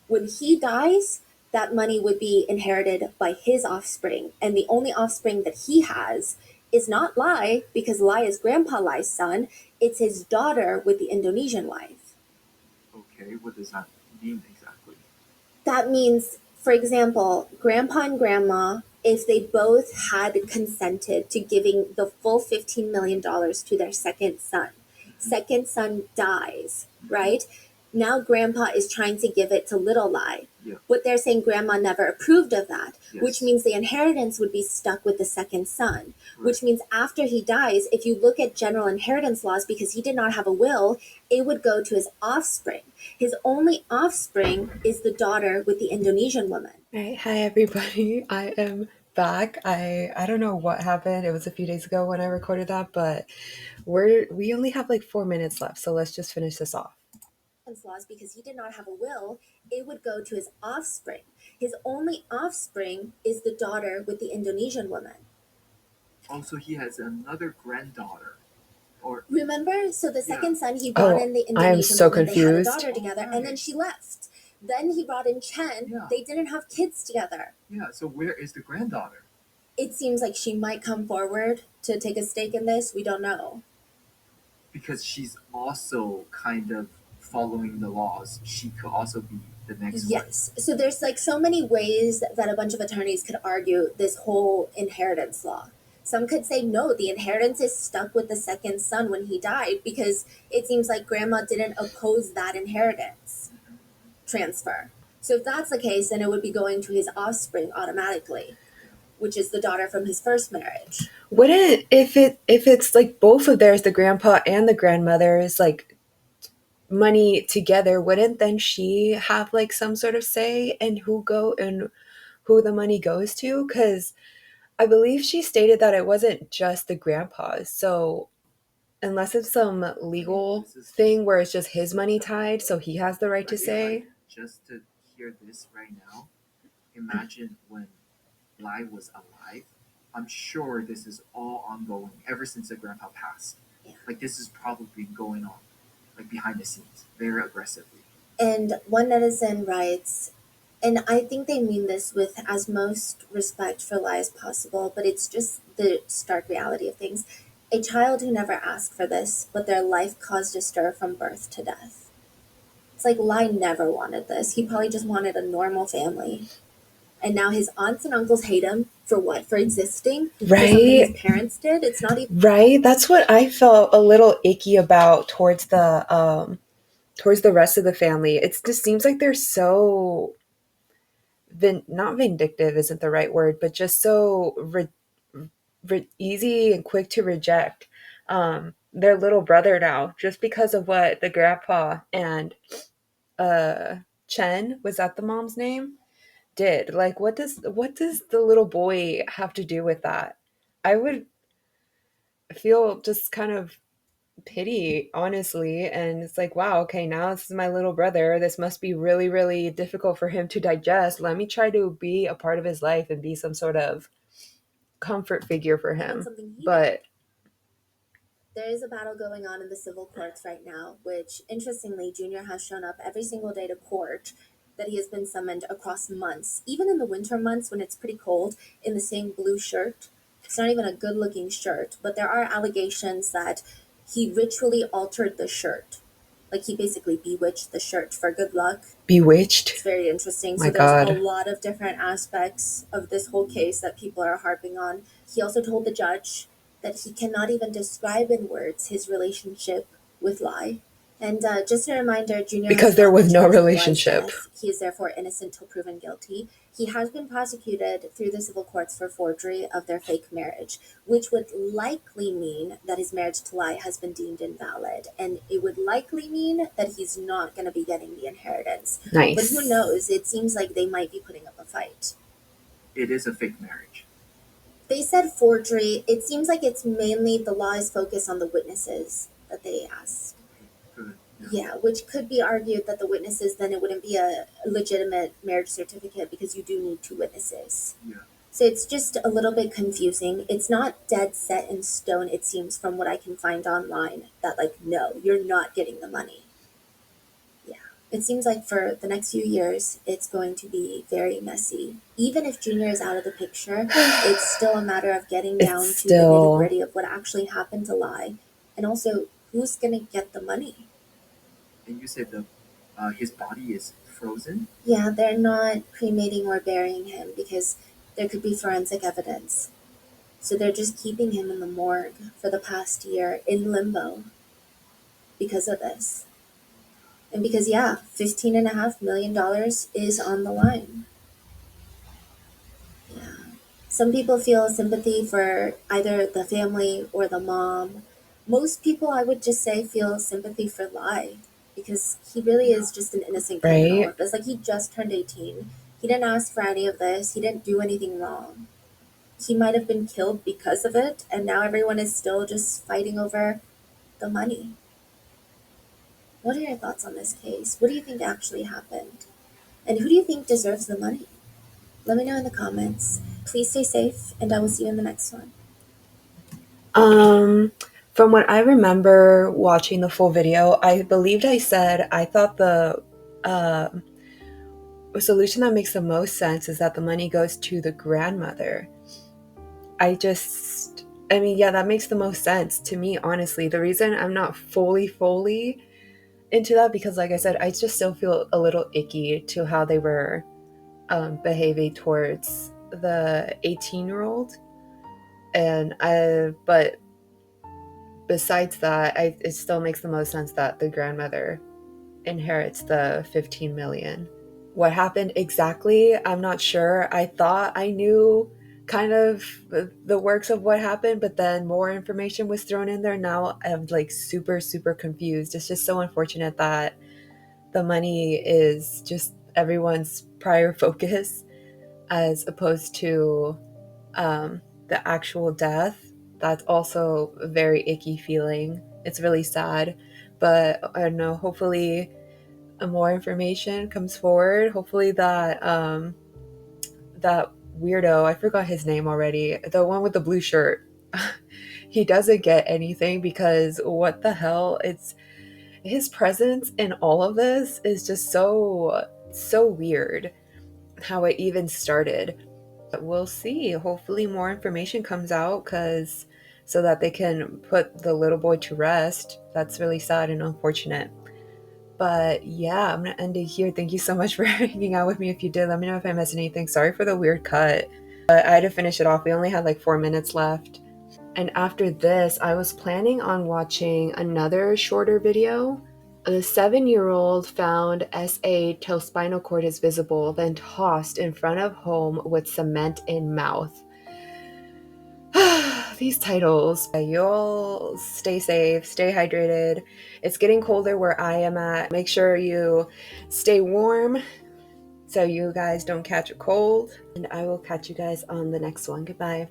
When he dies, that money would be inherited by his offspring. And the only offspring that he has is not Lai, because Lai is Grandpa Lai's son. It's his daughter with the Indonesian wife. Okay. What does that mean exactly? That means, for example, Grandpa and Grandma, if they both had consented to giving the full $15 million to their second son dies, right? Now Grandpa is trying to give it to little Lai. Yeah. But they're saying Grandma never approved of that, Yes. which means the inheritance would be stuck with the second son, Right. which means after he dies, if you look at general inheritance laws, because he did not have a will, it would go to his offspring. His only offspring is the daughter with the Indonesian woman. Right. Hi everybody. I am back. I don't know what happened. It was a few days ago when I recorded that, but we only have like 4 minutes left, so let's just finish this off. Laws, because he did not have a will, it would go to his offspring. His only offspring is the daughter with the Indonesian woman. Also, he has another granddaughter. Or Remember? So the second son, he Oh, brought in the I am Indonesian so woman. They had a confused. daughter together, and then she left. Then he brought in Chen. Yeah. They didn't have kids together. yeah. So where is the granddaughter? It seems like she might come forward to take a stake in this. We don't know. Because she's also kind of following the laws. She could also be the next one. Yes. So there's like so many ways that a bunch of attorneys could argue this whole inheritance law. Some could say no, the inheritance is stuck with the second son when he died because it seems like Grandma didn't oppose that inheritance transfer. So if that's the case, then it would be going to his offspring automatically, which is the daughter from his first marriage. Wouldn't if it's like both of theirs, the grandpa and the grandmother's like money together, wouldn't then she have like some sort of say in who the money goes to? Because I believe she stated that it wasn't just the grandpa's. So unless it's some legal thing where it's just his money tied, so he has the right to Like, say. just to hear this right now, imagine when Lai was alive. I'm sure this is all ongoing ever since the grandpa passed. Yeah. Like this is probably going on, like behind the scenes, very aggressively. And one netizen writes, and I think they mean this with as most respect for Lai as possible, but it's just the stark reality of things. A child who never asked for this, but their life caused a stir from birth to death. It's like Lai never wanted this. He probably just wanted a normal family. And now his aunts and uncles hate him for what? For existing? For something Right. his parents did? It's not even... Right? That's what I felt a little icky about towards the rest of the family. It just seems like they're so not vindictive isn't the right word, but just so easy and quick to reject their little brother now, just because of what the grandpa and Chen, was that the mom's name, did. Like, what does the little boy have to do with that? I would feel just kind of pity, honestly. And it's like, wow, okay, now this is my little brother. This must be really, really difficult for him to digest. Let me try to be a part of his life and be some sort of comfort figure for That's him. something he did. But There is a battle going on in the civil courts right now, which interestingly, Junior has shown up every single day to court, that he has been summoned across months, even in the winter months when it's pretty cold, in the same blue shirt. It's not even a good looking shirt, but there are allegations that he ritually altered the shirt. Like he basically bewitched the shirt for good luck. bewitched. It's very interesting. My So there's a God. lot of different aspects of this whole case that people are harping on. He also told the judge that he cannot even describe in words his relationship with Lai. And just a reminder, Junior Because has there not was been no charged with Lai's relationship. death. He is therefore innocent till proven guilty. He has been prosecuted through the civil courts for forgery of their fake marriage, which would likely mean that his marriage to Lai has been deemed invalid. And it would likely mean that he's not going to be getting the inheritance. Nice. But who knows? It seems like they might be putting up a fight. It is a fake marriage. They said forgery. It seems like it's mainly the law is focused on the witnesses that they asked. Good. Yeah, which could be argued that the witnesses, then it wouldn't be a legitimate marriage certificate because you do need 2 witnesses. Yeah. So it's just a little bit confusing. It's not dead set in stone, it seems, from what I can find online, that like, no, you're not getting the money. Yeah. It seems like for the next few years, it's going to be very messy. Even if Junior is out of the picture, it's still a matter of getting down to the nitty gritty of what actually happened to Lai, and also who's going to get the money. And you said his body is frozen? Yeah, they're not cremating or burying him because there could be forensic evidence. So they're just keeping him in the morgue for the past year in limbo because of this. And because, yeah, $15.5 million is on the line. Yeah. Some people feel sympathy for either the family or the mom. Most people, I would just say, feel sympathy for Lai because he really is just an innocent kid in all of this. Like, he just turned 18. He didn't ask for any of this. He didn't do anything wrong. He might have been killed because of it, and now everyone is still just fighting over the money. What are your thoughts on this case? What do you think actually happened? And who do you think deserves the money? Let me know in the comments. Please stay safe, and I will see you in the next one. From what I remember watching the full video, I believed I said I thought the solution that makes the most sense is that the money goes to the grandmother. Yeah, that makes the most sense to me, honestly. The reason I'm not fully into that, because like I said, I just still feel a little icky to how they were behaving towards the 18-year-old. But besides that, it still makes the most sense that the grandmother inherits the 15 million. What happened exactly, I'm not sure. I thought I knew kind of the works of what happened, but then more information was thrown in there. Now I'm like super confused. It's just so unfortunate that the money is just everyone's prior focus as opposed to the actual death. That's also a very icky feeling. It's really sad, but I don't know, hopefully more information comes forward. Hopefully that that weirdo, I forgot his name already, the one with the blue shirt, he doesn't get anything, because what the hell, it's his presence in all of this is just so weird how it even started. But we'll see. Hopefully more information comes out, because so that they can put the little boy to rest. That's really sad and unfortunate. But yeah, I'm gonna end it here. Thank you so much for hanging out with me. If you did, let me know if I missed anything. Sorry for the weird cut, but I had to finish it off. We only had like 4 minutes left. And after this, I was planning on watching another shorter video. A 7-year-old found SA till spinal cord is visible, then tossed in front of home with cement in mouth. These titles. You'll stay safe, stay hydrated. It's getting colder where I am at. Make sure you stay warm so you guys don't catch a cold. And I will catch you guys on the next one. Goodbye.